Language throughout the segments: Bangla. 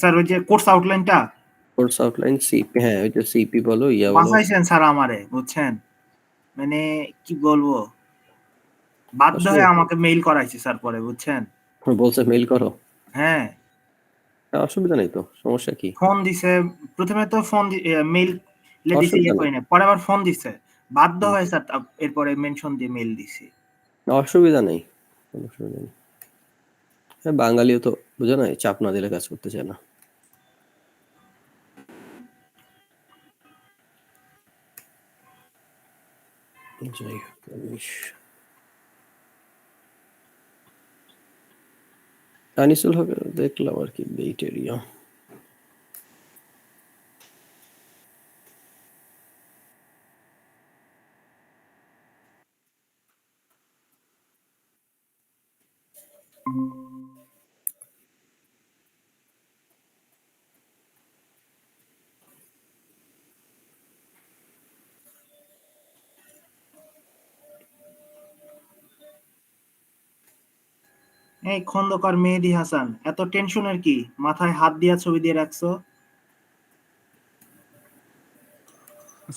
স্যার ওই যে কোর্স আউটলাইনটা কোর্স আউটলাইন সিপি, হ্যাঁ ওই যে সিপি বলো ইয়া বলো। বাঁচাইছেন স্যার আমারে, বুঝছেন? মানে কি বলবো? বাধ্য আসলে হয়ে আমাকে মেইল করাইছে স্যার পরে, বুঝছেন? বলছে মেইল করো। হ্যাঁ। অসুবিধা নেই তো, সমস্যা কি? ফোন দিছে, প্রথমে তো ফোন মেইল দিছে, অসুবিধা ইয়ে নেই। করি না, পরে আবার ফোন দিছে, বাধ্য হয়ে স্যার এরপরে মেনশন দিয়ে মেইল দিছি। অসুবিধা নেই, কোনো অসুবিধা নেই। বাঙালিও তো বুঝো না, চাপ না দিলে কাজ করতে চায় না। যাই হোক, আনিসুল হক দেখলাম আর কি, বেইট এরিয়া। এই খন্দকার মেহেদী হাসান, এত টেনশনের কি? মাথায় হাত দিয়া ছবি দিয়ে রাখছো।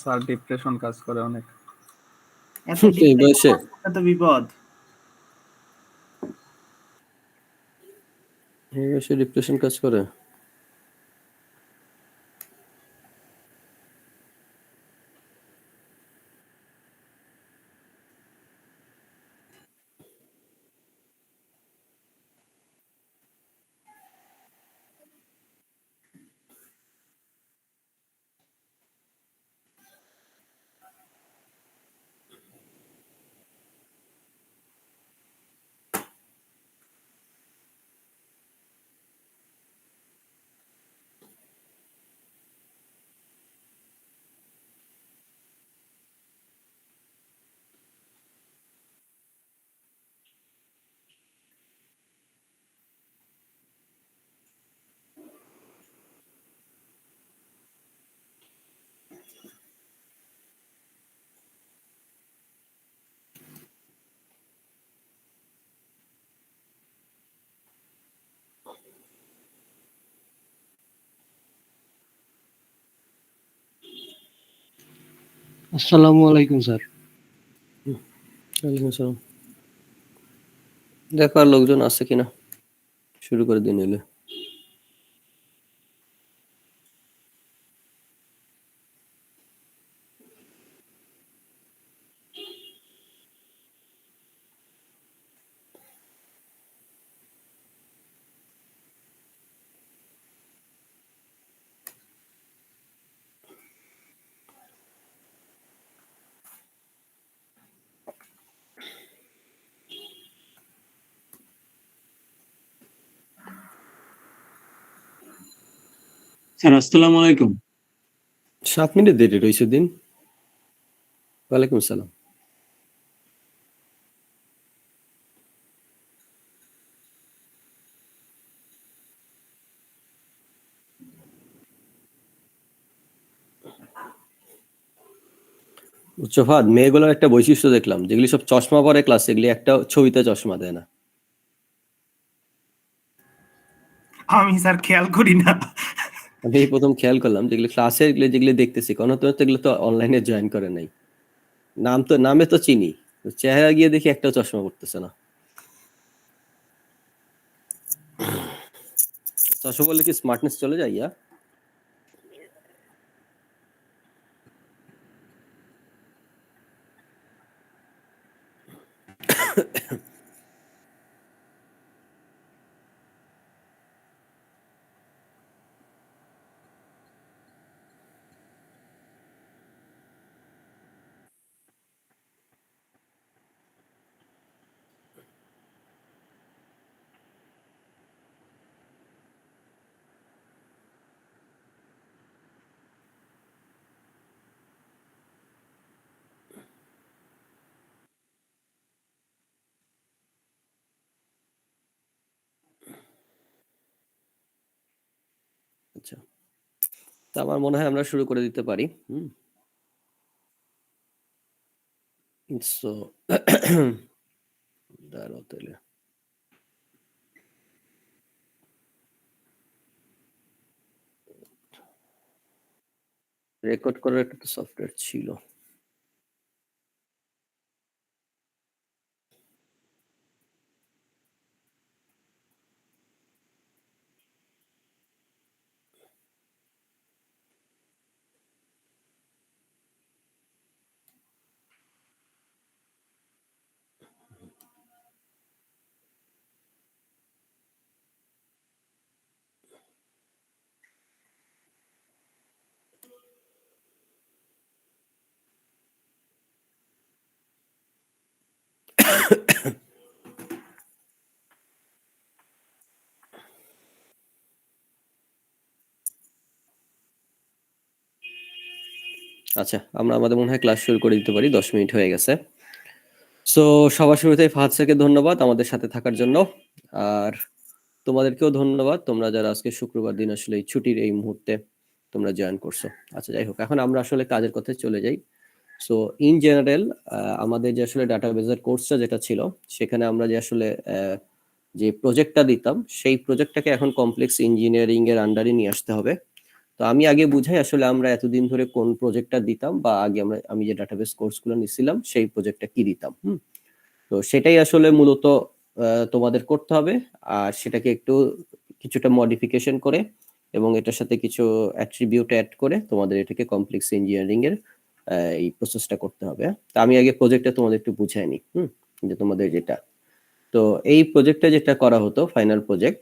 স্যার ডিপ্রেশন কাজ করে অনেক। এত এই বয়সে এত বিপদ। এই বয়সে ডিপ্রেশন কাজ করে? আসসালামু আলাইকুম স্যার। ওয়ালাইকুম আসসালাম। দেখো আর লোকজন আছে কিনা, শুরু করে দিন এলে। স্যার আসসালামু আলাইকুম। 7 মিনিট দেরি রয়েছে দিন। ওয়ালাইকুম আসসালাম। বুঝছো ফাদ, মেয়েগুলোর একটা বৈশিষ্ট্য দেখলাম, যেগুলি সব চশমা পরে ক্লাসে, এগুলি একটা ছবিতে চশমা দেয় না। আমি স্যার খেয়াল করি না। আমি এই প্রথম খেয়াল করলাম, যেগুলি ক্লাসে যেগুলি দেখতেছি, কোনো তো এগুলো তো অনলাইনে জয়েন করে নাই। নামে তো চিনি, চেহারা গিয়ে দেখি একটা চশমা পড়তেছে না। চশমা বললে কি স্মার্টনেস চলে যায়? ইয়া আচ্ছা, তা আমার মনে হয় আমরা শুরু করে দিতে পারি। সো দাঁড়াও তাহলে। রেকর্ড করার একটা তো সফটওয়্যার ছিল। আচ্ছা, আমরা আমাদের মনে হয় ক্লাস শুরু করে দিতে পারি, 10 মিনিট হয়ে গেছে। সো সবার শুরুতেই ফাহাদ স্যারকে ধন্যবাদ আমাদের সাথে থাকার জন্য, আর তোমাদেরকেও ধন্যবাদ, তোমরা যারা আজকে শুক্রবার দিন আসলে এই ছুটির এই মুহূর্তে তোমরা জয়েন করছো। আচ্ছা, যাই হোক, এখন আমরা আসলে কাজের কথায় চলে যাই। সো ইন জেনারেল আমাদের যে আসলে ডাটাবেজের কোর্সটা যেটা ছিল, সেখানে আমরা যে আসলে যে প্রজেক্টটা দিতাম, সেই প্রজেক্টটাকে এখন কমপ্লেক্স ইঞ্জিনিয়ারিং এর আন্ডারে নিয়ে আসতে হবে। তো আমি আগে বুঝাই আসলে আমরা এতদিন ধরে কোন প্রজেক্টটা দিতাম, বা আগে আমি যে ডাটাবেস কোর্সগুলো নিছিলাম সেই প্রজেক্টটা কি দিতাম। তো সেটাই আসলে মূলত তোমাদের করতে হবে, আর সেটাকে একটু কিছুটা মডিফিকেশন করে এবং এটার সাথে কিছু অ্যাট্রিবিউট অ্যাড করে তোমাদের এটাকে কমপ্লেক্স ইঞ্জিনিয়ারিং এর এই প্রসেসটা করতে হবে। তো আমি আগে প্রজেক্টটা তোমাদের একটু বুঝাই নি, যে তোমাদের যেটা, তো এই প্রজেক্টটা যেটা করা হতো ফাইনাল প্রজেক্ট,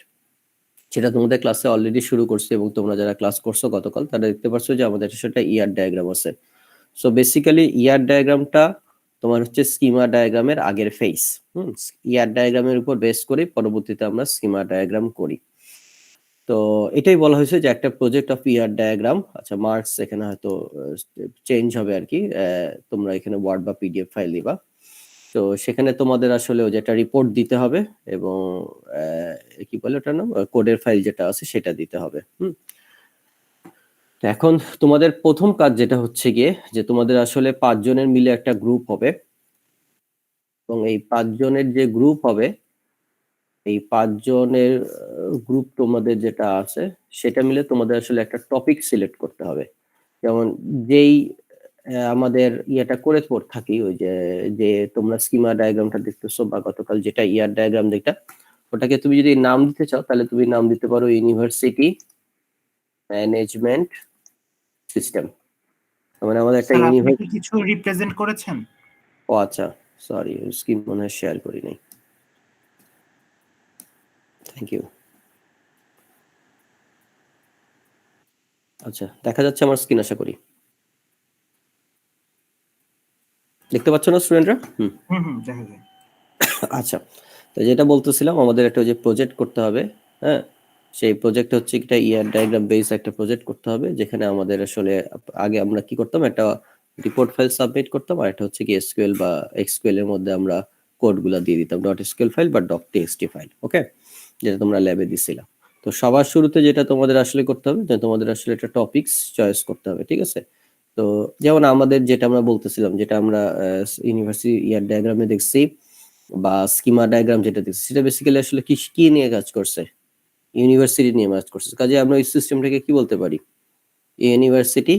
সেটা তোমাদের ক্লাসে অলরেডি শুরু করছে, এবং তোমরা যারা ক্লাস করছো গতকাল তারা দেখতে পাচ্ছ যে আমাদের সেটা ইয়ার ডায়াগ্রাম আছে। সো বেসিক্যালি ইয়ার ডায়াগ্রামটা তোমার হচ্ছে স্কিমা ডায়াগ্রামের আগের ফেস। ইয়ার ডায়াগ্রামের উপর বেস করে পরবর্তীতে আমরা স্কিমা ডায়াগ্রাম করি। তো এটাই বলা হয়েছে যে একটা প্রজেক্ট অফ ইয়ার ডায়াগ্রাম। আচ্ছা, মার্কস এখানে হয়তো চেঞ্জ হবে আর কি, তোমরা এখানে ওয়ার্ড বা পিডিএফ ফাইল দিবা। তো সেখানে তোমাদের আসলে যেটা রিপোর্ট দিতে হবে, এবং কি বলে ওটার নাম, কোডের ফাইল যেটা আছে সেটা দিতে হবে। তো এখন তোমাদের প্রথম কাজ যেটা হচ্ছে গিয়ে, যে তোমাদের আসলে 5 জনের মিলে একটা গ্রুপ হবে, এবং এই 5 জনের যে গ্রুপ হবে, এই 5 জনের গ্রুপ তোমাদের যেটা আছে সেটা মিলে তোমাদের আসলে একটা টপিক সিলেক্ট করতে হবে। যেমন যেই আমাদের ইয়েটা করে থাকি, ওই যে তোমরা স্কিমা ডায়াগ্রামটা দেখতেছো বা গতকাল যেটা ইয়ার ডায়াগ্রাম দেখটা, ওটাকে তুমি যদি নাম দিতে চাও তাহলে তুমি নাম দিতে পারো ইউনিভার্সিটি ম্যানেজমেন্ট সিস্টেম। মানে আমাদের একটা স্যার, আপনি কি ইউনিভার্সিটি। কিছু রিপ্রেজেন্ট করেছেন? ও আচ্ছা, সরি, স্ক্রিন মনে হয় শেয়ার করি নাই। Thank you. আচ্ছা, দেখা যাচ্ছে আমার স্ক্রিন, আশা করি দেখতে পাচ্ছ না স্টুডেন্টরা? দেখা যায়। আচ্ছা, তো যেটা বলতেছিলাম, আমাদের একটা যে প্রজেক্ট করতে হবে, হ্যাঁ, সেই প্রজেক্ট হচ্ছে একটা ইয়ার ডায়াগ্রাম বেস একটা প্রজেক্ট করতে হবে, যেখানে আমাদের আসলে আগে আমরা কি করতাম, একটা রিপোর্ট ফাইল সাবমিট করতাম, আর এটা হচ্ছে কি এসকিউএল বা এক্সকিউএল এর মধ্যে আমরা কোডগুলো দিয়ে দিতাম, ডট এসকিউএল ফাইল বা ডট টিএক্সটি ফাইল, ওকে, যেটা তোমরা ল্যাবে দিছিলাম। তো সবার শুরুতে যেটা তোমাদের আসলে করতে হবে, যে তোমাদের আসলে একটা টপিকস চয়েস করতে হবে, ঠিক আছে? তো যেমন আমাদের যেটা আমরা বলতেছিলাম, যেটা আমরা ইউনিভার্সিটি ইয়ার ডায়াগ্রামে দেখছি বা স্কিমা ডায়াগ্রাম যেটা দেখছি, সেটা বেসিক্যালি আসলে কি নিয়ে কাজ করছে, ইউনিভার্সিটি নিয়ে কাজ করছে। কাজে আমরা এই সিস্টেমটাকে কি বলতে পারি, ইউনিভার্সিটি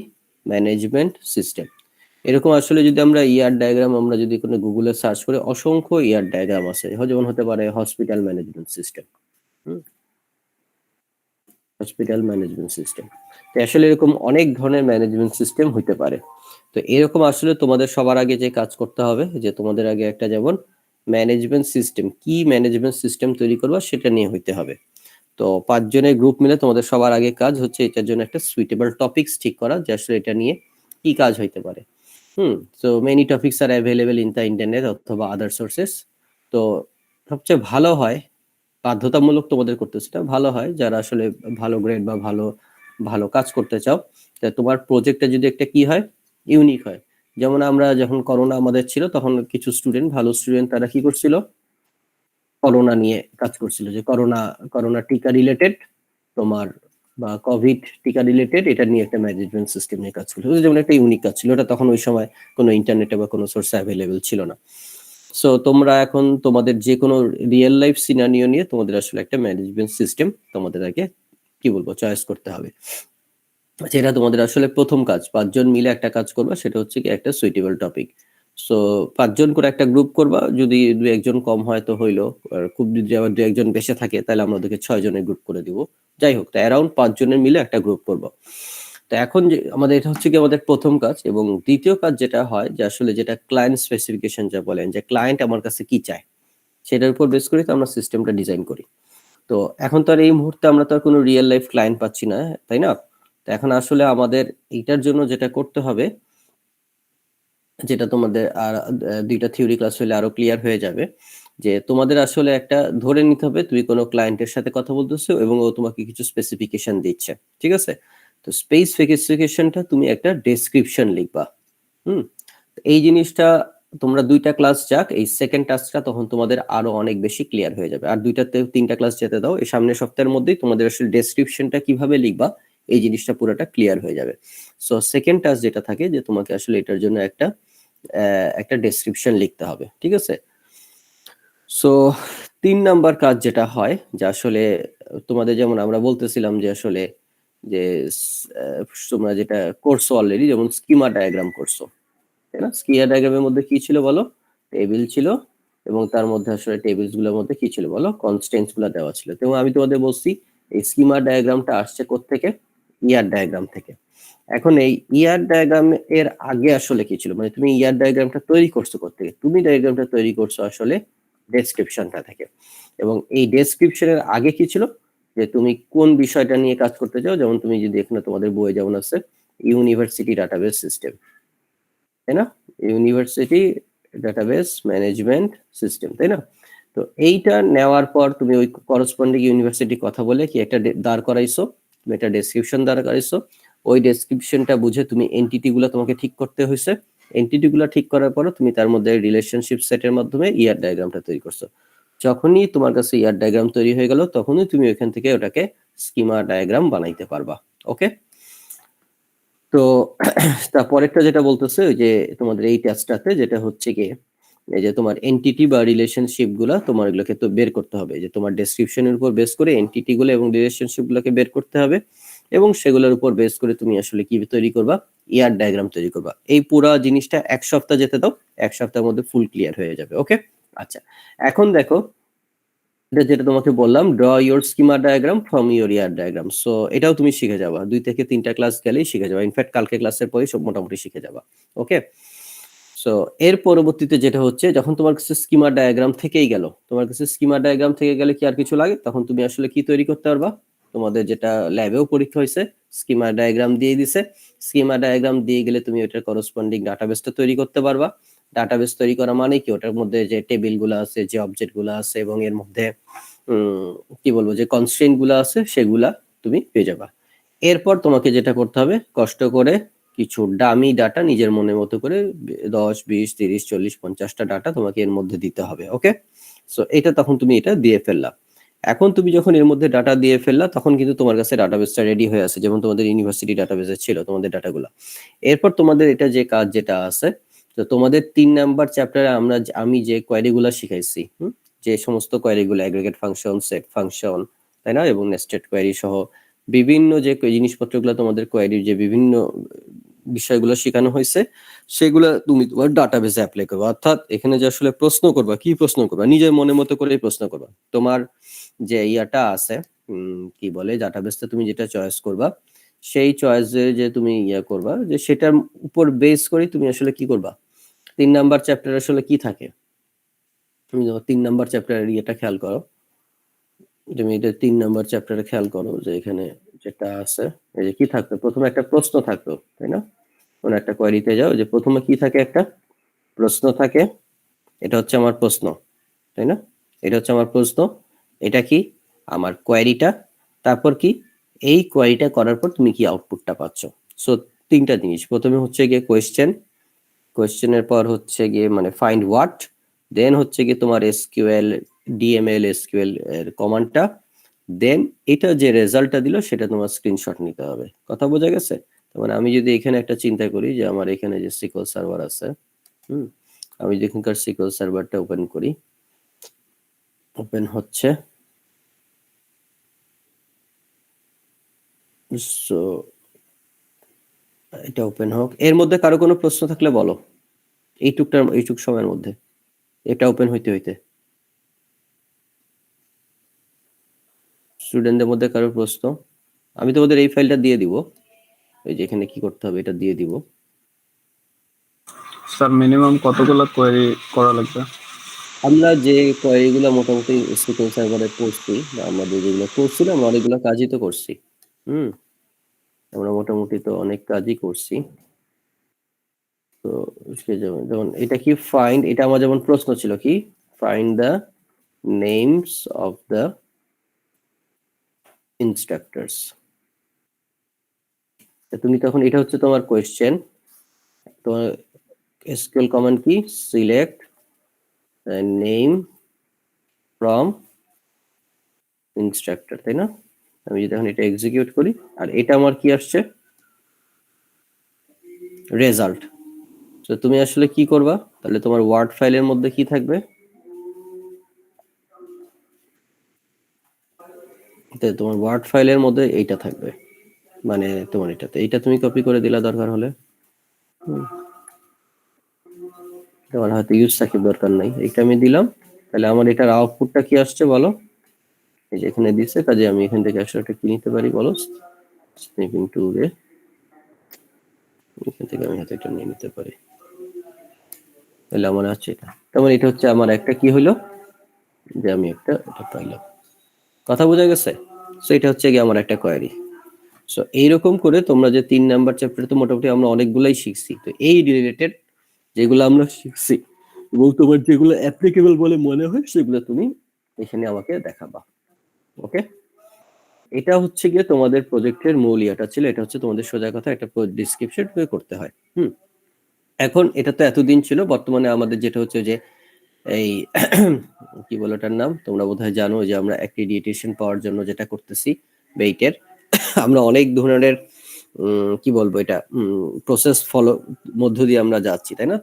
ম্যানেজমেন্ট সিস্টেম। এরকম আসলে যদি আমরা ইয়ার ডায়াগ্রাম, আমরা যদি কোনো গুগলে সার্চ করে, অসংখ্য ইয়ার ডায়াগ্রাম আছে, যেমন হতে পারে hospital management system, hospital management system. তো আসলে এরকম অনেক ধরনের ম্যানেজমেন্ট সিস্টেম হতে পারে। তো এরকম আসলে তোমাদের সবার আগে যে কাজ করতে হবে, যে তোমাদের আগে একটা যেমন ম্যানেজমেন্ট সিস্টেম, কি ম্যানেজমেন্ট সিস্টেম তৈরি করবা সেটা নিয়ে হইতে হবে। তো 5 জনের গ্রুপ মিলে তোমাদের সবার আগে কাজ হচ্ছে এটার জন্য একটা সুইটেবল টপিকস ঠিক করা, যে আসলে এটা নিয়ে কি কাজ হইতে পারে। So many topics R available in the internet অথবা আদার সোর্সেস। তো সবচেয়ে ভালো হয়, বাধ্যতামূলক তোমাদের করতে, সেটা ভালো হয় যারা আসলে ভালো গ্রেড বা ভালো ভালো কাজ করতে চাও, তা তোমার প্রজেক্টটা যদি একটা কি হয়, ইউনিক হয়। যেমন আমরা যখন করোনা আমাদের ছিল, তখন কিছু স্টুডেন্ট, ভালো স্টুডেন্ট, তারা কি করছিল, করোনা নিয়ে কাজ করছিল, যে করোনা টিকা রিলেটেড তোমার, বা কোভিড টিকা রিলেটেড, এটা নিয়ে একটা ম্যানেজমেন্ট সিস্টেম নিয়ে কাজ করছিল, যেমন একটা ইউনিক কাজ ছিল, এটা তখন ওই সময় কোনো ইন্টারনেটে বা কোনো সোর্সে অ্যাভেলেবেল ছিল না। সো তোমরা এখন তোমাদের যে কোনো রিয়েল লাইফ সিনারিও নিয়ে তোমাদের আসলে একটা ম্যানেজমেন্ট সিস্টেম তোমাদের আগে কি বলবো চয়েস করতে হবে। যেটা তোমাদের আসলে প্রথম কাজ, 5 জন মিলে একটা কাজ করবা, সেটা হচ্ছে কি একটা সুইটেবল টপিক। সো 5 জন করে একটা গ্রুপ করবা, যদি 2-1 জন কম হয় তো হইলো, আর খুব যদি আবার 2-1 জন বেশি থাকে তাহলে আমরা ওদেরকে 6 জনের গ্রুপ করে দিব। যাই হোক, তো অ্যারাউন্ড 5 জনের মিলে একটা গ্রুপ করব। তো এখন যে আমাদের এটা হচ্ছে কি আমাদের প্রথম কাজ, এবং দ্বিতীয় কাজ যেটা হয় যে আসলে যেটা ক্লায়েন্ট স্পেসিফিকেশন যা বলেন, যে ক্লায়েন্ট আমার কাছে কি চায় সেটার উপর বেস করে তো আমরা সিস্টেমটা ডিজাইন করি। তো এখন তো আর এই মুহূর্তে আমরা তো আর কোনো রিয়েল লাইফ ক্লায়েন্ট পাচ্ছি না, তাই না? তো এখন আসলে আমাদের এইটার জন্য যেটা করতে হবে, যেটা তোমাদের আর 2টা থিওরি ক্লাস হলে আরো ক্লিয়ার হয়ে যাবে, যে তোমাদের আসলে একটা ধরে নিতে হবে তুমি কোনো ক্লায়েন্টের সাথে কথা বলতেছো এবং ও তোমাকে কিছু স্পেসিফিকেশন দিচ্ছে, ঠিক আছে? তো স্পেসিফিকেশনটা তুমি একটা ডেসক্রিপশন লিখবা। হুম, এই জিনিসটা তোমরা 2টা ক্লাস যাক, এই সেকেন্ড টাস্কটা তখন তোমাদের আরো অনেক বেশি ক্লিয়ার হয়ে যাবে। আর 2টাতে 3টা ক্লাস যেতে দাও, এই সামনের সপ্তাহের মধ্যেই তোমাদের আসলে ডেসক্রিপশনটা কিভাবে লিখবা এই জিনিসটা পুরোটা ক্লিয়ার হয়ে যাবে। সো সেকেন্ড টাস্ক যেটা থাকে, যে তোমাকে আসলে এটার জন্য একটা ডেসক্রিপশন লিখতে হবে, ঠিক আছে? সো 3 নাম্বার কাজ যেটা হয়, যে আসলে তোমাদের যেমন আমরা বলতেছিলাম যে আসলে যে তোমরা যেটা করছো অলরেডি, যেমন স্কিমা ডায়াগ্রাম করছো, তাই না? স্কিমা ডায়াগ্রামের মধ্যে কি ছিল বলো? টেবিল ছিল, এবং তার মধ্যে আসলে টেবিলস গুলোর মধ্যে কি ছিল বলো? কনস্ট্যান্টস গুলো দেওয়া ছিল। তো আমি তোমাদের বলছি এই স্কিমা ডায়াগ্রামটা আসছে কোত্থেকে? ইয়ার ডায়াগ্রাম থেকে। এখন এই ইয়ার ডায়াগ্রাম এর আগে আসলে কি ছিল, মানে তুমি ইয়ার ডায়াগ্রামটা তৈরি করছো কোত্থেকে? তুমি ডায়াগ্রামটা তৈরি করছো আসলে ডেসক্রিপশনটা থেকে। এবং এই ডেসক্রিপশনের আগে কি ছিল, যে তুমি কোন বিষয়টা নিয়ে কাজ করতে চাও। যেমন তুমি যদি এখানে তোমাদের বইয়ে যেমন আছে ইউনিভার্সিটি ডাটাবেস সিস্টেম, তাই না? ইউনিভার্সিটি ডাটাবেস ম্যানেজমেন্ট সিস্টেম, তাই না? তো এইটা নেওয়ার পর তুমি ওই করসপন্ডিং ইউনিভার্সিটি কথা বলে কি একটা দাঁড় করাইছো, তুমি একটা ডেসক্রিপশন দাঁড় করাইছো। ওই ডেসক্রিপশনটা বুঝে তুমি এন্টিটি গুলো তোমাকে ঠিক করতে হয়েছে। এন্টিটি গুলো ঠিক করার পর তুমি তার মধ্যে রিলেশনশিপ সেটের মাধ্যমে ইয়ার ডায়াগ্রামটা তৈরি করছো। যখনই তোমার কাছে ইয়ার ডায়াগ্রাম তৈরি হয়ে গেল, তখনই তুমি ওইখান থেকে ওটাকে স্কিমা ডায়াগ্রাম বানাইতে পারবা। ওকে, তো তারপরেরটা যেটা বলতেছে ওই যে তোমাদের এই টেস্টটাতে যেটা হচ্ছে কি, এই যে তোমার এন্টিটি বা রিলেশনশিপ গুলা তোমার এগুলোকে তো বের করতে হবে, যে তোমার ডেসক্রিপশনের উপর বেস করে এন্টিটি গুলো এবং রিলেশনশিপ গুলোকে বের করতে হবে, এবং সেগুলোর উপর বেস করে তুমি আসলে কি তৈরি করবা? ইয়ার ডায়াগ্রাম তৈরি করবা। এই পুরো জিনিসটা 1 সপ্তাহ যেতে দাও, 1 সপ্তাহের মধ্যে ফুল ক্লিয়ার হয়ে যাবে। ওকে, আচ্ছা, এখন দেখো এটা যেটা তোমাকে বললাম, draw your schema diagram from your ear diagram. So এটাও তুমি শিখে যাবা, 2 থেকে 3টা ক্লাস গেলেই শিখে যাবা। ইনফ্যাক্ট কালকে ক্লাসের পরেই সব মোটামুটি শিখে যাবা। ওকে, সো এর পরবর্তীতে যেটা হচ্ছে, যখন তোমার কাছে স্কিমা ডায়াগ্রাম থেকেই গেল, তোমার কাছে স্কিমা ডায়াগ্রাম থেকে গেলে কি আর কিছু লাগে? তখন তুমি আসলে কি তৈরি করতে পারবা? তোমাদের যেটা ল্যাবেও পরীক্ষা হয়েছে, স্কিমা ডায়াগ্রাম দিয়ে দিছে। স্কিমা ডায়াগ্রাম দিয়ে গেলে তুমি ওটার করসপন্ডিং ডাটাবেসটা তৈরি করতে পারবা। ডাটাবেস তৈরি করা মানে কি, ওটার মধ্যে যে টেবিল গুলো আছে, যে অবজেক্ট গুলো আছে, এবং এর মধ্যে কি বলবো, যে কনস্ট্রেন্ট গুলো আছে, সেগুলা তুমি পেয়ে যাবা। এরপর তোমাকে যেটা করতে হবে, কষ্ট করে কিছু ডামি ডাটা নিজের মনের মতো করে 10, 20, 30, 40, 50টা ডাটা তোমাকে এর মধ্যে দিতে হবে। ওকে, সো এটা তখন তুমি এটা দিয়ে ফেললা। এখন তুমি যখন এর মধ্যে ডাটা দিয়ে ফেললা, তখন কিন্তু তোমার কাছে ডাটাবেসটা রেডি হয়ে আছে, যেমন তোমাদের ইউনিভার্সিটি ডাটাবেসে ছিল তোমাদের ডাটাগুলো। এরপর তোমাদের এটা যে কাজ যেটা আছে, তো তোমাদের 3 নাম্বার চ্যাপ্টারে আমি যে কোয়েরি গুলো শিখাইছি, যে সমস্ত কোয়েরি গুলো অ্যাগ্রিগেট ফাংশন, সেট ফাংশন, তাই না, এবং নেস্টেড কোয়েরি সহ বিভিন্ন যে জিনিসপত্রগুলো তোমাদের কোয়েরির যে বিভিন্ন বিষয়গুলো শেখানো হয়েছে, সেগুলো তুমি তোমার ডাটাবেসে অ্যাপ্লাই করবে। অর্থাৎ এখানে যে আসলে প্রশ্ন করবা, কি প্রশ্ন করবা? নিজের মনের মতো করেই প্রশ্ন করবা। তোমার যে ইয়াটা আছে, কি বলে, ডাটাবেসটা তুমি যেটা চয়েস করবা, সেই চয়েসে যে তুমি ইয়া করবা, যে সেটার উপর বেস করে তুমি আসলে কি করবা। 3 নাম্বার চ্যাপ্টার আসলে কি থাকে, তুমি 3 নাম্বার চ্যাপ্টারের ইয়েটা খেয়াল করো। তুমি এটা 3 নাম্বার চ্যাপ্টারে খেয়াল করো, যে এখানে যেটা আছে, এই যে কি থাকতো, প্রথমে একটা প্রশ্ন থাকতো, তাই না? কোন একটা কোয়েরিতে যাও, যে প্রথমে কি থাকে, একটা প্রশ্ন থাকে। এটা হচ্ছে আমার প্রশ্ন, তাই না? এটা হচ্ছে আমার প্রশ্ন। এটা কি? আমার কোয়েরিটা। তারপর কি? এই কোয়েরিটা করার পর তুমি কি আউটপুটটা পাচ্ছ। সো 3টা জিনিস, প্রথমে হচ্ছে গিয়ে কোয়েশ্চেন, কোয়েশ্চেনের পর হচ্ছে গিয়ে মানে ফাইন্ড হোয়াট, দেন হচ্ছে গিয়ে তোমার এসকিউএল, ডিএমএল, এসকিউএল এর কমান্ডটা, দেন এটা যে রেজাল্টটা দিল সেটা তোমার স্ক্রিনশট নিতে হবে। কথা বোঝা গেছে? মানে আমি যদি এখানে একটা চিন্তা করি, যে আমার এখানে যে সিকল সার্ভার আছে, আমি যদি এখানকার সিকল সার্ভারটা ওপেন করি, ওপেন হচ্ছে। সো এটা ওপেন হোক। এর মধ্যে কারো কোনো প্রশ্ন থাকলে বলো, এইটুক সময়ের মধ্যে এটা ওপেন হইতে হইতে স্টুডেন্টদের মধ্যে কারো প্রশ্ন? আমি তোমাদের এই ফাইলটা দিয়ে দিব, এই যে এখানে কি করতে হবে এটা দিয়ে দিব। স্যার মিনিমাম কতগুলো কোয়েরি করা লাগবে? আমরা যে কোয়েরিগুলো মোটামুটি SQL সার্ভারে করছি, বা আমাদের যেগুলো করছিলাম আমরা অনেকগুলো কাজই তো করছি। আমরা মোটামুটি তো অনেক কাজই করছি। তো যেমন এটা কি ফাইন্ড, এটা আমার যেমন প্রশ্ন ছিল কি find the names of the instructors. তুমি তখন এটা হচ্ছে তোমার কোয়েশ্চেন, তোমার SQL কমান্ড কি সিলেক্ট নেম ফ্রম ইনস্ট্রাক্টর, তাই না? আমি যদি এখন এটা এক্সিকিউট করি, আর এটা আমার কি আসছে রেজাল্ট। তো তুমি আসলে কি করবা, তাহলে তোমার ওয়ার্ড ফাইলের মধ্যে কি থাকবে, তোমার ওয়ার্ড ফাইলের মধ্যে এইটা থাকবে, মানে তোমার এটাতে এইটা তুমি কপি করে দিলা দরকার হলে। তোমার হয়তো ইউজ সাকিব দরকার নাই, এটা আমি দিলাম। তাহলে আমার এটার আউটপুটটা কি আসছে বলো, এই যে এখানে দিচ্ছে। কাজে আমি এখান থেকে আসলে একটা কি নিতে পারি বলো, স্নিপিং টুলে এখান থেকে আমি হয়তো এটা নিয়ে নিতে পারি। তাহলে আমার আছে এটা, তার এটা হচ্ছে আমার একটা কি হলো, যে আমি এটা পাইলাম। কথা বোঝা গেছে? সো এটা হচ্ছে গিয়ে আমার একটা কোয়েরি। সো এইরকম করে তোমরা যে 3 নাম্বার চ্যাপ্টারে তো মোটামুটি আমরা অনেকগুলাই শিখছি, তো এই রিলেটেড যেগুলো আমরা শিখছি এবং তোমার যেগুলো অ্যাপ্লিকেবল বলে মনে হয় সেগুলো তুমি এখানে আমাকে দেখাবা। ওকে, এটা হচ্ছে গিয়ে তোমাদের প্রজেক্টের মূল ইয়াটা ছিল। এটা হচ্ছে তোমাদের সোজা কথা একটা ডিসক্রিপশন করতে হয়। এখন এটা তো এতদিন ছিল, বর্তমানে আমাদের যেটা হচ্ছে যে এই কি বলে ওটার নাম, তোমরা বোধহয় জানো যে আমরা অ্যাক্রিডিটেশন পাওয়ার জন্য যেটা করতেছি বেইটের, আমরা অনেক ধরনের কি বলবো এটা প্রসেস ফলো মধ্য দিয়ে আমরা যাচ্ছি, তাই না?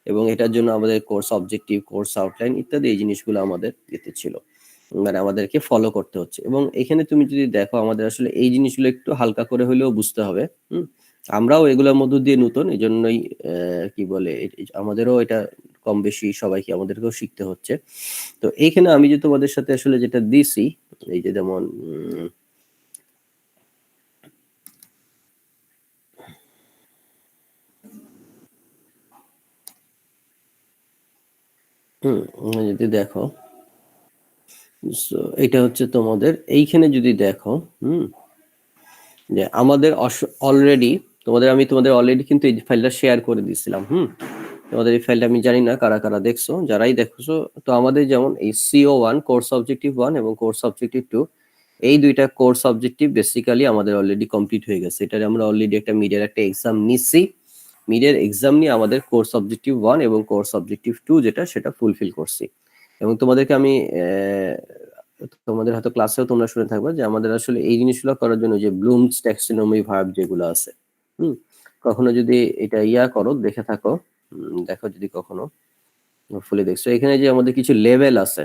এবং এটার জন্য আমাদের কোর্স অবজেক্টিভ, কোর্স আউটলাইন ইত্যাদি এই জিনিসগুলো আমাদের দিতে ছিল, মানে আমাদেরকে ফলো করতে হচ্ছে। এবং এখানে তুমি যদি দেখো আমাদের আসলে এই জিনিসগুলো একটু হালকা করে হলেও বুঝতে হবে। আমরাও এগুলোর মধ্য দিয়ে নতুন, এই জন্যই কি বলে আমাদেরও এটা কম বেশি সবাইকে আমাদেরকেও শিখতে হচ্ছে। তো এইখানে আমি যে তোমাদের সাথে আসলে যেটা দিছি, এই যে যেমন যদি দেখো, এটা হচ্ছে তোমাদের এইখানে যদি দেখো যে আমাদের অলরেডি আমি তোমাদের অলরেডি কিন্তু এই ফাইলটা শেয়ার করে দিয়েছিলাম। তোমাদের এই ফাইলটা আমি জানি না কারা কারা দেখছো, যারাই দেখছো। তো আমাদের যেমন এই CO1 কোর্স অবজেক্টিভ 1 এবং কোর্স অবজেক্টিভ 2, এই দুইটা কোর্স অবজেক্টিভ বেসিক্যালি আমাদের অলরেডি কমপ্লিট হয়ে গেছে। এটা আমরা অলরেডি একটা মিডের একটা এক্সাম নিচ্ছি। মিডের এক্সাম নিয়ে আমাদের কোর্স অবজেক্টিভ 1 এবং কোর্স অবজেক্টিভ 2 যেটা সেটা ফুলফিল করছি। এবং তোমাদেরকে আমি তোমাদের হয়তো ক্লাসেও তোমরা শুনে থাকবে যে আমাদের আসলে এই জিনিসগুলো করার জন্য যে ব্লুমস ট্যাক্সোনমি ভার্ব যেগুলো আছে, কখনো যদি এটা করো দেখে থাকো, দেখো যদি কখনো ফুলে দেখছো, এখানে যে আমাদের কিছু লেভেল আছে,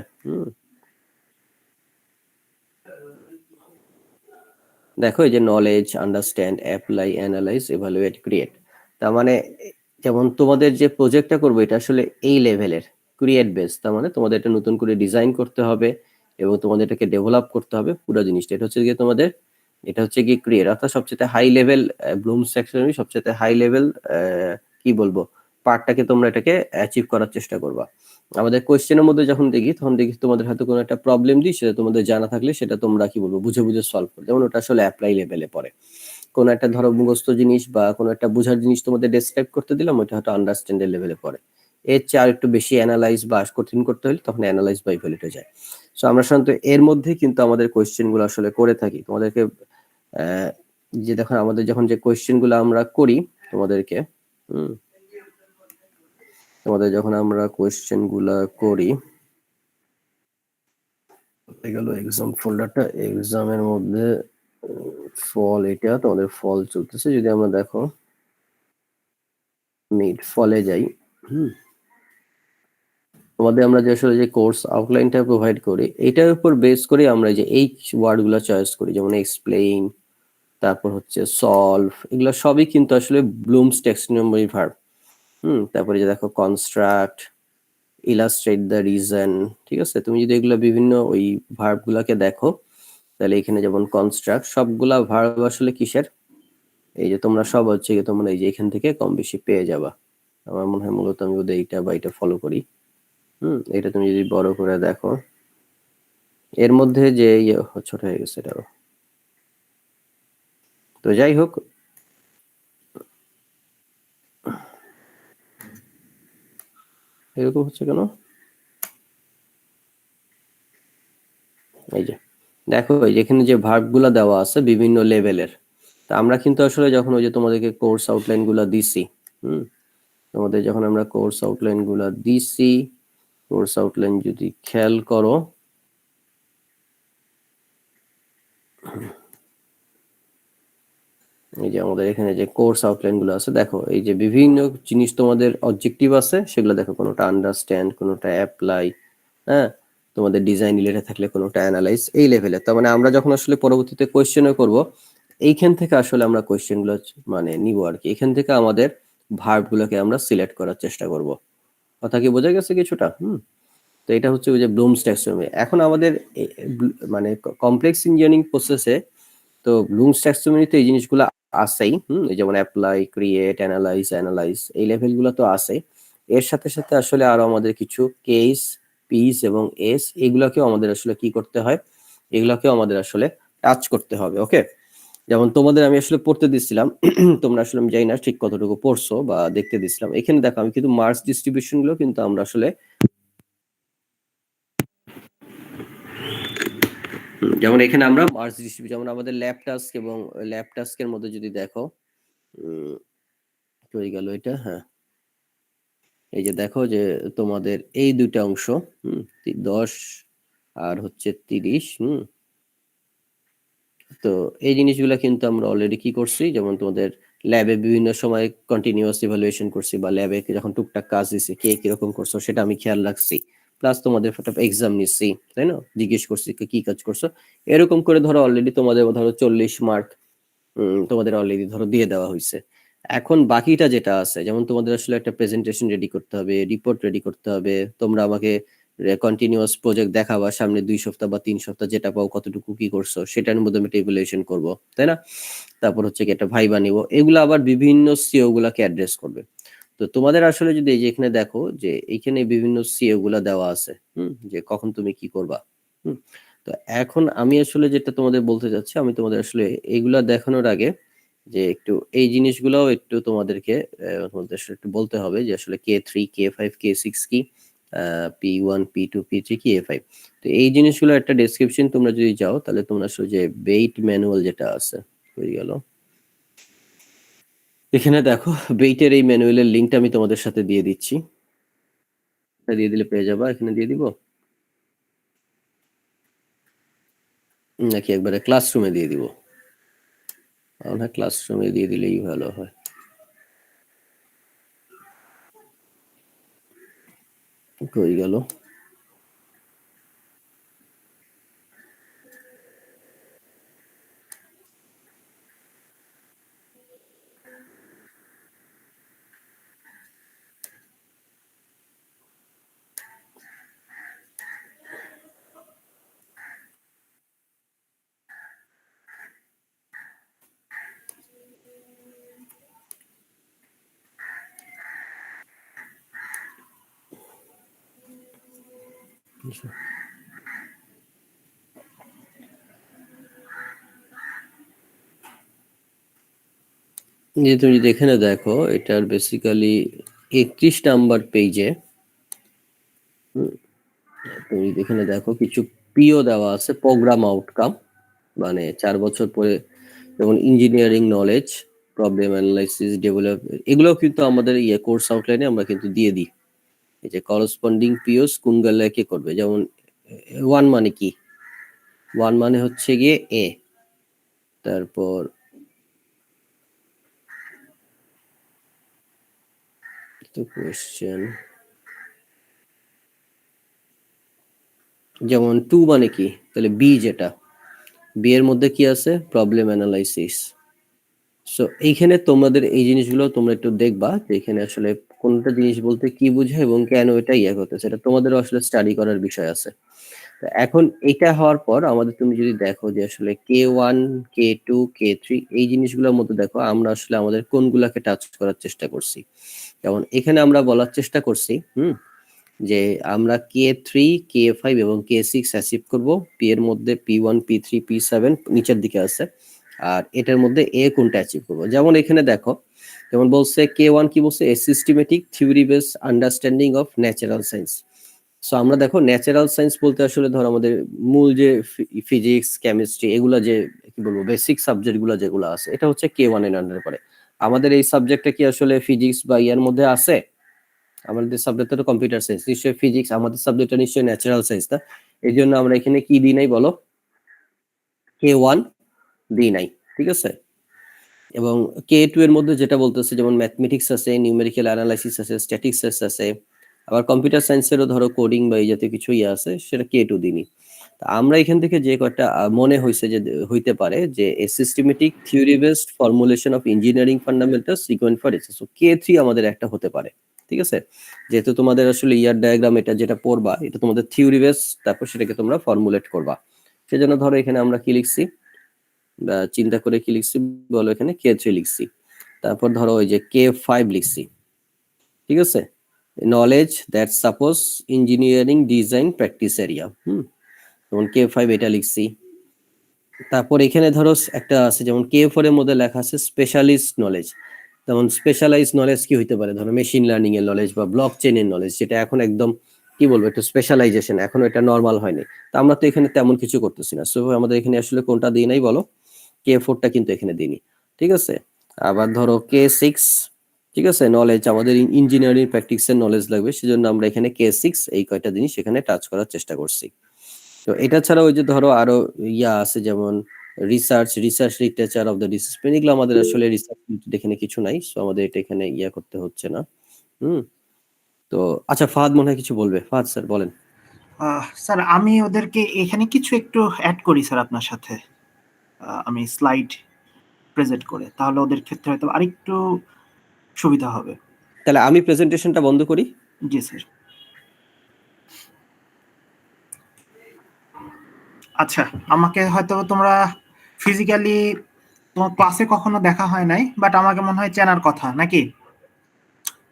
দেখো এই যে knowledge, understand, apply, analyse, evaluate, create. তার মানে যেমন তোমাদের যে প্রজেক্টটা করবো এটা আসলে এই লেভেলের ক্রিয়েট বেস, তার মানে তোমাদের এটা নতুন করে ডিজাইন করতে হবে এবং তোমাদের এটাকে ডেভেলপ করতে হবে পুরো জিনিসটা। এটা হচ্ছে গিয়ে তোমাদের, এটা হচ্ছে গিয়ে ক্রিয়েট, অর্থাৎ সবচেয়ে হাই লেভেল ব্লুমস ট্যাক্সোনমি, সবচেয়ে হাই লেভেল কি বলবো পার্টটাকে তোমরা এটাকে অ্যাচিভ করার চেষ্টা করবা। আমাদের কোয়েশ্চেনের মধ্যে যখন দেখি তখন দেখি তোমাদের হয়তো কোনো একটা প্রবলেম দিই, সেটা তোমাদের জানা থাকলে সেটা তোমরা কি বলবো বুঝে বুঝে সলভ করো, যেমন ওটা আসলে অ্যাপ্লাই লেভেলে পড়ে। কোনো একটা ধরো মুখস্থ জিনিস বা কোনো একটা বোঝার জিনিস তোমাদের ডেসক্রাইব করতে দিলাম, ওটা হয়তো আন্ডারস্ট্যান্ডের লেভেলে পড়ে। এর চেয়ে আর একটু বেশি অ্যানালাইজ বা কঠিন করতে হলে তখন অ্যানালাইজ বা ইভ্যালুয়েট হয়ে যায়। সো আমরা সাধারণত এর মধ্যে কিন্তু আমাদের কোয়েশ্চেন গুলো আসলে করে থাকি। তোমাদেরকে যে দেখো আমাদের যখন যে কোয়েশ্চেন গুলো আমরা করি তোমাদেরকে, তোমাদের যখন আমরা কোয়েশ্চেন গুলা করি, গেল এক্সাম ফোল্ডারটা, এক্সামের মধ্যে ফল, এটা তোমাদের ফল চলতেছে। যদি আমরা দেখো মিড ফলে যাই, তোমাদের আমরা যে আসলে যে কোর্স আউটলাইনটা প্রোভাইড করি এটার উপর বেস করে আমরা যে এই ওয়ার্ড গুলো চয়েস করি, যেমন এক্সপ্লেইন, তারপর হচ্ছে সলভ, এগুলো সবই কিন্তু আসলে ব্লুমস ট্যাক্সোনমি ভার্ব। তারপরে যে দেখো কনস্ট্রাক্ট, ইলাস্ট্রেট দ্য রিজন, ঠিক আছে? তুমি যদি এগুলো বিভিন্ন ওই ভার্ব গুলাকে দেখো, তাহলে এখানে যেমন কনস্ট্রাক্ট, সবগুলা ভার্ব আসলে কিসের? এই যে তোমরা সব হচ্ছে কি তোমরা এই যে এখান থেকে কম বেশি পেয়ে যাবা। আমার মনে হয় মূলত আমি বোধহয় এইটা বা এটা ফলো করি। এটা তুমি যদি বড় করে দেখো, এর মধ্যে যে ছোট হয়ে গেছে এটাও। তো যাই হোক, এরকম হচ্ছে কেন? এই যে দেখো, এই যে এখানে যে ভার্ব গুলা দেওয়া আছে বিভিন্ন লেভেলের, তা আমরা কিন্তু আসলে যখন ওই যে তোমাদেরকে কোর্স আউটলাইন গুলা দিছি, তোমাদের যখন আমরা কোর্স আউটলাইন গুলা দিছি, কোর্স আউটলাইন যদি খেয়াল করো, এই যে আমাদের এখানে যে কোর্স আউটলাইন গুলো আছে, দেখো এই যে বিভিন্ন জিনিস তোমাদের অবজেক্টিভ আছে, সেগুলো দেখো, কোনোটা আন্ডারস্ট্যান্ড, কোনোটা অ্যাপ্লাই, হ্যাঁ, তোমাদের ডিজাইন রিলেটেড থাকলে কোনোটা অ্যানালাইজ, এই লেভেলে। তার মানে আমরা যখন আসলে পরবর্তীতে কোয়েশ্চেনও করব, এইখান থেকে আসলে আমরা কোয়েশ্চেন গুলো মানে নিব আর কি, এখান থেকে আমাদের ভার্ব গুলোকে আমরা সিলেক্ট করার চেষ্টা করব। কথা কি বোঝা গেছে কিছুটা? তো এটা হচ্ছে ওই যে ব্লুমস ট্যাক্সোনমি। এখন আমাদের মানে কমপ্লেক্স ইঞ্জিনিয়ারিং প্রসেসে তো ব্লুমস ট্যাক্সোনমিতে এই জিনিসগুলো আছেই, যেমন অ্যাপ্লাই, ক্রিয়েট, অ্যানালাইজ, এই লেভেলগুলো তো আছে। এর সাথে সাথে আসলে আরো আমাদের কিছু কেস, পিস এবং এস, এগুলাকেও আমাদের আসলে কি করতে হয়, এগুলাকেও আমাদের আসলে টাচ করতে হবে। ওকে, যেমন তোমাদের আমি আসলে পড়তে দিচ্ছিলাম, তোমরা আসলে আমি জানি না ঠিক কতটুকু পড়ছো বা দেখতে দিচ্ছিলাম, এখানে দেখো আমি কিন্তু মার্কস ডিস্ট্রিবিউশন গুলো কিন্তু আমরা আসলে যেমন এখানে আমরা মার্কস ডিস্ট্রিবিউশন, যেমন আমাদের ল্যাব টাস্ক এবং ল্যাব টাস্কের মধ্যে যদি দেখো, হয়ে গেল এটা, হ্যাঁ, এই যে দেখো যে তোমাদের এই দুইটা অংশ, 10 আর হচ্ছে 30, তো এই জিনিসগুলো কিন্তু আমরা অলরেডি কি করছি, যেমন তোমাদের ল্যাবে বিভিন্ন সময় কন্টিনিউয়াস ইভালুয়েশন করছি, বা ল্যাবে যখন টুকটাক কাজ দিছি কে কিরকম করছো সেটা আমি খেয়াল রাখছি, প্লাস তোমাদের এক্সাম নিচ্ছি, তাই না, জিজ্ঞেস করছি কি কাজ করছো, এরকম করে ধরো অলরেডি তোমাদের ধরো 40 মার্ক তোমাদের অলরেডি ধরো দিয়ে দেওয়া হয়েছে। এখন বাকিটা যেটা আছে, যেমন তোমাদের আসলে একটা প্রেজেন্টেশন রেডি করতে হবে, রিপোর্ট রেডি করতে হবে, তোমরা আমাকে কন্টিনিউয়াস প্রজেক্ট দেখাবা সামনে 2 সপ্তাহ বা 3 সপ্তাহ, যেটা পাও কতটুকু কি করছো সেটার মধ্যে আমি ইভ্যালুয়েশন করবো, তাই না? তারপর হচ্ছে কি একটা ভাইবা নিব, এগুলো আবার বিভিন্ন সিও গুলাকে অ্যাড্রেস করবে। তো তোমাদের আসলে যদি এই যে এখানে দেখো যে এইখানে বিভিন্ন সিও গুলা দেওয়া আছে, যে কখন তুমি কি করবা। তো এখন আমি আসলে যেটা তোমাদের বলতে চাচ্ছি, আমি তোমাদের আসলে এইগুলা দেখানোর আগে যে একটু এই জিনিসগুলোও একটু তোমাদেরকে তোমাদের আসলে একটু বলতে হবে যে আসলে K3, K5, K6 কি, P1, P2, P3 কি, A5। তো এই জিনিসগুলো একটা ডেসক্রিপশন তোমরা যদি যাও, তাহলে তোমরা আসলে যে বেইট ম্যানুয়াল যেটা আছে হয়ে গেল, এখানে দেখো বেইটের এই ম্যানুয়ালের লিঙ্কটা আমি তোমাদের সাথে দিয়ে দিচ্ছি, এটা দিয়ে দিলে পেয়ে যাবা। এখানে দিয়ে দিব নাকি একবারে ক্লাসরুমে দিয়ে দিব? হ্যাঁ, ক্লাসরুমে দিয়ে দিলেই ভালো হয়। হয়ে গেল। যে তুমি যদি এখানে দেখো, এটার বেসিক্যালি 31 নাম্বার পেজে তুমি যদি এখানে দেখো কিছু পিও দেওয়া আছে, প্রোগ্রাম আউটকাম, মানে 4 বছর পরে, যেমন engineering knowledge, problem analysis, develop, এগুলোও কিন্তু আমাদের কোর্স আউটলাইনে আমরা কিন্তু দিয়ে দিই। এই যে করসপন্ডিং পিওস কোন গালায় কে করবে, যেমন 1 মানে কি, 1 মানে হচ্ছে গিয়ে এ, তারপর তো কোশ্চেন, যেমন 2 মানে কি, তাহলে বি, যেটা বি এর মধ্যে কি আছে, প্রবলেম অ্যানালাইসিস, সো এইখানে তোমাদের এই জিনিসগুলো তোমরা একটু দেখবা যে এখানে আসলে কোনটা জিনিস বলতে কি বোঝায় এবং কেন এটা ইয়ে করতেছে, এটা তোমাদের আসলে স্টাডি করার বিষয় আছে। তো এখন এটা হওয়ার পর আমাদের তুমি যদি দেখো যে আসলে K1, K2, K3 এই জিনিসগুলোর মধ্যে দেখো আমরা আসলে আমাদের কোনগুলাকে টাচ করার চেষ্টা করছি। যেমন এখানে আমরা বলার চেষ্টা করছি যে আমরা K3, K5 এবং K6 অ্যাচিভ করব। পি এর মধ্যে P1, P3, P7 নিচের দিকে আছে, আর এটার মধ্যে এ কোনটা অ্যাচিভ করব। যেমন এখানে দেখো, যেমন বলছে K1 কি বলছে, a systematic theory based understanding of natural science. So আমরা দেখো ন্যাচারাল সায়েন্স বলতে আসলে ধর আমাদের মূল যে ফিজিক্স, কেমিস্ট্রি এগুলা যে কি বলবো বেসিক সাবজেক্ট গুলা যেগুলো আছে এটা হচ্ছে K1 এর আন্ডারে পড়ে। আমাদের এই সাবজেক্টটা কি আসলে ফিজিক্স বা ইয়ার মধ্যে আছে? আমাদের সাবজেক্টটা তো কম্পিউটার সায়েন্স, নিশ্চয়ই ফিজিক্স, আমাদের সাবজেক্টটা নিশ্চয়ই ন্যাচারাল সায়েন্স না। এই জন্য আমরা এখানে কি দিই নাই বলো, K1 দিই নাই, ঠিক আছে। এবং K2 এর মধ্যে যেটা বলতেছে যেমন ম্যাথমেটিক্স আছে, নিউমেরিক্যাল অ্যানালাইসিস আছে, স্ট্যাটিস্টিক্স আছে, আবার কম্পিউটার সায়েন্সেরও ধরো কোডিং বা এই জাতীয় কিছু ইয়ে আছে, সেটা K2 দিনই। আমরা এখান থেকে যে কয়টা মনে হয়েছে যে হইতে পারে যে a systematic theory based formulation of engineering fundamentals required for research, so K3 আমাদের একটা হতে পারে, ঠিক আছে। যেহেতু তোমাদের আসলে ইয়ার ডায়াগ্রাম এটা যেটা পড়বা এটা তোমাদের থিওরি বেস, তারপর সেটাকে তোমরা ফর্মুলেট করবা। সেজন্য ধরো এখানে আমরা কি লিখছি, চিন্তা করে কি লিখছি বলো, এখানে K3 লিখছি। তারপর ধরো ওই যে K5 লিখছি, ঠিক আছে, knowledge that suppose engineering design practice area, যেমন K5 এটা লিখছি। তারপর এখানে ধরো একটা আছে যেমন K4 এর মধ্যে লেখা আছে স্পেশালিস্ট নলেজ। যেমন স্পেশালাইজ নলেজ কি হইতে পারে, ধরো মেশিন লার্নিং এর নলেজ বা ব্লক চেইনের নলেজ, যেটা এখন একদম কি বলবো একটু স্পেশালাইজেশন, এখন এটা নর্মাল হয়নি। তো আমরা তো এখানে তেমন কিছু করতেছি না, সো আমাদের এখানে আসলে কোনটা দিই নাই বলো, K4টা কিন্তু এখানে দিইনি, ঠিক আছে। আবার ধরো K6, ঠিক আছে, নলেজ আমাদের ইঞ্জিনিয়ারিং প্র্যাকটিসের নলেজ লাগবে, সেজন্য আমরা এখানে K6 এই কয়টা জিনিস এখানে টাচ করার চেষ্টা করছি। তো এটা ছাড়া ওই যে ধরো আরো ইয়া আছে যেমন research literature of the discipline, এগুলো আমাদের আসলে রিসার্চ এখানে কিছু নাই, সো আমাদের এটা এখানে ইয়া করতে হচ্ছে না। তো আচ্ছা, ফাহাদ মনে হয় কিছু বলবে। ফাহাদ স্যার বলেন। স্যার আমি ওদেরকে এখানে কিছু একটু অ্যাড করি স্যার আপনার সাথে, আমি স্লাইড প্রেজেন্ট করে, তাহলে ওদের ক্ষেত্রে হয়তো আরেকটু সুবিধা হবে। তাহলে আমি প্রেজেন্টেশনটা বন্ধ করি। জি স্যার। আচ্ছা, আমাকে হয়তো তোমরা ফিজিক্যালি তোমার ক্লাসে কখনো দেখা হয় নাই, বাট আমাকে মনে হয় চেনার কথা নাকি?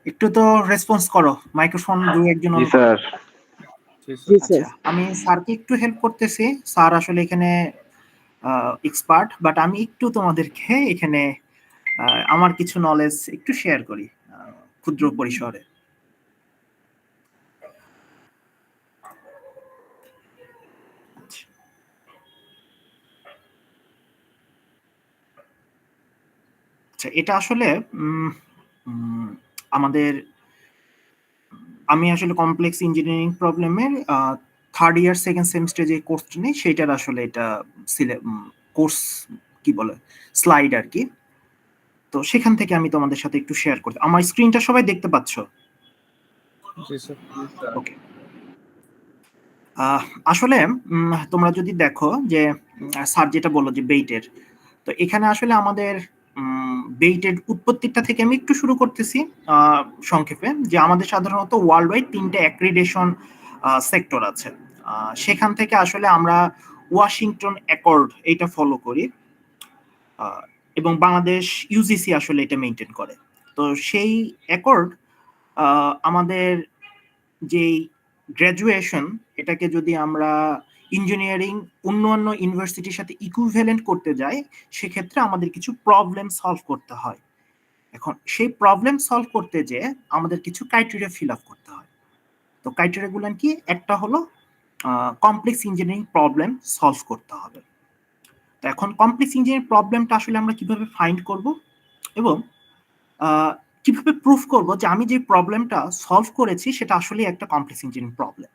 একটু তো রেসপন্স করো, মাইক্রোফোন দুই একজন on করো। আচ্ছা, আমি স্যারকে একটু হেল্প করতেছি, স্যার আসলে এখানে এক্সপার্ট, বাট আমি একটু তোমাদেরকে এখানে আমার কিছু নলেজ একটু শেয়ার করি ক্ষুদ্র পরিসরে। আচ্ছা, এটা আসলে আমাদের, আমি আসলে কমপ্লেক্স ইঞ্জিনিয়ারিং প্রবলেমের থার্ড ইয়ার সেকেন্ড সেমিস্টারে যে কোর্সটা নেই সেটার আসলে এটা কোর্স কি বলে স্লাইড আর কি। তো সেখান থেকে আমি তোমাদের সাথে একটু শেয়ার করতে, আমার স্ক্রিনটা সবাই দেখতে পাচ্ছ? ওকে। আসলে তোমরা যদি দেখো যে স্যার যেটা বললো যে বেইটের, তো এখানে আসলে আমাদের বেইটের উৎপত্তিটা থেকে আমি একটু শুরু করতেছি সংক্ষেপে, যে আমাদের সাধারণত ওয়ার্ল্ড ওয়াইড 3টে অ্যাক্রিডেশন সেক্টর আছে, সেখান থেকে আসলে আমরা ওয়াশিংটন অ্যাকর্ড এইটা ফলো করি, এবং বাংলাদেশ ইউজিসি আসলে এটা মেনটেন করে। তো সেই অ্যাকর্ড আমাদের যেই গ্র্যাজুয়েশন, এটাকে যদি আমরা ইঞ্জিনিয়ারিং অন্যান্য ইউনিভার্সিটির সাথে ইকুইভ্যালেন্ট করতে যাই, সেক্ষেত্রে আমাদের কিছু প্রবলেম সলভ করতে হয়। এখন সেই প্রবলেম সলভ করতে যে আমাদের কিছু ক্রাইটেরিয়া ফিল আপ করতে হয়। তো ক্রাইটেরিয়াগুলো কি, একটা হলো কমপ্লেক্স ইঞ্জিনিয়ারিং প্রবলেম সলভ করতে হবে। তো এখন কমপ্লেক্স ইঞ্জিনিয়ারিং প্রবলেমটা আসলে আমরা কিভাবে ফাইন্ড করব এবং কিভাবে প্রুফ করব যে আমি যে প্রবলেমটা সলভ করেছি সেটা আসলে একটা কমপ্লেক্স ইঞ্জিনিয়ারিং প্রবলেম।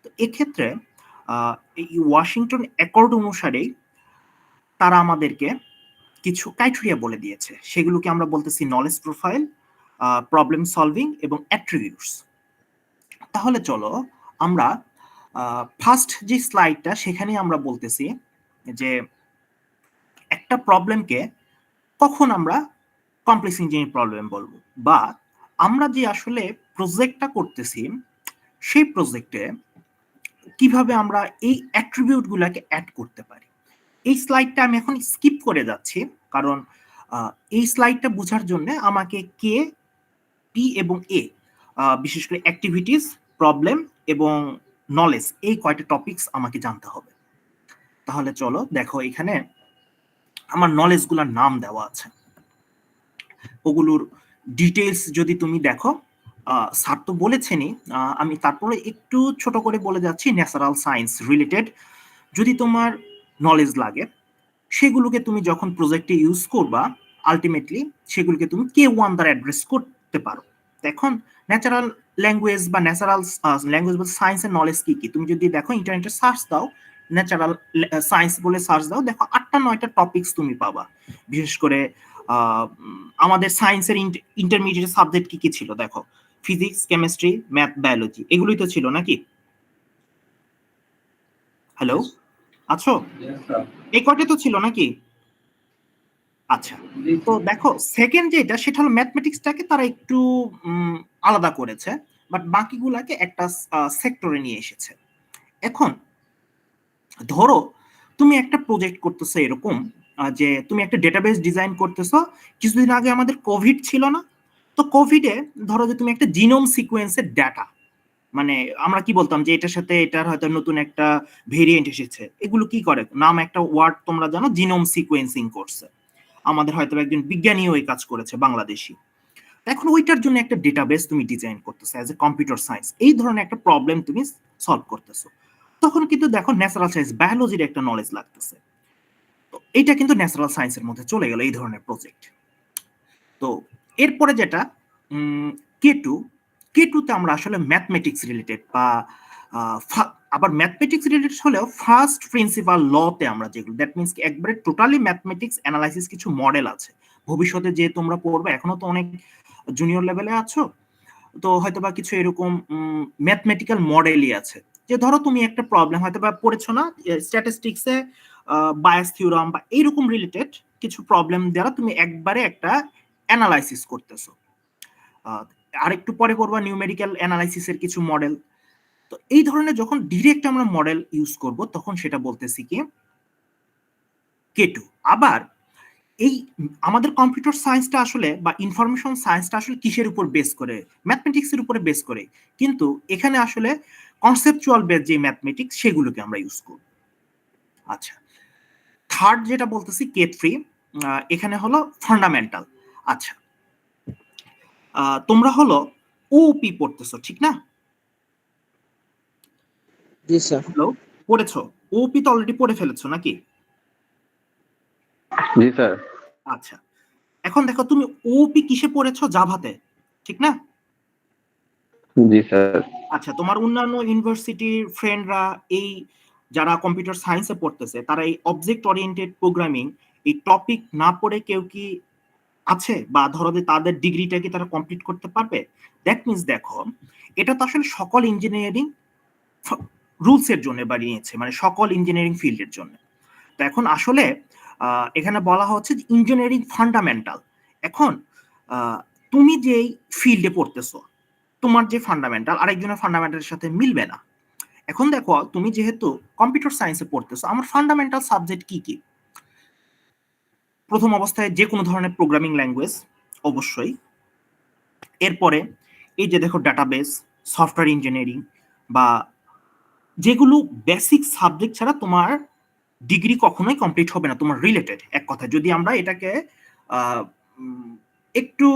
তো এক্ষেত্রে এই ওয়াশিংটন অ্যাকর্ড অনুসারেই তারা আমাদেরকে কিছু ক্রাইটেরিয়া বলে দিয়েছে, সেগুলোকে আমরা বলতেছি নলেজ প্রোফাইল, প্রবলেম সলভিং এবং অ্যাট্রিবিউটস। তাহলে চলো আমরা ফার্স্ট যে স্লাইডটা সেখানে আমরা বলতেছি যে একটা প্রবলেমকে কখন আমরা কমপ্লেক্স ইঞ্জিনিয়ারিং প্রবলেম বলবো, বা আমরা যে আসলে প্রজেক্টটা করতেছি সেই প্রজেক্টে কিভাবে আমরা এই অ্যাট্রিবিউট গুলাকে অ্যাড করতে পারি। এই স্লাইডটা আমি এখন স্কিপ করে যাচ্ছি, কারণ এই স্লাইডটা বোঝার জন্য আমাকে কে, পি এবং এ, বিশেষ করে অ্যাক্টিভিটিস, প্রবলেম এবং নলেজ, এই কয়টা টপিকস আমাকে জানতে হবে। তাহলে চলো দেখো, এখানে আমার নলেজগুলোর নাম দেওয়া আছে, ওগুলোর ডিটেলস যদি তুমি দেখো, স্যার তো বলেছেনই, আমি তারপরে একটু ছোট করে বলে যাচ্ছি। ন্যাচারাল সায়েন্স রিলেটেড যদি তোমার নলেজ লাগে, সেগুলোকে তুমি যখন প্রজেক্টে ইউজ করবা, আলটিমেটলি সেগুলোকে তুমি K1 দ্বারা অ্যাড্রেস করতে পারো। এখন ন্যাচারাল ল্যাঙ্গুয়েজ বা ন্যাচারাল ল্যাঙ্গুয়েজ বা সায়েন্সের নলেজ কি কি, তুমি যদি দেখো ইন্টারনেটে সার্চ দাও, ন্যাচারাল সায়েন্স বলে সার্চ দাও, দেখো 8টা-9টা টপিকস তুমি পাবা। বিশেষ করে আমাদের সায়েন্সের ইন্টারমিডিয়েট সাবজেক্ট কি কি ছিল দেখো, ফিজিক্স, কেমিস্ট্রি, ম্যাথ, বায়োলজি, এগুলোই তো ছিল নাকি? হ্যালো, আছো? এই কয়টা তো ছিল নাকি? আচ্ছা, তো দেখো সেকেন্ড যেটা, সেটা হলো ম্যাথমেটিক্সটাকে তারা একটু আলাদা করেছে, বাট বাকিগুলাকে একটা সেক্টরে নিয়ে এসেছে। এখন ধরো তুমি একটা প্রজেক্ট করতেছো এরকম, যে তুমি একটা ডেটাবেস ডিজাইন করতেছো। কিছুদিন আগে আমাদের কোভিড ছিল না? তো কোভিডে ধরো যে তুমি একটা জিনোম সিকোয়েন্সের ডাটা, মানে আমরা কি বলতাম যে এটার সাথে এটার হয়তো নতুন একটা ভেরিয়েন্ট এসেছে, এগুলো কি করে, নাম একটা ওয়ার্ড তোমরা জানো, জিনোম সিকোয়েন্সিং করছে। আমাদের হয়তো একজন বিজ্ঞানীও এই কাজ করেছে, বাংলাদেশি। এখন ওইটার জন্য একটা ডেটাবেস তুমি ডিজাইন করতেছো অ্যাজ এ কম্পিউটার সায়েন্স, এই ধরনের একটা প্রবলেম তুমি সলভ করতেছো। তখন কিন্তু দেখো ন্যাচারাল সায়েন্স, বায়োলজির একটা নলেজ লাগতেছে। তো এইটা কিন্তু ন্যাচারাল সায়েন্সের মধ্যে চলে গেল এই ধরনের প্রজেক্ট। তো এরপরে যেটা K2, K2তে আমরা আসলে ম্যাথমেটিক্স রিলেটেড বা আবার ম্যাথমেটিক্স রিলেটেড হলেও ফার্স্ট প্রিন্সিপাল লতে আমরা যেগুলো, দ্যাট মিনস একবারে টোটালি ম্যাথমেটিক্স অ্যানালাইসিস কিছু মডেল আছে। ভবিষ্যতে যে তোমরা পড়বে, এখনো তো অনেক জুনিয়র লেভেলে আছো, তো হয়তো বা কিছু এরকম ম্যাথমেটিক্যাল মডেলই আছে। যে ধরো তুমি একটা প্রবলেম হয়তো বা পড়েছো না স্ট্যাটিস্টিক্সে, বায়াস থিওরাম বা এইরকম রিলেটেড কিছু প্রবলেম দ্বারা তুমি একবারে একটা অ্যানালাইসিস করতেছো। আরেকটু পরে করবা নিউমেরিক্যাল অ্যানালাইসিসের কিছু মডেল। তো এই ধরনের যখন ডিরেক্ট আমরা মডেল ইউজ করব, তখন সেটা বলতেছি কি K2। আবার এই আমাদের কম্পিউটার সায়েন্সটা আসলে বা ইনফরমেশন সায়েন্সটা আসলে কিসের উপর বেস করে? ম্যাথমেটিক্সের উপরে বেস করে। কিন্তু এখানে আসলে কনসেপচুয়াল বেস যে ম্যাথমেটিক্স, সেগুলোকে আমরা ইউজ করব। আচ্ছা, থার্ড যেটা বলতেছি K3, এখানে হলো ফান্ডামেন্টাল। আচ্ছা, তোমরা হলো ওপি পড়তেছো ঠিক না? জি স্যার। হ্যালো, পড়েছো? ওপি তো অলরেডি পড়ে ফেলেছো নাকি? জি স্যার। আচ্ছা, এখন দেখো তুমি ওপি কিসে পড়েছো? জাভাতে, ঠিক না? জি স্যার। আচ্ছা, তোমার অন্যান্য ইউনিভার্সিটির ফ্রেন্ডরা এই যারা কম্পিউটার সায়েন্সে পড়তেছে, তারা এই অবজেক্ট ওরিয়েন্টেড প্রোগ্রামিং এই টপিক না পড়ে কেউ কি আছে? বা ধরো যে তাদের ডিগ্রিটা কি তারা কমপ্লিট করতে পারবে? দ্যাট মিনস দেখো, এটা তো আসলে সকল ইঞ্জিনিয়ারিং রুলস এর জন্য বানিয়েছে, মানে সকল ইঞ্জিনিয়ারিং ফিল্ডের জন্য। তো এখন আসলে এখানে বলা হচ্ছে যে ইঞ্জিনিয়ারিং ফান্ডামেন্টাল। এখন তুমি যেই ফিল্ডে পড়তেছো, তোমার যে ফান্ডামেন্টাল আরেকজনের ফান্ডামেন্টালের সাথে মিলবে না। এখন দেখো, তুমি যেহেতু কম্পিউটার সায়েন্সে পড়তেছো, আমার ফান্ডামেন্টাল সাবজেক্ট কি কি? প্রথম অবস্থায় যে কোনো ধরনের প্রোগ্রামিং ল্যাঙ্গুয়েজ অবশ্যই। এরপরে এই যে দেখো ডাটাবেস, সফটওয়্যার ইঞ্জিনিয়ারিং, বা যেগুলো বেসিক সাবজেক্ট ছাড়া তোমার ডিগ্রি কখনোই কমপ্লিট হবে না তোমার রিলেটেড। এক কথা যদি আমরা এটাকে একটু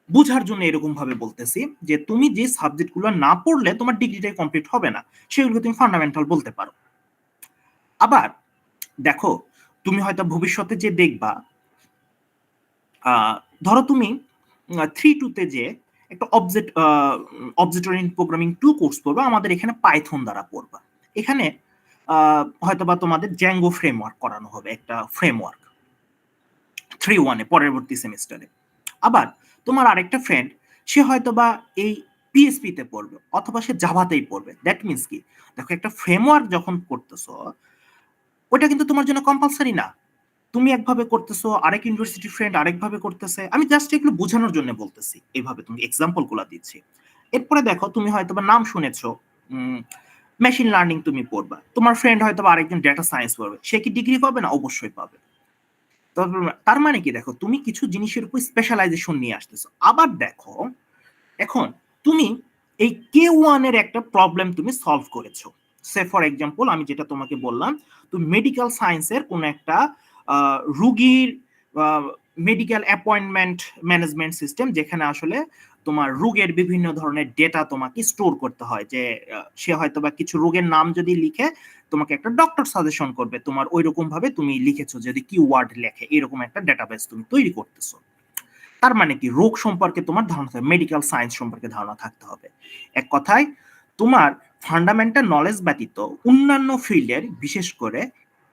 বুঝার জন্য এরকম ভাবে বলতেছি, যে তুমি যে সাবজেক্টগুলো না পড়লে তোমার ডিগ্রিটাই কমপ্লিট হবে না, সেগুলোকে তুমি ফান্ডামেন্টাল বলতে পারো। আবার দেখো, তুমি হয়তো ভবিষ্যতে যে দেখবা, ধরো তুমি 3-2 যে একটা অবজেক্ট ওরিয়েন্টেড প্রোগ্রামিং 2 কোর্স পড়বা, আমাদের এখানে পাইথন দ্বারা পড়বা। এখানে হয়তোবা তোমাদের জ্যাঙ্গো ফ্রেমওয়ার্ক করানো হবে, একটা ফ্রেমওয়ার্ক 3-1 পরবর্তী সেমিস্টারে। আবার তোমার আরেকটা ফ্রেন্ড, সে হয়তোবা এই পিএসপি তে পড়বে অথবা সে জাভাতেই পড়বে। দ্যাট মিনস কি, দেখো একটা ফ্রেমওয়ার্ক যখন করতেছো, ওটা কিন্তু তোমার জন্য কম্পালসারি না। তুমি একভাবে করতেছো, আরেক ইউনিভার্সিটি ফ্রেন্ড আরেকভাবে করতেছে। আমি জাস্ট এগুলো বোঝানোর জন্য বলতেছি, এইভাবে তুমি এক্সাম্পল গুলা দিচ্ছি। এরপরে দেখো তুমি হয়তো বা নাম শুনেছো, মেশিন লার্নিং তুমি পড়বা, তোমার ফ্রেন্ড হয়তো বা আরেকজন ডেটা সায়েন্স পড়বে, সে কি ডিগ্রি পাবে না? অবশ্যই পাবে। তবে তার মানে কি, দেখো তুমি কিছু জিনিসের উপর স্পেশালাইজেশন নিয়ে আসতেছো। আবার দেখো এখন তুমি এই K1 এর একটা প্রবলেম তুমি সলভ করেছো। সে ফর এক্সাম্পল আমি যেটা তোমাকে বললাম, তুমি মেডিকেল সায়েন্সের কোন একটা রুগীর মেডিকেল অ্যাপয়েন্টমেন্ট ম্যানেজমেন্ট সিস্টেম, যেখানে আসলে তোমার রোগের বিভিন্ন ধরনের ডেটা তোমাকে স্টোর করতে হয়, যে সে হয়তো বা কিছু রোগের নাম যদি লিখে তোমাকে একটা ডক্টর সাজেশন করবে, তোমার ওই রকম ভাবে তুমি লিখেছো যদি কিওয়ার্ড লেখে, এরকম একটা ডেটাবেস তুমি তৈরি করতেছো। তার মানে কি, রোগ সম্পর্কে তোমার ধারণা থাকবে, মেডিকেল সায়েন্স সম্পর্কে ধারণা থাকতে হবে। এক কথায় তোমার ফান্ডামেন্টাল নলেজ ব্যতীত অন্যান্য ফিল্ডের, বিশেষ করে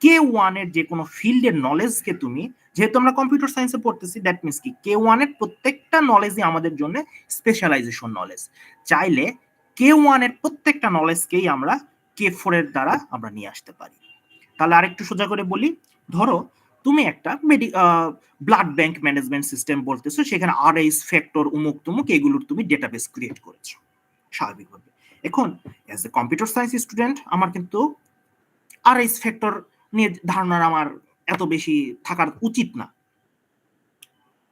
K1 এর যে কোনো ফিল্ডের নলেজকে তুমি, যেহেতু আমরা কম্পিউটার সায়েন্সে পড়তেছি, দ্যাট মিনস কি K1 এর প্রত্যেকটা নলেজই আমাদের জন্য স্পেশালাইজেশন নলেজ। চাইলে K1 এর প্রত্যেকটা নলেজকেই আমরা K4 এর দ্বারা আমরা নিয়ে আসতে পারি। তাহলে আরেকটু সোজা করে বলি, ধরো তুমি একটা ব্লাড ব্যাংক ম্যানেজমেন্ট সিস্টেম বলতেছো, সেখানে আরএস ফ্যাক্টর উমুক তুমুক এগুলোর তুমি ডেটাবেস ক্রিয়েট করেছো স্বাভাবিকভাবে। এখন as a computer science student আমার কিন্তু আরএস ফ্যাক্টর নিয়ে ধারণা আমার এত বেশি থাকার উচিত না।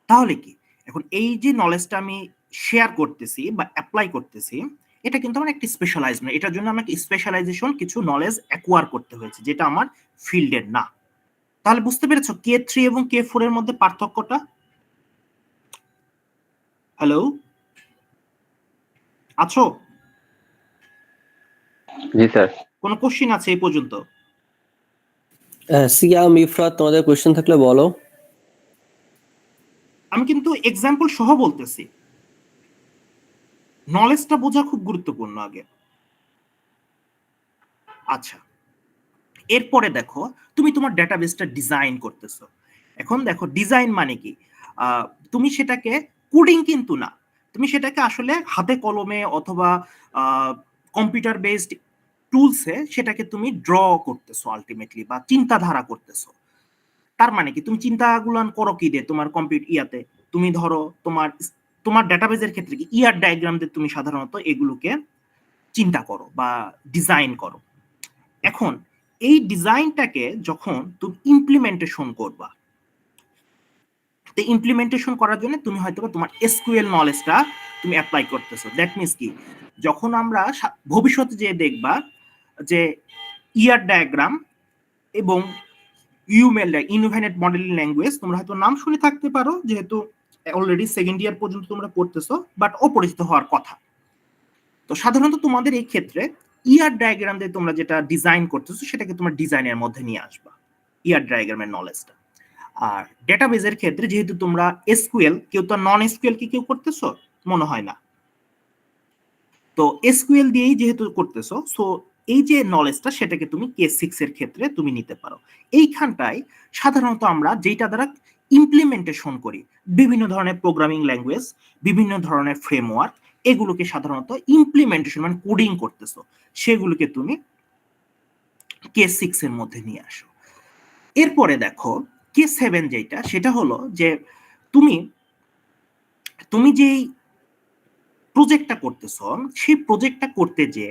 তাহলে কি, এখন এই যে নলেজটা আমি শেয়ার করতেছি বা অ্যাপ্লাই করতেছি, এটা কিন্তু আমার একটা স্পেশালাইজ না, এটার জন্য আমাকে স্পেশালাইজেশন কিছু নলেজ অ্যাকোয়ার করতে হয়েছে, যেটা আমার ফিল্ডের না। তাহলে বুঝতে পেরেছো K3 এবং K4 এর মধ্যে পার্থক্যটা? হ্যালো, আছো? জি স্যার। কোনো কোশ্চিন আছে এই পর্যন্ত? সিয়াম, ইফরাত, তোমাদের কোশ্চেন থাকলে বলো। আমি কিন্তু এক্সাম্পল সহ বলতেছি, নলেজটা বোঝা খুব গুরুত্বপূর্ণ আগে। আচ্ছা, এরপরে দেখো তুমি তোমার ডেটাবেসটা ডিজাইন করতেছো। এখন দেখো ডিজাইন মানে কি, তুমি সেটাকে কোডিং কিন্তু না, তুমি সেটাকে আসলে হাতে কলমে অথবা কম্পিউটার বেসড টুলসে সেটাকে তুমি ড্র করতেছো আলটিমেটলি, বা চিন্তাধারা করতেছো। তার মানে কি, তুমি চিন্তাগুলো করো কি দিয়ে তোমার ইয়াতে, তুমি ধরো তোমার তোমার ডেটাবেসের ক্ষেত্রে কি ইয়ার ডায়াগ্রাম দিয়ে তুমি সাধারণত এগুলোকে চিন্তা করো বা ডিজাইন করো। এখন এই ডিজাইনটাকে যখন তুমি ইমপ্লিমেন্টেশন করবা, তো ইমপ্লিমেন্টেশন করার জন্য তুমি হয়তো তোমার এসকিউএল নলেজটা তুমি অ্যাপ্লাই করতেছো। দ্যাট মিনস কি, যখন আমরা ভবিষ্যতে যে দেখবা যে ইয়ার ডায়াগ্রাম এবং ইউমেল ইনফাইনাইট মডেলিং ল্যাঙ্গুয়েজ, তোমরা হয়তো নাম শুনে থাকতে পারো, যেহেতু অলরেডি সেকেন্ড ইয়ার পর্যন্ত তোমরা পড়তেছো, বাট অপরিচিত হওয়ার কথা। তো সাধারণত তোমাদের এই ক্ষেত্রে ইয়ার ডায়াগ্রাম দিয়ে তোমরা যেটা ডিজাইন করতেছো, সেটাকে তোমার ডিজাইনের মধ্যে নিয়ে আসবা, ইয়ার ডায়াগ্রামের নলেজটা। আর ডেটাবেজের ক্ষেত্রে যেহেতু তোমরা এসকিউএল, কেউ তো নন এসকিউএল কি কেউ করতেছো মনে হয় না, তো এসকিউএল দিয়েই যেহেতু করতেছো, সো এই যে নলেজটা সেটাকে তুমি K6 এর ক্ষেত্রে তুমি নিতে পারো। এইখানটায় সাধারণত আমরা যেটা দ্বারা ইমপ্লিমেন্টেশন করি, বিভিন্ন ধরনের প্রোগ্রামিং ল্যাঙ্গুয়েজ, বিভিন্ন ধরনের ফ্রেমওয়ার্ক, এগুলোকে সাধারণত ইমপ্লিমেন্টেশন মানে কোডিং করতেছো, সেগুলোকে তুমি K6 এর মধ্যে নিয়ে আসো। এরপরে দেখো K7 যেটা, সেটা হলো যে তুমি তুমি যেই প্রজেক্টটা করতেছো, সেই প্রজেক্টটা করতে যে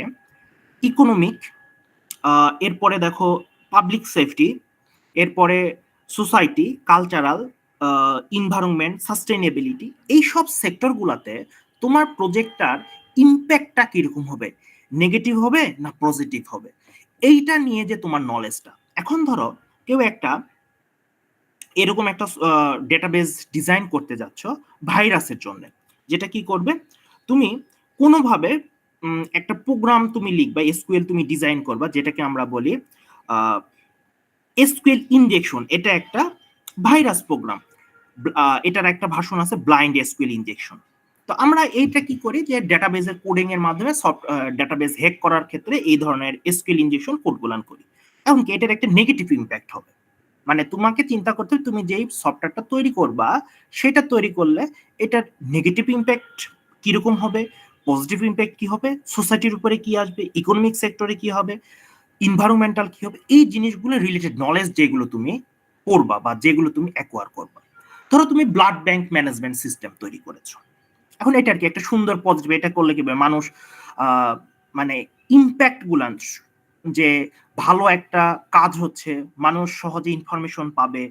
ইকোনমিক, এরপরে দেখো পাবলিক সেফটি, এরপরে সোসাইটি, কালচারাল, ইনভায়রনমেন্ট, সাস্টেইনেবিলিটি, এইসব সেক্টরগুলোতে তোমার প্রজেক্টটার ইম্প্যাক্টটা কিরকম হবে, নেগেটিভ হবে না পজিটিভ হবে, এইটা নিয়ে যে তোমার নলেজটা। এখন ধরো কেউ একটা এরকম একটা ডেটাবেস ডিজাইন করতে যাচ্ছ ভাইরাসের জন্য, যেটা কি করবে, তুমি কোনোভাবে একটা প্রোগ্রাম তুমি লিখবা, এসকিউএল তুমি ডিজাইন করবা, যেটাকে আমরা বলি এসকিউএল ইনজেকশন। এটা একটা ভাইরাস প্রোগ্রাম, এটার একটা ভার্সন আছে ব্লাইন্ড এসকিউএল ইনজেকশন। তো আমরা এইটা কি করি, যে ডেটাবেসের কোডিং এর মাধ্যমে ডেটাবেস হ্যাক করার ক্ষেত্রে এই ধরনের এসকিউএল ইনজেকশন কোডগুলান করি। এমনকি এটার একটা নেগেটিভ ইম্প্যাক্ট হবে, মানে তোমাকে চিন্তা করতে হবে তুমি যেই সফটওয়্যারটা তৈরি করবা, সেটা তৈরি করলে এটার নেগেটিভ ইম্প্যাক্ট কিরকম হবে, পজিটিভ ইম্প্যাক্ট কি হবে, সোসাইটির উপরে কি আসবে, ইকোনমিক সেক্টরে কি হবে, ইনভায়রনমেন্টাল কি হবে, এই জিনিসগুলো রিলেটেড নলেজ যেগুলো তুমি করবা বা যেগুলো তুমি অ্যাকোয়ার করবা। ধরো তুমি ব্লাড ব্যাংক ম্যানেজমেন্ট সিস্টেম তৈরি করেছো, এখন এটা আর কি একটা সুন্দর পজিটিভ, এটা করলে কি হবে মানুষ মানে ইম্প্যাক্ট গুলান, যে ভালো একটা কাজ হচ্ছে, মানুষ সহজে ইনফরমেশন পাবে,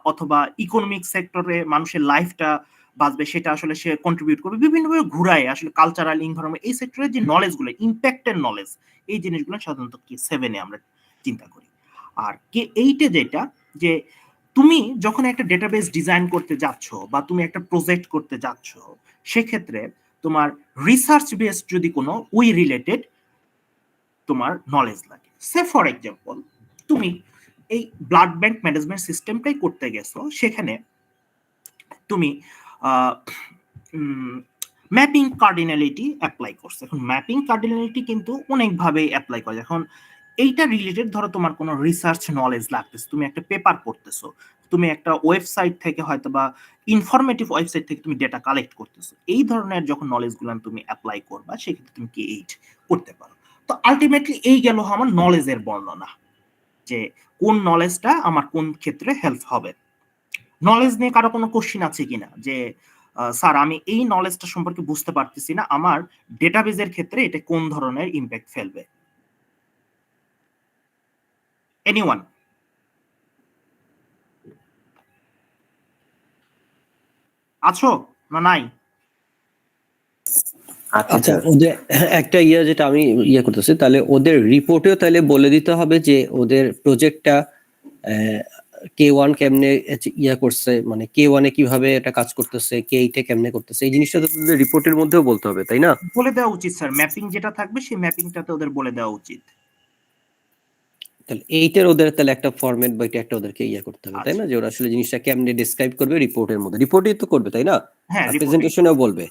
অথবা ইকোনমিক সেক্টরে মানুষের লাইফটা বাঁচবে, সেটা আসলে সে কন্ট্রিবিউট করবে বিভিন্নভাবে ঘুরায় আসলে কালচারাল এনভায়রনমেন্ট, এই সেক্টরের যে নলেজগুলো, ইম্প্যাক্টের নলেজ, এই জিনিসগুলো সাধারণত কি 7-এ আমরা চিন্তা করি। আর কে 8-এ যেটা, যে তুমি যখন একটা ডেটাবেস ডিজাইন করতে যাচ্ছ বা তুমি একটা প্রজেক্ট করতে যাচ্ছ, সেক্ষেত্রে তোমার রিসার্চ বেসড যদি কোনো ওই রিলেটেড তোমার নলেজ লাগে। সে ফর এক্সাম্পল তুমি এই ব্লাড ব্যাংক ম্যানেজমেন্ট সিস্টেমটাই করতে গেছো, সেখানে তুমি ম্যাপিং কার্ডিনালিটি অ্যাপ্লাই করছো। এখন ম্যাপিং কার্ডিনালিটি কিন্তু অনেকভাবে অ্যাপ্লাই করে। এখন এইটা রিলেটেড ধরো তোমার কোনো রিসার্চ নলেজ লাগতেছে, তুমি একটা পেপার পড়তেছো, তুমি একটা ওয়েবসাইট থেকে হয়তো বা ইনফরমেটিভ ওয়েবসাইট থেকে তুমি ডেটা কালেক্ট করতেছো, এই ধরনের যখন নলেজগুলো তুমি অ্যাপ্লাই করবা সেক্ষেত্রে তুমি কি 8 করতে পারো। তো আলটিমেটলি এই গেল আমার নলেজের বর্ণনা, যে কোন নলেজটা আমার কোন ক্ষেত্রে হেল্প হবে। নলেজ নিয়ে কারো কোনো কোশ্চিন আছে কিনা, যে স্যার আমি এই নলেজটা সম্পর্কে বুঝতে পারতেছি না, আমার ডেটাবেজের ক্ষেত্রে এটা কোন ধরনের ইম্প্যাক্ট ফেলবে? এনিওয়ান? আছো না নাই? আচ্ছা, ওদের একটা যেটা আমি করতেছি, তাহলে ওদের রিপোর্টেও তাহলে বলে দিতে হবে যে ওদের প্রজেক্টটা K1 কেমনে করছে, মানে K1 এ কিভাবে এটা কাজ করতেছে, K8 এ কেমনে করতেছে, এই জিনিসটা তো ওদের রিপোর্টের মধ্যেও বলতে হবে, তাই না? বলে দেওয়া উচিত স্যার, ম্যাপিং যেটা থাকবে সেই ম্যাপিংটাতে ওদের বলে দেওয়া উচিত। তাহলে এইটার ওদের তাহলে একটা ফরম্যাট বা এটা একটা ওদেরকে করতে হবে, তাই না? যে ওরা আসলে জিনিসটা কেমনে ডেসক্রাইব করবে রিপোর্টের মধ্যে, রিপোর্টেই তো করবে, তাই না? হ্যাঁ, আর প্রেজেন্টেশনেও বলবে।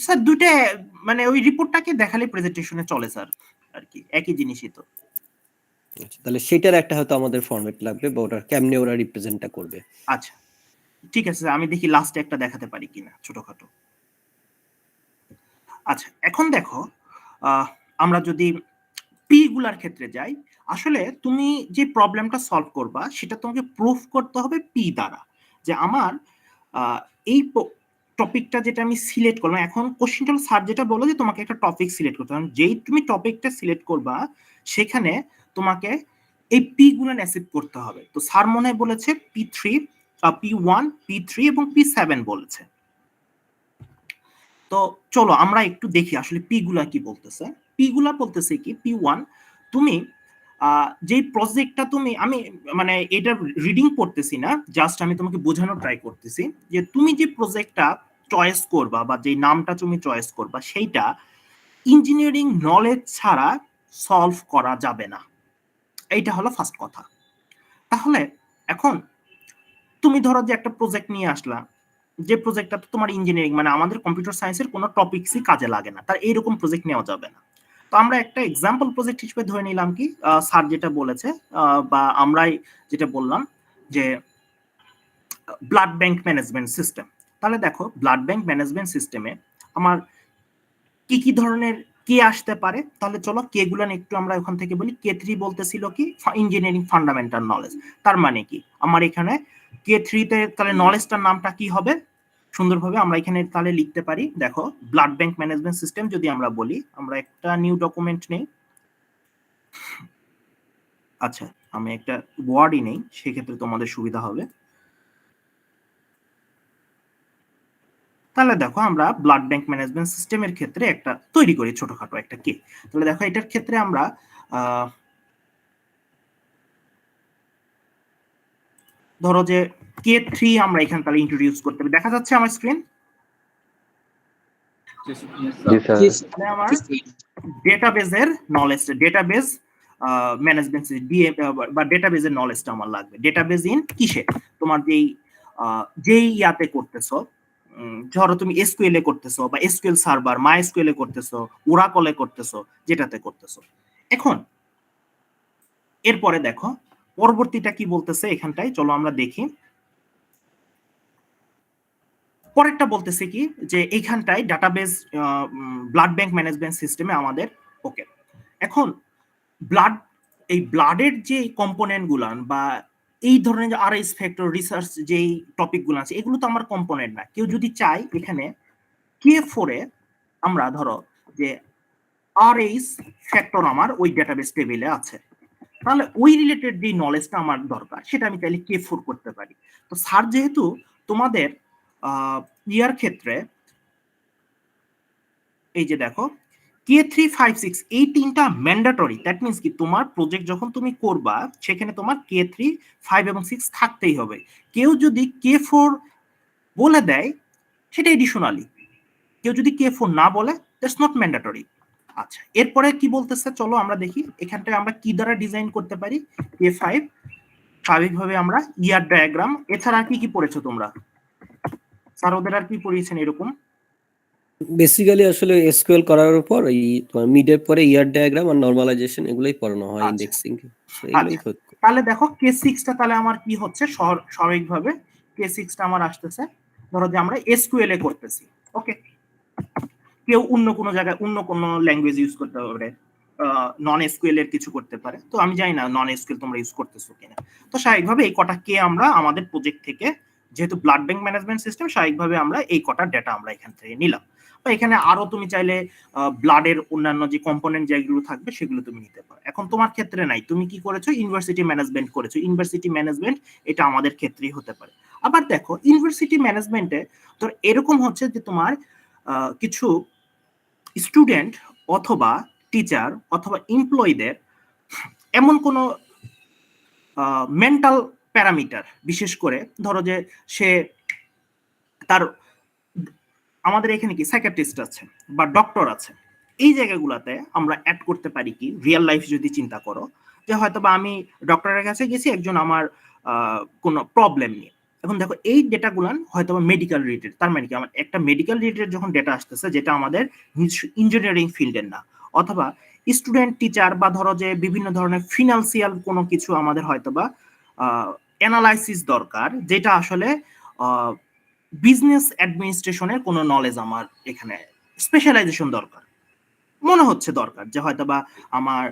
স্যার দুইটা মানে ওই রিপোর্টটাকে দেখালে প্রেজেন্টেশনে চলে স্যার, আর কি একই জিনিসই তো। আচ্ছা, তাহলে সেটার একটা হয়তো আমাদের ফরম্যাট লাগবে, বা ওটা কেমনে ওরা রিপ্রেজেন্টটা করবে। আচ্ছা ঠিক আছে স্যার, আমি দেখি লাস্টে একটা দেখাতে পারি কিনা ছোটখাটো। আচ্ছা এখন দেখো, আমরা যদি পি গুলার ক্ষেত্রে যাই, আসলে তুমি যে প্রবলেমটা সলভ করবা সেটা তোমাকে প্রুফ করতে হবে পি দ্বারা, যে আমার এই টপিকটা যেটা আমি সিলেক্ট করলাম, এখন কোশ্চেনটা স্যার যেটা বলো যে তোমাকে একটা টপিক সিলেক্ট করতে হবে, যেই তুমি টপিকটা সিলেক্ট করবা সেখানে তোমাকে এই পি গুলো অ্যাসিভ করতে হবে। তো স্যার মনে হয় বলেছে P3, P1, P3 এবং P7 বলেছে। তো চলো আমরা একটু দেখি আসলে পি গুলা কি বলতেছে। পি গুলা বলতেছে কি, P1 তুমি যে প্রজেক্টটা তুমি, আমি মানে এটা রিডিং পড়তেছি না, জাস্ট আমি তোমাকে বোঝানোর ট্রাই করতেছি, যে তুমি যে প্রজেক্টটা চয়েস করবা বা যে নামটা তুমি চয়েস করবা সেইটা ইঞ্জিনিয়ারিং নলেজ ছাড়া সলভ করা যাবে না, এইটা হলো ফার্স্ট কথা। তাহলে এখন তুমি ধরো যে একটা প্রজেক্ট নিয়ে আসলা, যে প্রজেক্টটা তোমার ইঞ্জিনিয়ারিং মানে আমাদের কম্পিউটার সায়েন্সের কোনো টপিকসই কাজে লাগে না, তার এইরকম প্রজেক্ট নেওয়া যাবে না। তো আমরা একটা এক্সাম্পল প্রজেক্ট হিসেবে ধরে নিলাম কি, স্যার যেটা বলেছে বা আমরাই যেটা বললাম, যে ব্লাড ব্যাংক ম্যানেজমেন্ট সিস্টেম। তাহলে দেখো ব্লাড ব্যাংক ম্যানেজমেন্ট সিস্টেমে আমার কি কি ধরনের কে আসতে পারে, তাহলে চলো কে গুলো একটু আমরা ওখান থেকে বলি। K3 বলতেছিল কি, ইঞ্জিনিয়ারিং ফান্ডামেন্টাল নলেজ। তার মানে কি আমার এখানে K3 তে তাহলে নলেজটার নামটা কি হবে, সুন্দরভাবে আমরা এখানে তাহলে লিখতে পারি। দেখো ব্লাড ব্যাংক ম্যানেজমেন্ট সিস্টেম যদি আমরা বলি, আমরা একটা নিউ ডকুমেন্ট নেই, আচ্ছা আমি একটা ওয়ার্ডই নেই, সেক্ষেত্রে তোমাদের সুবিধা হবে। তাহলে দেখো আমরা ব্লাড ব্যাংক ম্যানেজমেন্ট সিস্টেমের ক্ষেত্রে একটা তৈরি করি ছোটখাটো একটা কে। তাহলে দেখো এটার ক্ষেত্রে আমরা ধরো যে K3 আমরা এখানে তাহলে ইন্ট্রোডিউস করতে হবে। দেখা যাচ্ছে আমার স্ক্রিন? জি স্যার। আমার ডেটাবেজের নলেজ, ডেটাবেজ ম্যানেজমেন্ট বা ডেটাবেজের নলেজটা আমার লাগবে। ডেটাবেজ ইন কিসে, তোমার যেই ইয়াতে করতেছো, ধরো তুমি এসকিউএল এ করতেছো বা এসকিউএল সার্ভার মাইএসকিউএল এ করতেছো, ওরাকলে করতেছো, যেটাতে করতেছো। এখন এরপরে দেখো পরবর্তীটা কি বলতেছে এখানটায়, চলো আমরা দেখি। পরেরটা বলতেছে কি, যে এইখানটায় ডাটাবেজ ব্লাড ব্যাংক ম্যানেজমেন্ট সিস্টেমে আমাদের ওকে। এখন ব্লাডের যে কম্পোনেন্ট গুলান বা এই ধরনের যে আরএস ফ্যাক্টর রিসার্চ যেই টপিকগুলো আছে এগুলো তো আমার কম্পোনেন্ট না। কেউ যদি চাই এখানে K4 এ আমরা ধরো যে আরএস ফ্যাক্টর আমার ওই ডেটাবেস টেবিলে আছে, তাহলে ওই রিলেটেড যে নলেজটা আমার দরকার সেটা আমি চাইলে K4 করতে পারি। তো স্যার যেহেতু তোমাদের ইয়ার ক্ষেত্রে এই যে দেখো K3, 5, 6 এই তিনটা ম্যান্ডেটরি, দ্যাট মিনস কি তোমার প্রজেক্ট যখন তুমি করবা সেখানে তোমার K3, 5 এবং 6 থাকতেই হবে। কেউ যদি K4 বলে দেয় সেটা এডিশনালি, কেউ যদি K4 না বলে দ্যাটস নট ম্যান্ডেটরি। আচ্ছা, এরপরে কি বলতেছে চলো আমরা দেখি এখানটায় আমরা কি দ্বারা ডিজাইন করতে পারি। K5 স্বাভাবিকভাবে আমরা ইয়ার ডায়াগ্রাম, এছাড়া কি কি পড়েছো তোমরা? স্যার ওদের আর কি পড়িয়েছেন এরকম? বেসিক্যালি আসলে এসকিউএল করার উপর এই তোমার মিডের পরে ইয়ার ডায়াগ্রাম আর নরমালাইজেশন এগুলোই পড়ানো হয়, আচ্ছা। ইন্ডেক্সিং, এগুলোই করতে। তাহলে দেখো K6 টা তাহলে আমার কি হচ্ছে স্বাভাবিকভাবে K6 টা আমার আসতেছে ধরো যে আমরা এসকিউএল এ করতেছি। ওকে, কেউ অন্য কোনো জায়গায় অন্য কোনো ল্যাঙ্গুয়েজ ইউজ করতে পারে, নন এসকিউএল এর কিছু করতে পারে। তো আমি জানি না নন এসকিউএল তোমরা ইউজ করতেছো কিনা। তো স্বাভাবিকভাবে এই কটা কে আমরা আমাদের প্রজেক্ট থেকে, যেহেতু ব্লাড ব্যাংক ম্যানেজমেন্ট সিস্টেম, স্বাভাবিকভাবে আমরা এই কটা ডেটা আমরা এখান থেকে নিলাম। বা এখানে আরো তুমি চাইলে ব্লাডের অন্যান্য যে কম্পোনেন্ট যেগুলো থাকবে সেগুলো তুমি নিতে পারো। এখন তোমার ক্ষেত্রে নাই, তুমি কি করেছো? ইউনিভার্সিটি ম্যানেজমেন্ট করেছো। ইউনিভার্সিটি ম্যানেজমেন্ট এটা আমাদের ক্ষেত্রেই হতে পারে। আবার দেখো ইউনিভার্সিটি ম্যানেজমেন্টে তোর এরকম হচ্ছে যে তোমার কিছু স্টুডেন্ট অথবা টিচার অথবা এমপ্লয়ীদের এমন কোনো মেন্টাল প্যারামিটার, বিশেষ করে ধরো যে সে তার, আমাদের এখানে কি সাইকিয়াট্রিস্ট আছে বা ডক্টর আছে, এই জায়গাগুলোতে আমরা অ্যাড করতে পারি কি রিয়েল লাইফ যদি চিন্তা করো যে হয়তো বা আমি ডক্টরের কাছে গেছি একজন আমার কোনো প্রবলেম নিয়ে। এখন দেখো এই ডেটাগুলান হয়তো বা মেডিকেল রিলেটেড, তার মানে কি আমার একটা মেডিকেল রিলেটেড যখন ডেটা আসতেছে যেটা আমাদের ইঞ্জিনিয়ারিং ফিল্ডের না, অথবা স্টুডেন্ট টিচার বা ধরো যে বিভিন্ন ধরনের ফিনান্সিয়াল কোনো কিছু আমাদের হয়তো বা অ্যানালাইসিস দরকার, যেটা আসলে বিজনেস অ্যাডমিনিস্ট্রেশনের কোনো নলেজ আমার এখানে স্পেশালাইজেশন দরকার মনে হচ্ছে দরকার, যে হয়তো বা আমার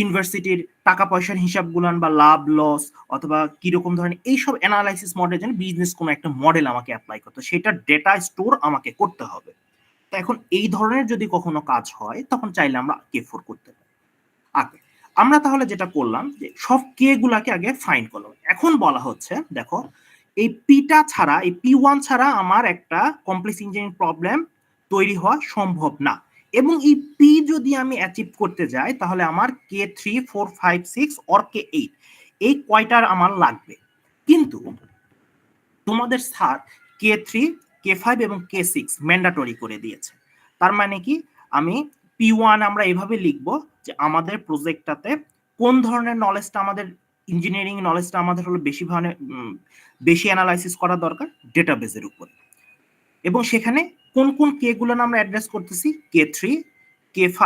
ইউনিভার্সিটির টাকা পয়সার হিসাবগুলান বা লাভ লস অথবা কিরকম ধরনের এইসব অ্যানালাইসিস মডেল জন্য বিজনেস কোনো একটা মডেল আমাকে অ্যাপ্লাই করতে, সেটা ডেটা স্টোর আমাকে করতে হবে। তো এখন এই ধরনের যদি কখনো কাজ হয় তখন চাইলে আমরা K4 করতে পারি। আগে আমরা তাহলে যেটা করলাম যে সব কে গুলাকে আগে ফাইন্ড করলাম। এখন বলা হচ্ছে দেখো এই পিটা ছাড়া, এই P1 ছাড়া আমার একটা কমপ্লেক্স ইঞ্জিনিয়ারিং প্রবলেম তৈরি হওয়া সম্ভব না। এবং এই পি যদি আমি অ্যাচিভ করতে যাই তাহলে আমার K3, 4, 5, 6 অর K8 এই কয়টার আমার লাগবে। কিন্তু তোমাদের স্যার K3, K5 এবং K6 ম্যান্ডেটরি করে দিয়েছে। তার মানে কি আমি P1 আমরা এভাবে লিখবো যে আমাদের প্রজেক্টটাতে কোন ধরনের নলেজটা আমাদের, ইঞ্জিনিয়ারিং নলেজটা আমাদের হলো বেশি অ্যানালাইসিস করা দরকার ডেটাবেসের উপরে, এবং সেখানে কোন কোন কে গুলো আমরা অ্যাড্রেস করতেছি K3, K5,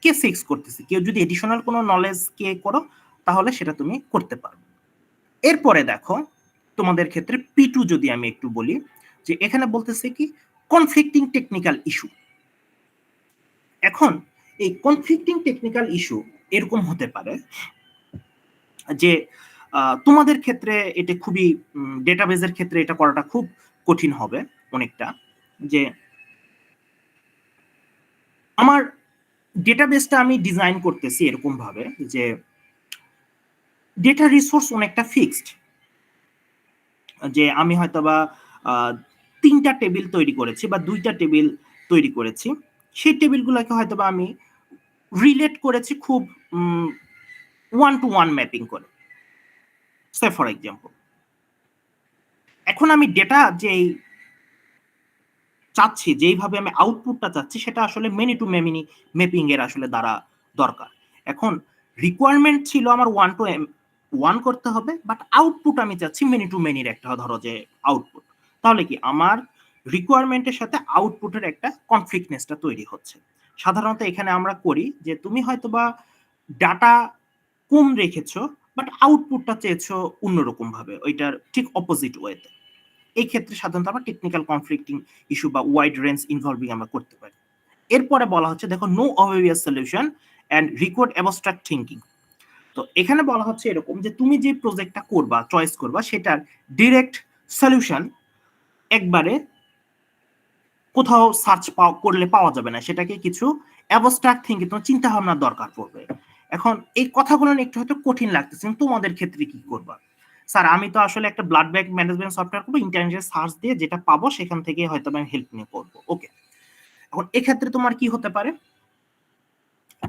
K6 করতেছি। কেউ যদি এডিশনাল কোনো নলেজ কে করো তাহলে সেটা তুমি করতে পারবে। এরপরে দেখো তোমাদের ক্ষেত্রে P2 যদি আমি একটু বলি, যে এখানে বলতেছে কি কনফ্লিক্টিং টেকনিক্যাল ইস্যু। এখন এই কনফ্লিক্টিং টেকনিক্যাল ইস্যু এরকম হতে পারে যে তোমাদের ক্ষেত্রে এটা খুবই, ডেটাবেজের ক্ষেত্রে এটা করাটা খুব কঠিন হবে অনেকটা, যে আমার ডেটাবেসটা আমি ডিজাইন করতেছি এরকম ভাবে যে ডেটা রিসোর্স অনেকটা ফিক্সড, যে আমি হয়তোবা 3টা টেবিল তৈরি করেছি বা 2টা টেবিল তৈরি করেছি, সেই টেবিলগুলোকে হয়তোবা আমি রিলেট করেছি খুব 1-to-1 ম্যাপিং করে, সে ফর এক্সাম্পল। এখন আমি ডেটা যেই চাচ্ছি, যেইভাবে আমি আউটপুটটা চাচ্ছি সেটা আসলে মেনি টু মেনি ম্যাপিং এর আসলে দ্বারা দরকার। এখন রিকোয়ারমেন্ট ছিল আমার 1-to-1 করতে হবে, বাট আউটপুট আমি চাচ্ছি মেনি টু মেনির একটা ধরো যে আউটপুট। তাহলে কি আমার রিকোয়ারমেন্টের সাথে আউটপুটের একটা কনফ্লিক্টনেসটা তৈরি হচ্ছে। সাধারণত এখানে আমরা করি যে তুমি হয়তোবা ডাটা কম রেখেছো বাট আউটপুটটা চেয়েছো অন্যরকম ভাবে, ওইটার ঠিক অপোজিট ওয়েতে। এই ক্ষেত্রে সাধারণত আমরা টেকনিক্যাল কনফ্লিক্টিং ইস্যু বা ওয়াইড রেঞ্জ ইনভলভিং আমরা করতে পারি। এরপরে বলা হচ্ছে দেখো no obvious solution and required abstract thinking. তো এখানে বলা হচ্ছে এরকম যে তুমি যে প্রজেক্টটা করবা, চয়েস করবা, সেটার ডিরেক্ট সলিউশন একবারে কোথাও সার্চ করলে পাওয়া যাবে না, সেটাকে কিছু অ্যাবস্ট্রাক্ট থিঙ্কিং, তোমার চিন্তা ভাবনার দরকার পড়বে। এখন এই কথাগুলো একটু হয়তো কঠিন লাগতেছে, তোমাদের ক্ষেত্রে কি করবা? স্যার আমি তো আসলে একটা ব্লাড ব্যাংক ম্যানেজমেন্ট সফটওয়্যার করবো, ইন্টারনেটে সার্চ দিয়ে যেটা পাবো সেখান থেকে হয়তো আমি হেল্প নিয়ে করবো। ওকে, এখন এক্ষেত্রে তোমার কি হতে পারে?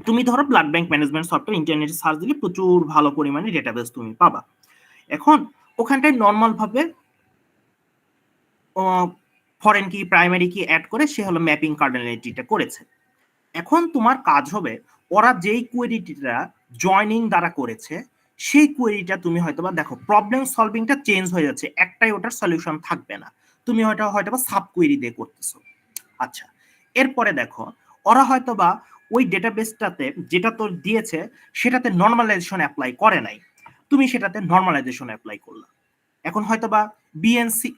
তুমি ধরো ব্লাড ব্যাংক ম্যানেজমেন্ট সফটওয়্যার ইন্টারনেটে সার্চ দিলে প্রচুর ভালো পরিমাণে ডেটাবেস তুমি পাবা। এখন ওখানটায় নর্মাল ভাবে ফরেন কি প্রাইমারি কি অ্যাড করে সে হলো ম্যাপিং কার্ডিনালিটিটা করেছে। এখন তোমার কাজ হবে ওরা যেই কোয়েরিটা জয়নিং দ্বারা করেছে সেই কোয়েরিটা তুমি হয়তোবা দেখো প্রবলেম সলভিংটা চেঞ্জ হয়ে যাচ্ছে, একটাই ওটার সলিউশন থাকবে না, তুমি হয়তোবা সাব কোয়েরি দিয়ে করতেছো। আচ্ছা, এরপরে দেখো ওরা হয়তোবা ওই ডেটাবেসটাতে যেটা তোর দিয়েছে সেটাতে নর্মালাইজেশন অ্যাপ্লাই করে নাই, তুমি সেটাতে নর্মালাইজেশন অ্যাপ্লাই করলা। এখন হয়তোবা বিএনসি,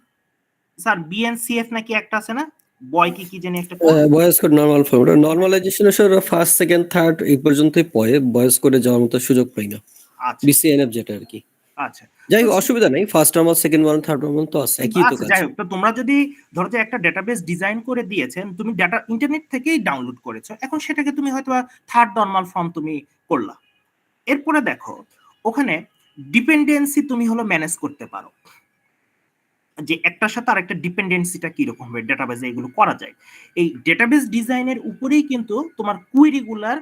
স্যার বিএনসিএফ নাকি একটা আছে না, বয় কি জানি একটা ভয়েস কোড নরমাল ফর্ম, ওটা নরমালাইজেশন এর ফার্স্ট সেকেন্ড থার্ড এই পর্যন্তই পড়ে, ভয়েস কোডে যাওয়ার মতো সুযোগ পাই না। আচ্ছা বিসিএনএফ যেটা আর কি। আচ্ছা, যাই হোক, অসুবিধা নাই, first normal second normal third normal তো আছে, একই তো আচ্ছা কাজ। যাই হোক, তো তোমরা যদি ধরো যে একটা ডেটাবেস ডিজাইন করে দিয়েছেন, তুমি ডাটা ইন্টারনেট থেকেই ডাউনলোড করেছো, এখন সেটাকে তুমি হয়তো থার্ড নরমাল ফর্ম তুমি করলা। এরপরে দেখো ওখানে ডিপেন্ডেন্সি তুমি হলো ম্যানেজ করতে পারো, যে একটার সাথে আরেকটা ডিপেন্ডেন্সিটা কিরকম হবে ডেটাবেসে, এগুলো করা যায়। এই ডেটাবেস ডিজাইনের উপরেই কিন্তু তোমার কুইরিগুলার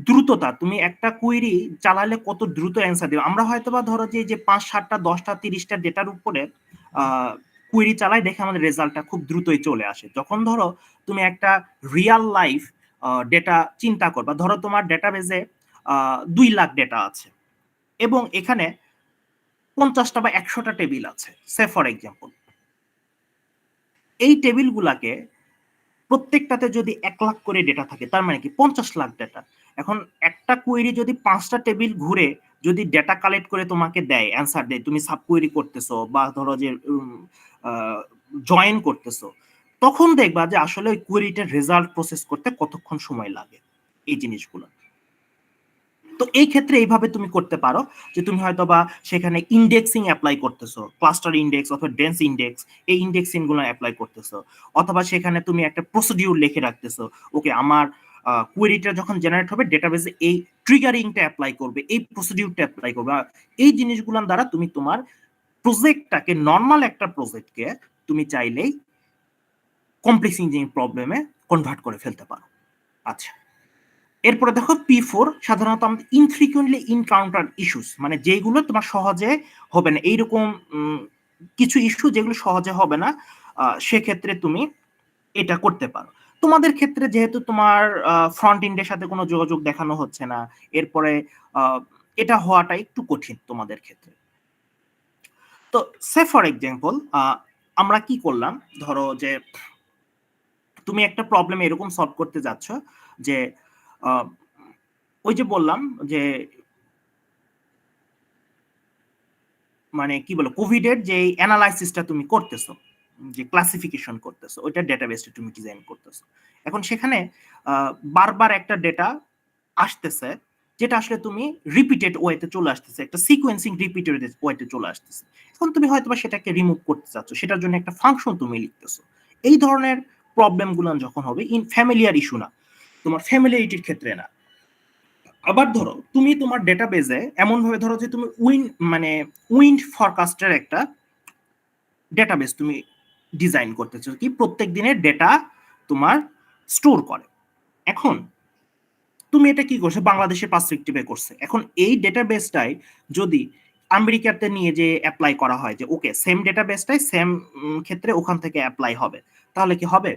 দ্রুততা, তুমি একটা কুইরি চালালে কত দ্রুত অ্যান্সার দেবে। আমরা হয়তোবা ধরো যে 5-7টা 10টা 30টা ডেটার উপরে কুইরি চালাই, দেখে আমাদের রেজাল্টটা খুব দ্রুতই চলে আসে। যখন ধরো তুমি একটা রিয়াল লাইফ ডেটা চিন্তা করবা, ধরো তোমার ডেটাবেসে 2 লাখ ডেটা আছে এবং এখানে 50টা বা 100টা টেবিল আছে, সে ফর এক্সাম্পল। এই টেবিলগুলাকে প্রত্যেকটাতে যদি 1 লাখ করে ডেটা থাকে, তার মানে কি 50 লাখ ডেটা। এখন একটা কোয়েরি যদি 5টা টেবিল ঘুরে যদি ডেটা কালেক্ট করে তোমাকে দেয়, অ্যান্সার দেয়, তুমি সাব কোয়েরি করতেছো বা ধরো যে জয়েন করতেছো, তখন দেখবা যে আসলে ওই কোয়েরিটার রেজাল্ট প্রসেস করতে কতক্ষণ সময় লাগে এই জিনিসগুলো। তো এই ক্ষেত্রে এইভাবে তুমি করতে পারো যে তুমি হয়তো বা সেখানে ইন্ডেক্সিং অ্যাপ্লাই করতেছো, ক্লাস্টার ইন্ডেক্স অথবা ডেন্স ইন্ডেক্স, এই ইন্ডেক্সিং গুলো অ্যাপ্লাই করতেছো, অথবা সেখানে তুমি একটা প্রসিডিউর লিখে রাখতেছো, ওকে আমার কোয়েরিটা যখন জেনারেট হবে ডেটাবেসে এই ট্রিগারিংটা অ্যাপ্লাই করবে, এই প্রসিডিউরটা অ্যাপ্লাই করবে। এই জিনিসগুলোর দ্বারা তুমি তোমার প্রজেক্টটাকে, নর্মাল একটা প্রজেক্টকে তুমি চাইলেই কমপ্লেক্স ইঞ্জিনিয়ারিং প্রবলেমে কনভার্ট করে ফেলতে পারো। আচ্ছা, এরপরে দেখো P4, সাধারণত আমাদের ইনফ্রিকুয়েন্টলি ইনকাউন্টার ইস্যুস, মানে যেগুলো তোমার সহজে হবে না, এইরকম কিছু ইস্যু যেগুলো সহজে হবে না, সেক্ষেত্রে তুমি এটা করতে পারো। তোমাদের ক্ষেত্রে যেহেতু তোমার ফ্রন্ট এন্ডের সাথে কোনো যোগাযোগ দেখানো হচ্ছে না, এরপরে এটা হওয়াটা একটু কঠিন তোমাদের ক্ষেত্রে। তো সে ফর এক্সাম্পল আমরা কি করলাম, ধরো যে তুমি একটা প্রবলেম এরকম সলভ করতে যাচ্ছ যে ওই যে বললাম যে মানে কি বলো, কোভিড এর যে অ্যানালাইসিসটা তুমি করতেছো, যে ক্লাসিফিকেশন করতেছো, ওইটা ডেটাবেসটা তুমি ডিজাইন করতেছো। এখন সেখানে বারবার একটা ডেটা আসতেছে যেটা আসলে তুমি রিপিটেড ওয়েতে চলে আসতেছে, একটা সিকোয়েন্সিং রিপিটেড ওয়েতে চলে আসতেছে। এখন তুমি হয়তোবা সেটাকে রিমুভ করতে চাচ্ছ, সেটার জন্য একটা ফাংশন তুমি লিখতেছো। এই ধরনের প্রবলেমগুলো যখন হবে ইন ফ্যামিলিয়ার ইস্যু না, তোমার ফ্যামিলিয়ারিটির ক্ষেত্রে না। আবার ধরো তুমি তোমার ডেটাবেসে এমন ভাবে ধরো যে তুমি উইন্ড ফরকাস্টের একটা ডেটাবেস তুমি ডিজাইন করতেছো, কি প্রত্যেক দিনের ডেটা তোমার স্টোর করে। এখন তুমি এটা কি করছো, বাংলাদেশের পার্সপেক্টিভে করছে। এখন এই ডেটাবেসটাই যদি আমেরিকাতে নিয়ে যে অ্যাপ্লাই করা হয়, যে ওকে সেম ডেটাবেসটাই সেম ক্ষেত্রে ওখান থেকে অ্যাপ্লাই হবে, তাহলে কি হবে?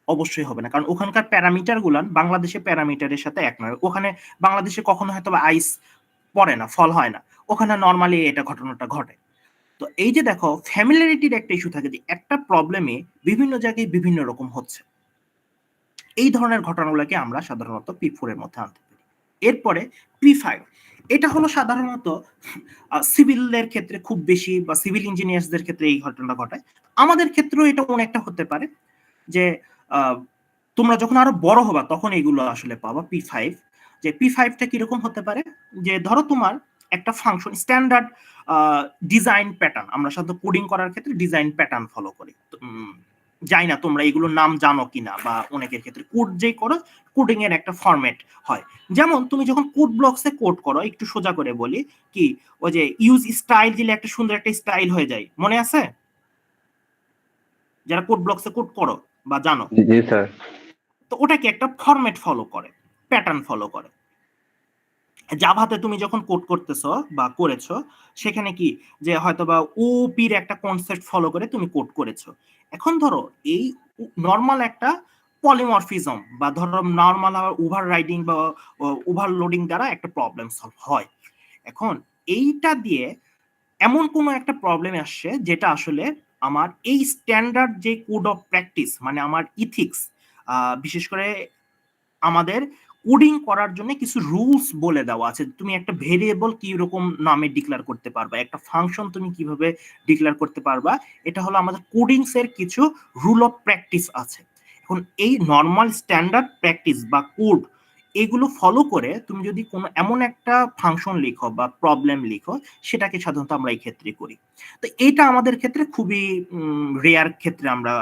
অবশ্যই হবে না, কারণ ওখানকার প্যারামিটার গুলান বাংলাদেশের প্যারামিটারের সাথে এক নয়। ওখানে বাংলাদেশে কখনো হয়তো আইস পড়ে না, ফল হয় না, ওখানে নর্মালি এটা ঘটনাটা ঘটে। তো এই যে দেখো ফ্যামিলিয়ারিটির একটা ইস্যু থাকে, যে একটা প্রবলেমে বিভিন্ন জায়গায় বিভিন্ন রকম হচ্ছে, এই ধরনের ঘটনাগুলোকে আমরা সাধারণত P4 এর মধ্যে আনতে পারি। এরপরে P5, এটা হলো সাধারণত সিভিলের ক্ষেত্রে খুব বেশি, বা সিভিল ইঞ্জিনিয়ার্সদের ক্ষেত্রে এই ঘটনাটা ঘটায়। আমাদের ক্ষেত্রেও এটা অনেকটা হতে পারে, যে তোমরা যখন আরো বড় হবা তখন এগুলো আসলে পাবা P5, যে P5টা কিরকম হতে পারে, যে ধরো তোমার একটা ফাংশন স্ট্যান্ডার্ড ডিজাইন প্যাটার্ন, আমরা সাধারণত কোডিং করার ক্ষেত্রে ডিজাইন প্যাটার্ন ফলো করি। জানি না তোমরা এগুলোর নাম জানো কিনা, বা অনেকের ক্ষেত্রে কোড যেই করো কোডিং এর একটা ফরম্যাট হয়। যেমন তুমি যখন কোড ব্লকসে কোড করো, একটু সোজা করে বলি কি, ওই যে ইউজ স্টাইল দিলে একটা সুন্দর একটা স্টাইল হয়ে যায়, মনে আছে? যারা কোড ব্লকসে কোড করো বা জানো, জি স্যার। তো ওটা কি একটা ফরম্যাট ফলো করে, প্যাটার্ন ফলো করে। জাভাতে তুমি যখন কোড করতেছো বা করেছো, সেখানে কি যে হয়তোবা ওপির একটা কনসেপ্ট ফলো করে তুমি কোড করেছো। এখন ধরো এই নর্মাল একটা পলিমরফিজম বা ধরো নর্মাল ওভার রাইডিং বা ওভারলোডিং দ্বারা একটা প্রবলেম সলভ হয়। এখন এইটা দিয়ে এমন কোনো একটা প্রবলেম আসছে যেটা আসলে আমার এই স্ট্যান্ডার্ড যে কোড অফ প্র্যাকটিস, মানে আমার ইথিক্স, বিশেষ করে আমাদের কোডিং করার জন্য কিছু রুলস বলে দেওয়া আছে। তুমি একটা ভেরিয়েবল কি রকম নামে ডিক্লেয়ার করতে পারবা, একটা ফাংশন তুমি কিভাবে ডিক্লেয়ার করতে পারবা, এটা হলো আমাদের কোডিংস এর কিছু রুল অফ প্র্যাকটিস আছে। এখন এই নর্মাল স্ট্যান্ডার্ড প্র্যাকটিস বা কোড, এগুলো ফলো করে তুমি যদি কোনো এমন একটা ফাংশন লিখো বা প্রবলেম লিখো, সেটাকে সাধারণত আমরা এই ক্ষেত্রে করি। তো এটা আমাদের ক্ষেত্রে খুবই রেয়ার ক্ষেত্রে আমরা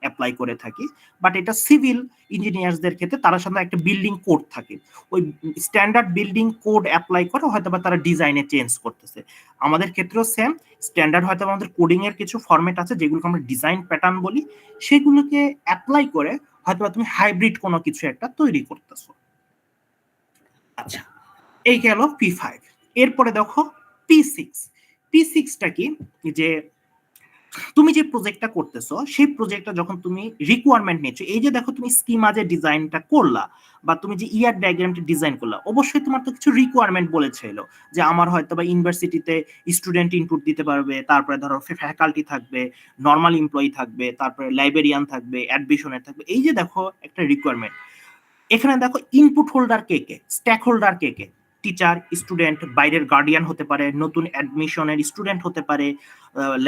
অ্যাপ্লাই করে থাকি। বাট এটা সিভিল ইঞ্জিনিয়ারদের ক্ষেত্রে তারা সাধারণত একটা বিল্ডিং কোড থাকে, ওই স্ট্যান্ডার্ড বিল্ডিং কোড অ্যাপ্লাই করে হয়তো বা তারা ডিজাইনে চেঞ্জ করতেছে। আমাদের ক্ষেত্রেও সেম স্ট্যান্ডার্ড, হয়তো আমাদের কোডিং এর কিছু ফরম্যাট আছে যেগুলোকে আমরা ডিজাইন প্যাটার্ন বলি, সেগুলোকে অ্যাপ্লাই করে হয়তো বা তুমি হাইব্রিড কোনো কিছু একটা তৈরি করতেছো। আচ্ছা, এই গেল P5। এরপরে দেখো P6। P6টা কি, যে তুমি যে প্রজেক্টটা করতেছো সেই প্রজেক্টটা যখন তুমি রিকোয়ারমেন্ট নিচ্ছ, এই যে দেখো তুমি স্কিমা যে ডিজাইনটা করলা বা তুমি যে ইয়ার ডায়াগ্রামটা ডিজাইন করলা, অবশ্যই তোমার তো কিছু রিকোয়ারমেন্ট বলেছিল যে আমার হয়তো বা ইউনিভার্সিটিতে স্টুডেন্ট ইনপুট দিতে পারবে, তারপরে ধরো ফ্যাকাল্টি থাকবে, নর্মাল এমপ্লয়ি থাকবে, তারপরে লাইব্রেরিয়ান থাকবে, অ্যাডমিশনের থাকবে। এই যে দেখো একটা রিকোয়ারমেন্ট, এখানে দেখো ইনপুট হোল্ডার কে কে, স্ট্যাক হোল্ডার কে কে, টিচার, স্টুডেন্ট, বাইরের গার্ডিয়ান হতে পারে, নতুন অ্যাডমিশনের স্টুডেন্ট হতে পারে,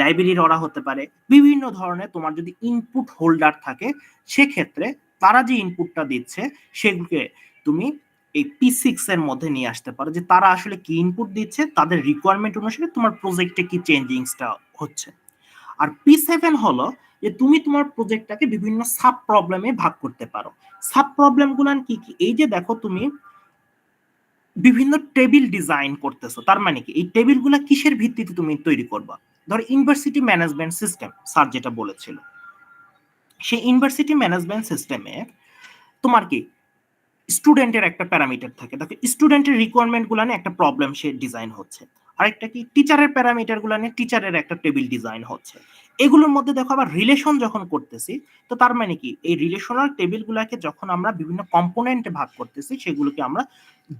লাইব্রেরির ওরা হতে পারে, বিভিন্ন ধরনের তোমার যদি ইনপুট হোল্ডার থাকে, সেক্ষেত্রে তারা যে ইনপুটটা দিচ্ছে সেগুলোকে তুমি এই P6 এর মধ্যে নিয়ে আসতে পারো, যে তারা আসলে কি ইনপুট দিচ্ছে, তাদের রিকোয়ারমেন্ট অনুসারে তোমার প্রজেক্টে কি চেঞ্জিংসটা হচ্ছে। আর P7 হলো যে তুমি তোমার প্রজেক্টটাকে বিভিন্ন সাব প্রবলেমে ভাগ করতে পারো। সাব প্রবলেম গুলো কি কি, এই যে দেখো তুমি বিভিন্ন টেবিল ডিজাইন করতেছো, তার মানে কি এই টেবিলগুলো কিসের ভিত্তিতে তুমি তৈরি করবা। ধরো ইউনিভার্সিটি ম্যানেজমেন্ট সিস্টেম স্যার যেটা বলেছিল, সেই ইউনিভার্সিটি ম্যানেজমেন্ট সিস্টেমে তোমার কি স্টুডেন্টের একটা প্যারামিটার থাকে, দেখো স্টুডেন্টের রিকোয়ারমেন্ট গুলো নিয়ে একটা প্রবলেম সে ডিজাইন হচ্ছে। আরেকটা কি টিচারের প্যারামিটার গুলো নিয়ে টিচারের একটা টেবিল ডিজাইন হচ্ছে। এগুলোর মধ্যে দেখো আবার রিলেশন যখন করতেছি, তো তার মানে কি এই রিলেশনাল টেবিল গুলাকে যখন আমরা বিভিন্ন কম্পোনেন্টে ভাগ করতেছি, সেগুলোকে আমরা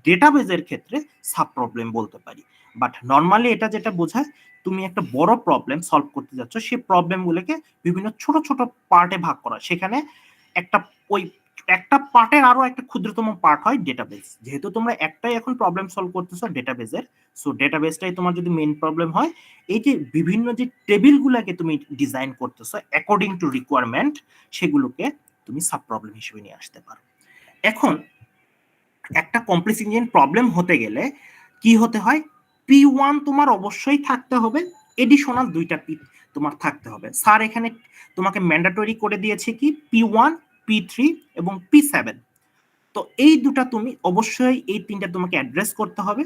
ডেটাবেজের ক্ষেত্রে সাব প্রবলেম বলতে পারি। বাট নর্মালি এটা যেটা বোঝায়, তুমি একটা বড় প্রবলেম সলভ করতে যাচ্ছ, সেই প্রবলেমগুলোকে বিভিন্ন ছোট ছোট পার্টে ভাগ করা, সেখানে একটা ওই একটা পার্টের আরো একটা ক্ষুদ্রতম পার্ট হয় ডেটাবেস। যেহেতু তোমরা একটাই এখন প্রবলেম সলভ করতেছো ডেটাবেজের, সো ডেটাবেসটাই তোমার যদি মেইন প্রবলেম হয়, এই যে বিভিন্ন যে টেবিলগুলোকে তুমি ডিজাইন করতেছো অ্যাকর্ডিং টু রিকোয়ারমেন্ট, সেগুলোকে তুমি সাব প্রবলেম হিসেবে নিয়ে আসতে পারো। এখন একটা কমপ্লেক্স ইঞ্জিন প্রবলেম হতে গেলে কি হতে হয়, P1 তোমার অবশ্যই থাকতে হবে, এডিশনাল দুইটা পি তোমার থাকতে হবে। স্যার এখানে তোমাকে ম্যান্ডেটরি করে দিয়েছে কি P1, P3 এবং P7। তো এই দুটা তুমি অবশ্যই, এই তিনটা তোমাকে অ্যাড্রেস করতে হবে।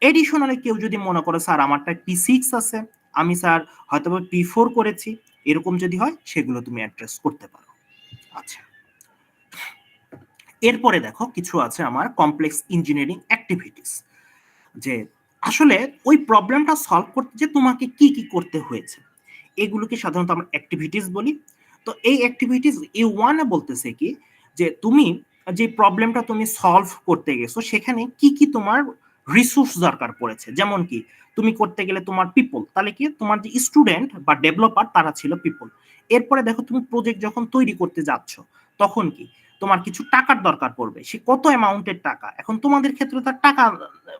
এডিশনালি কেউ যদি মনে করো স্যার আমারটা P6 আছে, আমি স্যার হয়তো P4 করেছি, এরকম যদি হয় সেগুলো তুমি অ্যাড্রেস করতে পারো। আচ্ছা, এরপরে দেখো কিছু আছে আমার কমপ্লেক্স ইঞ্জিনিয়ারিং অ্যাক্টিভিটিস, যে আসলে ওই প্রবলেমটা সলভ করতে যে তোমাকে কি কি করতে হয়েছে, এগুলোকে সাধারণত আমরা অ্যাক্টিভিটিস বলি। তো এই অ্যাক্টিভিটিস A1 বলতেছে কি, যে তুমি যে প্রবলেমটা তুমি সলভ করতে গেছো সেখানে কি কি তোমার রিসোর্স দরকার পড়েছে। যেমন কি তুমি করতে গেলে তোমার পিপল, তাহলে কি তোমার যে স্টুডেন্ট বা ডেভেলপার তারা ছিল পিপল। এরপরে দেখো তুমি প্রজেক্ট যখন তৈরি করতে যাচ্ছ, তখন কি তোমার কিছু টাকার দরকার পড়বে, সে কত অ্যামাউন্টের টাকা। এখন তোমাদের ক্ষেত্রে তার টাকা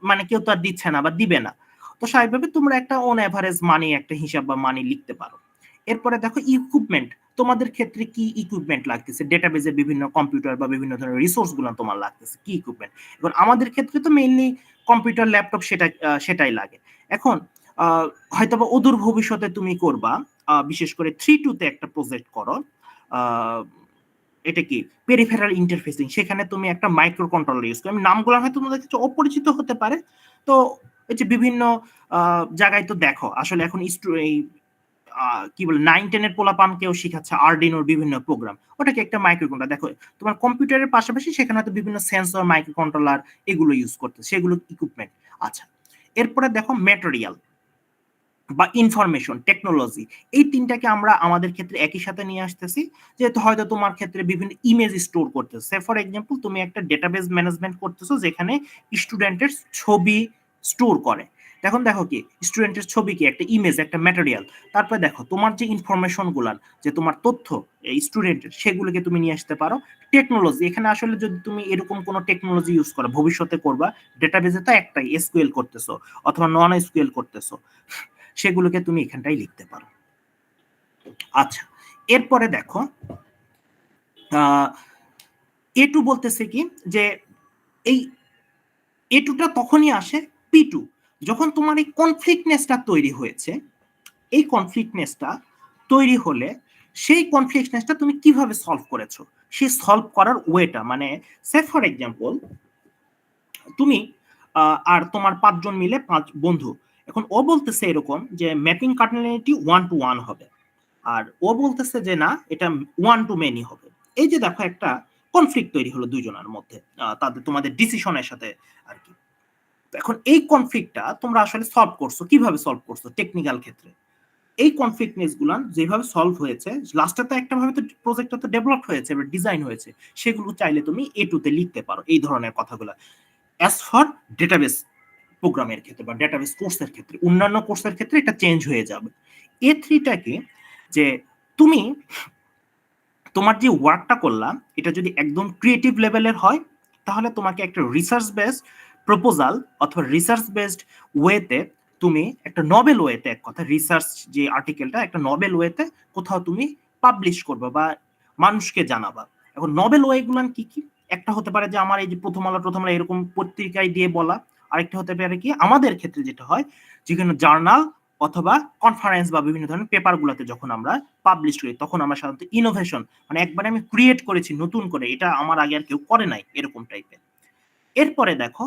মানে কেউ তো আর দিচ্ছে না বা দিবে না, তো স্বাভাবিকভাবে তোমরা একটা অন অ্যাভারেজ মানি একটা হিসাব বা মানি লিখতে পারো। এরপরে দেখো ইকুইপমেন্ট, তোমাদের ক্ষেত্রে কি ইকুইপমেন্ট লাগতেছে, ডেটাবেজের বিভিন্ন কম্পিউটার বা বিভিন্ন ধরনের রিসোর্স গুলো তোমার লাগতেছে, কি ইকুইপমেন্ট। এখন আমাদের ক্ষেত্রে তো মেইনলি কম্পিউটার, ল্যাপটপ সেটাই লাগে। এখন হয়তোবা অদূর ভবিষ্যতে তুমি করবা, বিশেষ করে 3-2 একটা প্রজেক্ট করো, এটা কি পেরিফেরাল ইন্টারফেসিং, সেখানে তুমি একটা মাইক্রো কন্ট্রোলার ইউজ করো। আমি নামগুলো হয়তো তোমাদের কাছে অপরিচিত হতে পারে, তো এই যে বিভিন্ন জায়গায় তো দেখো আসলে এখন এই কি বলে 9-10 পোলাপানকেও শিখাচ্ছে আরডিনোর বিভিন্ন প্রোগ্রাম, ওটাকে একটা মাইক্রো কন্ট্রোলার। দেখো তোমার কম্পিউটারের পাশাপাশি সেখানে হয়তো বিভিন্ন সেন্সর, মাইক্রো কন্ট্রোলার এগুলো ইউজ করতে, সেগুলো ইকুইপমেন্ট। আচ্ছা, এরপরে দেখো ম্যাটেরিয়াল বা ইনফরমেশন টেকনোলজি, এই তিনটাকে আমরা আমাদের ক্ষেত্রে একই সাথে নিয়ে আসতেছি। যেহেতু হয়তো তোমার ক্ষেত্রে বিভিন্ন ইমেজ স্টোর করতেছো, সে ফর এক্সাম্পল তুমি একটা ডেটাবেস ম্যানেজমেন্ট করতেছো যেখানে স্টুডেন্টের ছবি স্টোর করে। এখন দেখো কি স্টুডেন্টের ছবি কি একটা ইমেজ, একটা ম্যাটেরিয়াল। তারপরে দেখো তোমার যে ইনফরমেশন গুলার, যে তোমার তথ্য স্টুডেন্টের, সেগুলোকে তুমি নিয়ে আসতে পারো টেকনোলজি। এখানে আসলে যদি তুমি এরকম কোনো টেকনোলজি ইউজ করো, ভবিষ্যতে করবা, ডেটাবেসে তো একটাই এসকিউএল করতেছো অথবা নন এসকিউএল করতেছো, সেগুলোকে তুমি এখানটাই লিখতে পারো। আচ্ছা, এরপরে দেখো A2 বলতেছে কি যে এই A2টা তখনই আসে P2 যখন তোমার এই কনফ্লিক্টনেসটা তৈরি হয়েছে। এই কনফ্লিক্টনেসটা তৈরি হলে সেই কনফ্লিক্টনেসটা তুমি কিভাবে সলভ করেছো, সেই সলভ করার ওয়েটা, মানে সে ফর এক্সাম্পল তুমি আর তোমার 5 জন মিলে 5 বন্ধু। এখন ও বলতেছে এরকম যে ম্যাপিং কার্ডিনালিটি 1-to-1 হবে, আর ও বলতেছে যে না, এটা 1-to-many হবে। এই যে দেখো একটা কনফ্লিক্ট তৈরি হলো দুইজনের মধ্যে, তাদের তোমাদের ডিসিশনের সাথে আর কি। এখন এই কনফ্লিক্টটা তোমরা আসলে সলভ করছো, কিভাবে সলভ করছো টেকনিক্যাল ক্ষেত্রে। এই কনফ্লিক্টনেস গুলা যেভাবে সলভ হয়েছে, লাস্টে তো একটা ভাবে তো প্রজেক্টটা তো ডেভেলপ হয়েছে, ডিজাইন হয়েছে, সেগুলো চাইলে তুমি A2 তে লিখতে পারো এই ধরনের কথাগুলো। অ্যাজ ফর ডেটাবেস প্রোগ্রামের ক্ষেত্রে বা ডেটাবেস কোর্সের ক্ষেত্রে, অন্যান্য কোর্সের ক্ষেত্রে এটা চেঞ্জ হয়ে যাবে। A3টাকে যে তুমি তোমার যে ওয়ার্কটা করলাম, এটা যদি একদম ক্রিয়েটিভ লেভেলের হয়, তাহলে তোমাকে একটা রিসার্চ বেসড প্রপোজাল অথবা রিসার্চ বেসড ওয়েতে, তুমি একটা নভেল ওয়েতে, এক কথা রিসার্চ যে আর্টিকেলটা একটা নভেল ওয়েতে কোথাও তুমি পাবলিশ করবে বা মানুষকে জানাবা। এখন নভেল ওয়েগুলান কি কি? একটা হতে পারে যে আমার এই যে প্রথম আলো এরকম পত্রিকায় দিয়ে বলা, আরেকটা হতে পারে কি আমাদের ক্ষেত্রে যেটা হয়, যেখানে জার্নাল অথবা কনফারেন্স বা বিভিন্ন ধরনের পেপার গুলাতে যখন আমরা পাবলিশ করি, তখন আমরা সাধারণত ইনোভেশন, মানে একবার আমি ক্রিয়েট করেছি নতুন করে, এটা আমার আগে আর কেউ করে নাই, এরকম টাইপের। এরপরে দেখো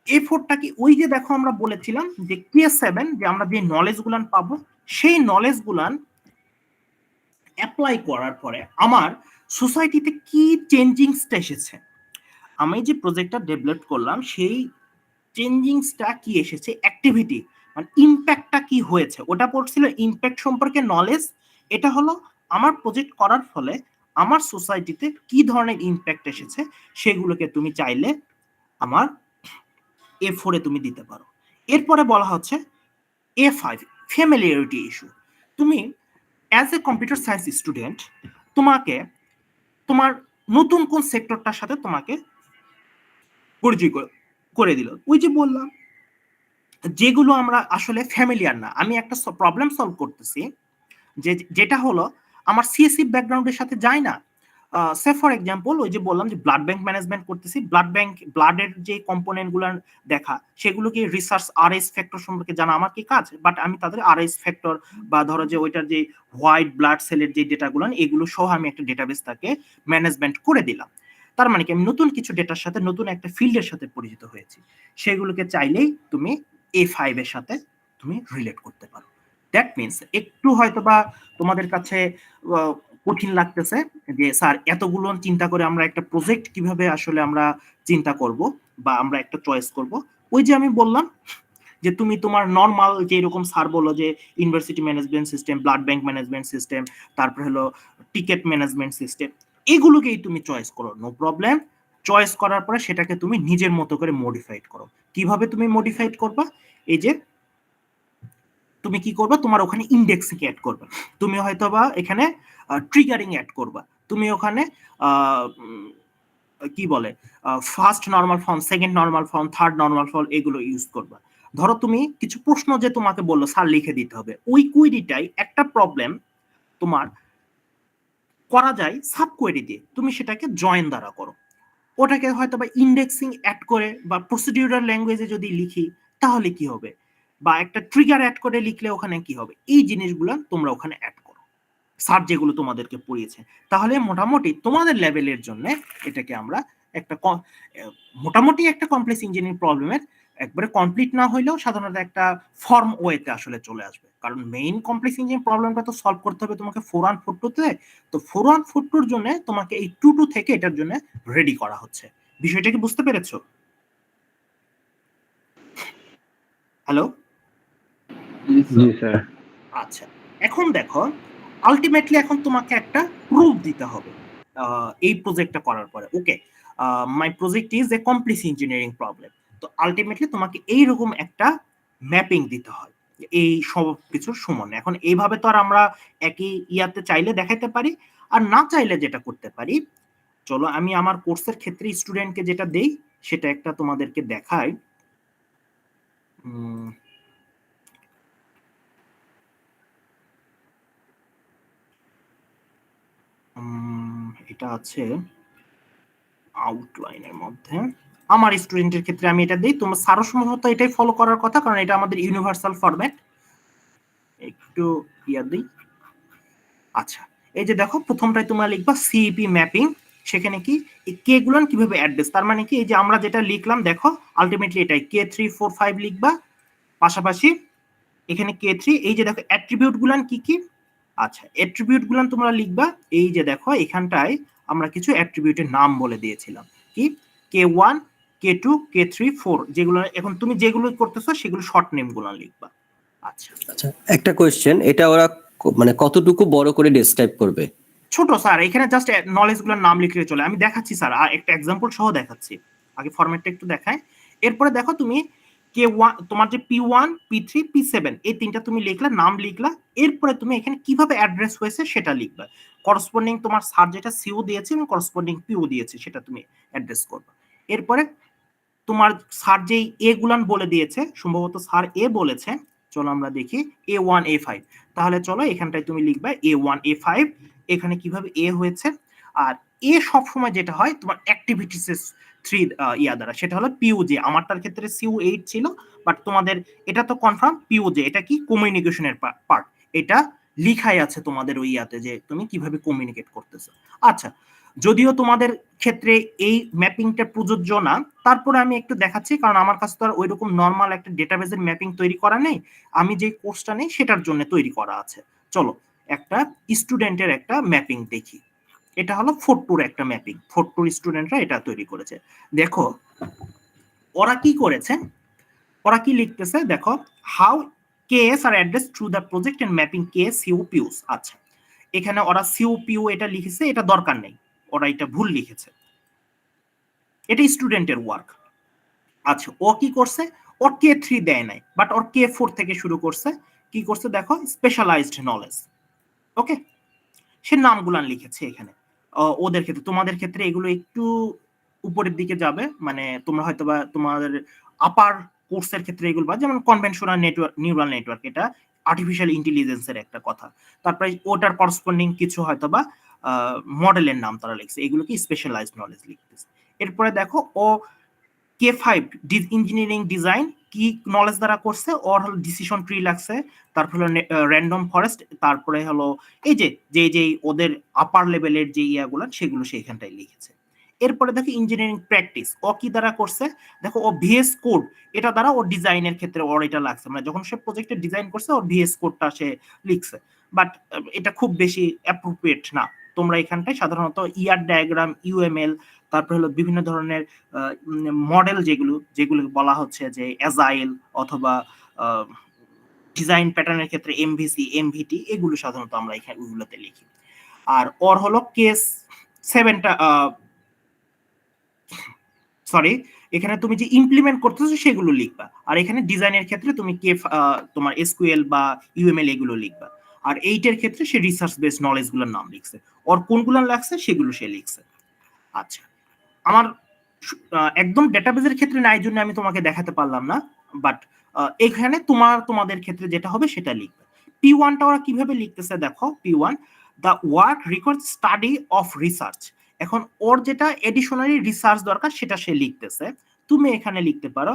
A4টা কি, ওই যে দেখো আমরা বলেছিলাম যে K7 যে আমরা যে নলেজ গুলান পাবো, সেই নলেজ গুলান অ্যাপ্লাই করার পরে আমার সোসাইটিতে কি চেঞ্জিংসটা এসেছে, আমি যে প্রজেক্টটা ডেভেলপ করলাম সেই চেঞ্জিংসটা কি এসেছে, অ্যাক্টিভিটি মানে ইম্প্যাক্টটা কি হয়েছে, ওটা পড়ছিল ইম্প্যাক্ট সম্পর্কে নলেজ। এটা হলো আমার প্রজেক্ট করার ফলে আমার সোসাইটিতে কি ধরনের ইম্প্যাক্ট এসেছে, সেগুলোকে তুমি চাইলে আমার A4 তুমি দিতে পারো। এরপরে বলা হচ্ছে A5 ফ্যামিলিয়ারিটি ইস্যু। তুমি as a computer science student, তোমাকে তোমার নতুন কোন সেক্টরটার সাথে তোমাকে পরিচয় করে দিল। ওই যে বললাম যেগুলো আমরা আসলে ফ্যামিলিয়ার না, আমি একটা প্রবলেম সলভ করতেছি যেটা হলো আমার সিএসসি ব্যাকগ্রাউন্ডের সাথে যায় না। সে ফর এক্সাম্পল ওই যে বললাম যে ব্লাড ব্যাংক ম্যানেজমেন্ট করতেছি, ব্লাডের যে কম্পোনেন্ট গুলো দেখা, সেগুলোকে রিসার্চ আরএস ফ্যাক্টর সম্পর্কে জানা আমার কি কাজ, বাট আমি তাদের আরএস ফ্যাক্টর বা ধরো যে ওইটার যে হোয়াইট ব্লাড সেলের যে ডেটাগুলো, এগুলো সহ আমি একটা ডেটাবেস তাকে ম্যানেজমেন্ট করে দিলাম। তার মানে কি আমি নতুন কিছু ডেটার সাথে, নতুন একটা ফিল্ডের সাথে পরিচিত হয়েছি, সেগুলোকে চাইলেই তুমি A5 এর সাথে তুমি রিলেট করতে পারো। দ্যাট মিনস একটু হয়তোবা তোমাদের কাছে কঠিন লাগতেছে যে স্যার এতগুলো চিন্তা করে আমরা একটা প্রজেক্ট কিভাবে আসলে আমরা চিন্তা করব বা আমরা একটা চয়েস করব। ওই যে আমি বললাম যে তুমি তোমার নর্মাল যে এরকম স্যার বললো যে university management system, blood bank management system, তারপর হলো টিকেট ম্যানেজমেন্ট সিস্টেম, এগুলোকেই তুমি চয়েস করো, নো প্রবলেম। চয়েস করার পরে সেটাকে তুমি নিজের মতো করে মডিফাইড করো। কিভাবে তুমি মডিফাইড করবা? এই যে তুমি কি করবা, তোমার ওখানে ইন্ডেক্সিং অ্যাড করবা, তুমি হয়তোবা এখানে ট্রিগারিং অ্যাড করবা, তুমি ওখানে কি বলে first normal form, second normal form, third normal form, এগুলো ইউজ করবা। ধরো তুমি কিছু প্রশ্ন যে তোমাকে বললো স্যার লিখে দিতে হবে, ওই কুইরিটাই একটা প্রবলেম তোমার করা যায় সাব কোয়েরি দিয়ে, তুমি সেটাকে জয়েন দ্বারা করো। ওটাকে হয়তো বা ইন্ডেক্সিং অ্যাড করে বা প্রসিডিউরাল ল্যাঙ্গুয়েজে যদি লিখি তাহলে কি হবে, বা একটা ট্রিগার অ্যাড করে লিখলে ওখানে কি হবে, এই জিনিসগুলো তোমরা ওখানে অ্যাড করো স্যার যেগুলো তোমাদেরকে পড়িয়েছে। তাহলে মোটামুটি তোমাদের লেভেলের জন্য এটাকে আমরা একটা মোটামুটি একটা কমপ্লেক্স ইঞ্জিনিয়ারিং প্রবলেমের একবারে কমপ্লিট না হইলেও সাধারণত একটা ফর্ম ওয়েতে আসলে চলে আসবে। কারণ মেইন কমপ্লেক্স ইঞ্জিনিয়ারিং প্রবলেমটা তো সলভ করতে হবে তোমাকে 4-1-4-2 তে। তো 4-1-4-2 জন্য তোমাকে এই 2-2 থেকে এটার জন্য রেডি করা হচ্ছে। বিষয়টা কি বুঝতে পেরেছো? হ্যালো? জি স্যার। আচ্ছা, এখন দেখো আলটিমেটলি এখন তোমাকে একটা প্রুফ দিতে হবে এই প্রজেক্টটা করার পরে। Okay, my project is a complex engineering problem. তো আলটিমেটলি তোমাকে এইরকম একটা ম্যাপিং দিতে হয় এই সব কিছুর সমানে। এখন এইভাবে তো আর আমরা একই ইয়াতে চাইলে দেখাইতে পারি, আর না চাইলে যেটা করতে পারি, চলো আমি আমার কোর্সের ক্ষেত্রে স্টুডেন্টকে যেটা দেই সেটা একটা তোমাদেরকে দেখাই। এটা আছে আউটলাইনের মধ্যে। আমার স্টুডেন্টের ক্ষেত্রে আমি এটা দিই, তোমার স্যারও সম্ভবত এটাই ফলো করার কথা, কারণ এটা আমাদের ইউনিভার্সাল ফরম্যাট। একটু ইয়া দিই। আচ্ছা, এই যে দেখো প্রথমটাই তোমরা লিখবা সিইপি ম্যাপিং। সেখানে কি এই কে গুলান কিভাবে অ্যাড্রেস, তার মানে কি এই যে আমরা যেটা লিখলাম দেখো আলটিমেটলি এটাই K3-4-5 লিখবা। পাশাপাশি এখানে K3, এই যে দেখো অ্যাট্রিবিউট গুলান কি কি। আচ্ছা, অ্যাট্রিবিউট গুলান তোমরা লিখবা, এই যে দেখো এখানটায় আমরা কিছু অ্যাট্রিবিউটের নাম বলে দিয়েছিলাম, কি K1, K2, K3-4, যেগুলো এখন তুমি যেগুলো করতেছো সেগুলো শর্ট নেম গুলো লিখবা। আচ্ছা আচ্ছা, একটা কোশ্চেন, এটা ওরা মানে কতটুকু বড় করে ডেসক্রাইব করবে? ছোট স্যার, এখানে জাস্ট নলেজ গুলোর নাম লিখলে চলে। আমি দেখাচ্ছি স্যার, আর একটা এক্সাম্পল সহ দেখাচ্ছি। আগে ফরম্যাটটা একটু দেখায়, এরপরে দেখো তুমি K1 তোমার যে P1, P3, P7 এই তিনটা তুমি লিখলা, নাম লিখলা। এরপরে তুমি এখানে কিভাবে অ্যাড্রেস হয়েছে সেটা লিখবা। করসপন্ডিং তোমার স্যার যেটা সিও দিয়েছে এবং করসপন্ডিং পিও দিয়েছে সেটা তুমি অ্যাড্রেস করবে। এরপরে তোমার স্যার যেই এ গুলান বলে দিয়েছে, সম্ভবত স্যার এ বলেছে, চলো আমরা দেখি A1 A5। তাহলে চলো এখানটায় তুমি লিখবে A1 A5, এখানে কিভাবে এ হয়েছে। আর এ সব সময় যেটা হয় তোমার অ্যাক্টিভিটিস 3 ইয়া দ্বারা, সেটা হলো পিওজে। আমারটার ক্ষেত্রে CO8 ছিল, বাট তোমাদের এটা তো কনফার্ম পিওজে। এটা কি কমিউনিকেশনের পার্ট, এটা লিখাই আছে তোমাদের ওই ইয়াতে যে তুমি কিভাবে কমিউনিকেট করতেছো। আচ্ছা, যদিও তোমাদের ক্ষেত্রে এই ম্যাপিংটা প্রযোজ্য না, তারপরে আমি একটু দেখাচ্ছি, কারণ আমার কাছে তো আর ওইরকম নর্মাল একটা ডেটাবেজের ম্যাপিং তৈরি করা নেই। আমি যে কোর্সটা নেই সেটার জন্য তৈরি করা আছে। চলো একটা স্টুডেন্টের একটা ম্যাপিং দেখি। এটা হলো 4-2 একটা ম্যাপিং, 4-2 স্টুডেন্টরা এটা তৈরি করেছে। দেখো ওরা কি করেছে, ওরা কি লিখতেছে দেখো, how KS are address through the project and mapping KS সিওপিউস। আচ্ছা, এখানে ওরা সিওপিউ এটা লিখেছে, এটা দরকার নেই, ওরা এটা ভুল লিখেছে, এটা স্টুডেন্টের ওয়ার্ক। আচ্ছা, ও কি করছে, ওর K3 দেয় নাই, বাট ওর K4 থেকে শুরু করছে। কি করছে দেখো, স্পেশালাইজড নলেজ। ওকে, সে নামগুলান লিখেছে এখানে। ওদের ক্ষেত্রে, তোমাদের ক্ষেত্রে এগুলো একটু উপরের দিকে যাবে, মানে তোমরা হয়তো বা তোমাদের আপার কোর্সের ক্ষেত্রে এগুলো বা যেমন কনভেনশনাল নেটওয়ার্ক, নিউরাল নেটওয়ার্ক, এটা আর্টিফিশিয়াল ইন্টেলিজেন্সের একটা কথা। তারপরে ওটার করসপন্ডিং কিছু হয়তো বা মডেলের নাম তারা লিখছে, এগুলো কি স্পেশালাইজড নলেজ লিখতেছে। এরপরে দেখো ও K5 ইঞ্জিনিয়ারিং ডিজাইন কি নলেজ দ্বারা করছে, ওর হলো ডিসিশন ট্রি লাগছে, তারপর হলো র্যান্ডম ফরেস্ট, তারপরে হলো এই যে ওদের আপার লেভেলের যে ইয়াগুলো সেগুলো সেইখানটায় লিখেছে। এরপরে দেখো ইঞ্জিনিয়ারিং প্র্যাকটিস ও কি দ্বারা করছে, দেখো ও ভিএস কোড এটা দ্বারা ওর ডিজাইনের ক্ষেত্রে ওর এটা লাগছে, মানে যখন সে প্রজেক্টে ডিজাইন করছে ওর ভিএস কোডটা সে লিখছে। বাট এটা খুব বেশি অ্যাপ্রোপ্রিয়েট না। তোমরা এখানটায় সাধারণত ইয়ার ডায়াগ্রাম, ইউএমএল, তারপরে হলো বিভিন্ন ধরনের মডেল যেগুলো বলা হচ্ছে যে অ্যাজাইল অথবা ডিজাইন প্যাটার্নের ক্ষেত্রে এমভিসি, এমভিটি, এগুলো সাধারণত আমরা এখানে ওইগুলোতে লিখি। আর ওর হলো কেস 7টা, সরি, এখানে তুমি যে ইমপ্লিমেন্ট করতেছো সেগুলো লিখবা। আর এখানে ডিজাইনের ক্ষেত্রে তুমি তোমার এসকিউএল বা ইউএমএল এগুলো লিখবা। আর 8 ক্ষেত্রে সে রিসার্চ বেসড নলেজ গুলোর নাম লিখছে, ওর কোনগুলো লাগছে সেগুলো সে লিখছে। আচ্ছা, আমার একদম ডেটাবেজের ক্ষেত্রে নাই জন্য আমি তোমাকে দেখাতে পারলাম না, বাট এখানে তোমাদের ক্ষেত্রে যেটা হবে সেটা লিখবে। P1টা ওরা কিভাবে লিখতেছে দেখো, P1 the work requires study of research. এখন ওর যেটা এডিশনারি রিসার্চ দরকার সেটা সে লিখতেছে। তুমি এখানে লিখতে পারো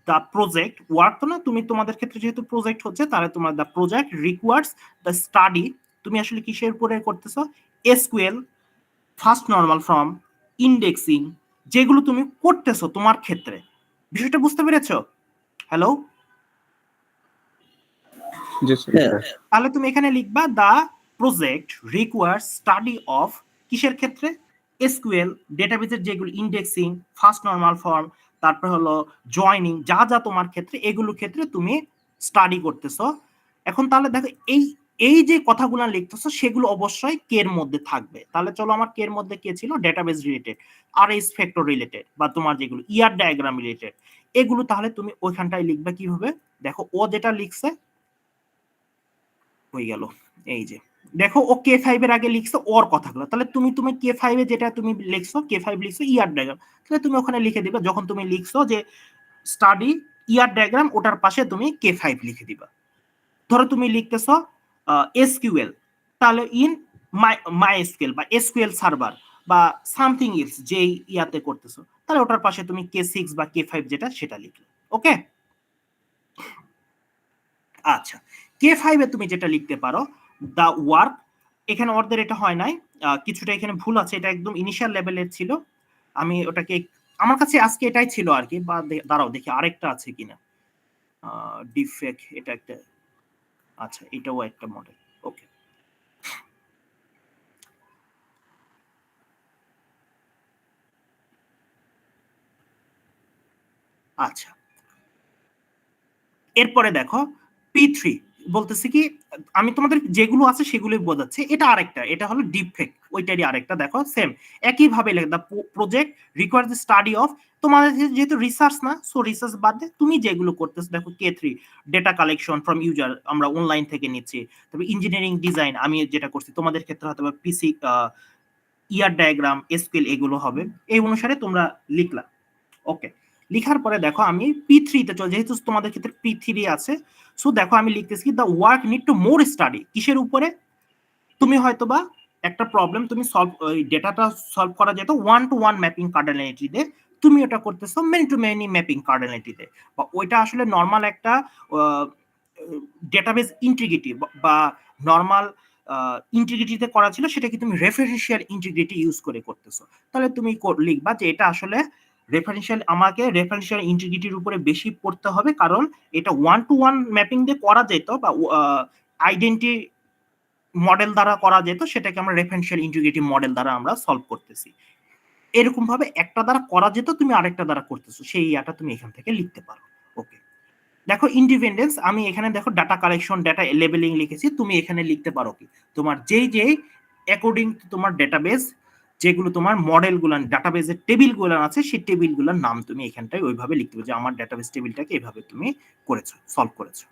দ্য প্রজেক্ট ওয়ার্ক, তো না, তুমি তোমাদের ক্ষেত্রে যেহেতু প্রজেক্ট হচ্ছে তাহলে তোমার the project requires the study, তুমি আসলে কিসের উপরে করতেছো, SQL, first normal form, indexing, যেগুলো তুমি করতেছো তোমার ক্ষেত্রে। বিষয়টা বুঝতে পেরেছো? হ্যালো, জি স্যার। হ্যাঁ, তাহলে তুমি এখানে লিখবা the project requires study of, কিসের ক্ষেত্রে, এসকিউএল, ডেটাবেসের যেগুলো ইন্ডেক্সিং, ফার্স্ট নরমাল ফর্ম, তারপর হলো জয়নিং, যা যা তোমার ক্ষেত্রে এগুলোর ক্ষেত্রে তুমি স্টাডি করতেছো। এখন তাহলে দেখো এই এই যে কথাগুলো লিখতেছো সেগুলো অবশ্যই কে এর মধ্যে থাকবে। তাহলে চলো, আমার কে এর মধ্যে কে ছিল, ডেটাবেস রিলেটেড, আর এস ফ্যাক্টর রিলেটেড, বা তোমার যেগুলো ইয়ার ডায়াগ্রাম রিলেটেড, এগুলো তাহলে তুমি ওইখানটায় লিখবে কিভাবে, দেখো ও যেটা লিখছে হয়ে গেল। এই যে দেখো, ও K5 এর আগে লিখছো ওর কথাগুলো, তাহলে তুমি তুমি K5 এ যেটা তুমি লিখছো, K5 লিখছো ইয়ার ডায়াগ্রাম, তাহলে তুমি ওখানে লিখে দিবে, যখন তুমি লিখছো যে স্টাডি ইয়ার ডায়াগ্রাম, ওটার পাশে তুমি K5 লিখে দিবা। ধরো তুমি লিখতেছো এসকিউএল, তাহলে ইন মাইএসকিউএল বা এসকিউএল সার্ভার বা সামথিং এলস যে ইয়াতে করতেছো, তাহলে ওটার পাশে তুমি K6 বা K5 যেটা সেটা লিখলে। ওকে, আচ্ছা, K5 এ তুমি যেটা লিখতে পারো দ্য ওয়ার্ক, এখানে অর্ধের এটা হয় নাই, কিছুটা এখানে ভুল আছে, এটা একদম ইনিশিয়াল লেভেলের ছিল, আমি ওটাকে, আমার কাছে আজকে এটাই ছিল আর কি, বা দাঁড়াও দেখি আরেকটা আছে কিনা, ডিফেক্ট, এটা একটা, আচ্ছা এটাও একটা মডেল। ওকে, আচ্ছা, এরপরে দেখো P3 বলতেছে কি, আমি তোমাদের যেগুলো আছে সেগুলোই বোঝাচ্ছি, এটা আরেকটা, এটা হলো ডিফেক্ট, ওইটারই আরেকটা, দেখো সেম একই ভাবে লেখা, the project requires the study of, তোমাদের যেহেতু রিসার্চ না, সো রিসার্চ বাদ দিয়ে তুমি যেগুলো করতেছো, দেখো K3 data collection from user, আমরা অনলাইন থেকে নিচ্ছি, তবে ইঞ্জিনিয়ারিং ডিজাইন আমি যেটা করছি, তোমাদের ক্ষেত্রে হয়তো পিসি ইয়ার ডায়াগ্রাম, এসকিউএল, এগুলো হবে, এই অনুসারে তোমরা লিখলা। ওকে, লিখার পরে দেখো আমি P3 তে চল, যেহেতু তোমাদের ক্ষেত্রে P3 আছে, সো দেখো আমি লিখতেছি the work need to more study, কিসের উপরে, তুমি হয়তোবা একটা প্রবলেম তুমি সলভ, ওই ডেটাটা সলভ করা যেত 1-to-1 ম্যাপিং কার্ডিনালিটি দিয়ে, তুমি ওটা করতেছো many two many mapping cardinality দিয়ে, বা ওইটা আসলে নরমাল একটা ডেটাবেস ইন্টিগ্রিটি বা নরমাল ইন্টিগ্রিটিতে করা ছিল, সেটা কি তুমি রেফারেন্সিয়াল ইন্টিগ্রিটি ইউজ করে করতেছো, তাহলে তুমি লিখবা যে এটা আসলে রেফারেন্সিয়াল, আমাকে রেফারেন্সিয়াল ইন্টিগ্রিটির উপরে বেশি পড়তে হবে, কারণ এটা 1-to-1 ম্যাপিং দিয়ে করা যেত বা আইডেন্টি মডেল দ্বারা করা যেত, সেটাকে আমরা রেফারেন্সিয়াল ইন্টিগ্রিটি মডেল দ্বারা আমরা সলভ করতেছি। এরকম ভাবে একটা দ্বারা করা যেত, তুমি আরেকটা দ্বারা করতেছো, সেই ইয়াটা তুমি এখান থেকে লিখতে পারো। ওকে, দেখো ইন্ডিপেন্ডেন্স, আমি এখানে দেখো ডাটা কালেকশন, ডাটা লেবেলিং লিখেছি, তুমি এখানে লিখতে পারো কি, তোমার যেই অ্যাকর্ডিং টু তোমার ডেটাবেস, যেগুলো তোমার মডেলগুলো ডাটাবেসের টেবিলগুলো আছে, সেই টেবিলগুলোর নাম তুমি এখানটায় ওইভাবে লিখতে পারো, যে আমার ডাটাবেস টেবিলটাকে এইভাবে তুমি করেছো, সলভ করেছো।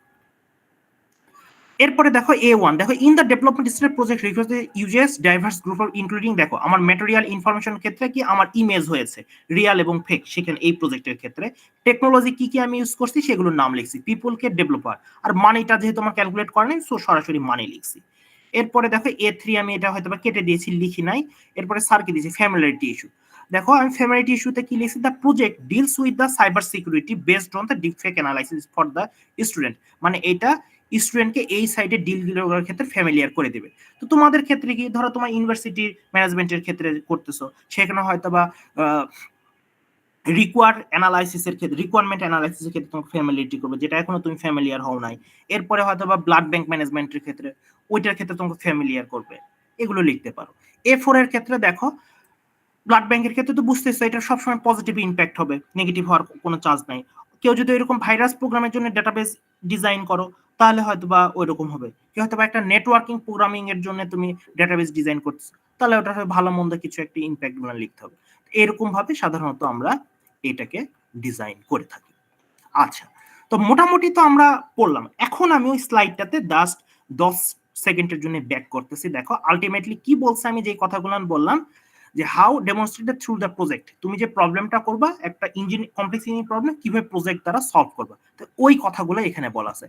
এরপরে দেখো A1, দেখো in the development stage project requires the uses diverse group of including, দেখো আমার ম্যাটেরিয়াল ইনফরমেশন ক্ষেত্রে কি আমার ইমেজ হয়েছে রিয়াল এবং ফেক, সেখানে এই প্রজেক্টের ক্ষেত্রে টেকনোলজি কি কি আমি ইউজ করছি সেগুলোর নাম লিখছি, পিপলকে ডেভেলপার, আর মানিটা যেহেতু আমার ক্যালকুলেট করে নাই, সো সরাসরি মানি লিখছি। এরপরে দেখো A3, আমি এটা হয়তো বা কেটে দিয়েছি, লিখি নাই। এরপরে স্যারকে দিয়েছি ফ্যামিলিয়ারিটি ইস্যু, দেখো আমি ফ্যামিলিয়ারিটি ইস্যুতে কি লিখছি, the project deals with the cyber security based on the defect analysis for the student, মানে এটা স্টুডেন্টকে এই সাইডে ডিলগুলোর ক্ষেত্রে ফ্যামিলিয়ার করে দিবে। তো তোমাদের ক্ষেত্রে কি, ধরো তোমার ইউনিভার্সিটি ম্যানেজমেন্টের ক্ষেত্রে করতেছো, সেখানে হয়তো বা রিকোয়ারমেন্ট অ্যানালাইসিসের ক্ষেত্রে তোমাকে ফ্যামিলিয়ারিটি করবে, যেটা এখনো তুমি ফ্যামিলিয়ার হও নাই। এরপরে হয়তো বা ব্লাড ব্যাংক ম্যানেজমেন্টের ক্ষেত্রে, ওইটার ক্ষেত্রে তোমাকে ফ্যামিলিয়ার করবে, এগুলো লিখতে পারো। A4 এর ক্ষেত্রে দেখো ব্লাড ব্যাংকের ক্ষেত্রে তো বুঝতেছো এটা সবসময় পজিটিভ ইম্প্যাক্ট হবে, নেগেটিভ হওয়ার কোনো চান্স নাই। কেউ যদি এরকম ভাইরাস প্রোগ্রামের জন্য ডেটাবেস ডিজাইন করো, তাহলে হয়তো বা ওইরকম হবে। কেউ হয়তো বা একটা নেটওয়ার্কিং প্রোগ্রামিং এর জন্য তুমি ডেটাবেস ডিজাইন করতেছো, তাহলে ওটা ভালো মন্দ কিছু একটা ইম্প্যাক্ট গুলো লিখতে হবে। এরকম ভাবে সাধারণত আমরা এটাকে ডিজাইন করে থাকি। আচ্ছা, তো মোটামুটি তো আমরা পড়লাম, এখন আমি ওই স্লাইডটাতে জাস্ট 10 সেকেন্ডের জন্য ব্যাক করতেছি। দেখো আলটিমেটলি কি বলছে, আমি যে কথাগুলো বললাম, যে how demonstrated through the project, তুমি যে প্রবলেমটা করবা একটা কমপ্লেক্স ইঞ্জিনিয়ারিং প্রবলেম কিভাবে প্রজেক্ট দ্বারা সলভ করবা, তো ওই কথাগুলো এখানে বলা আছে।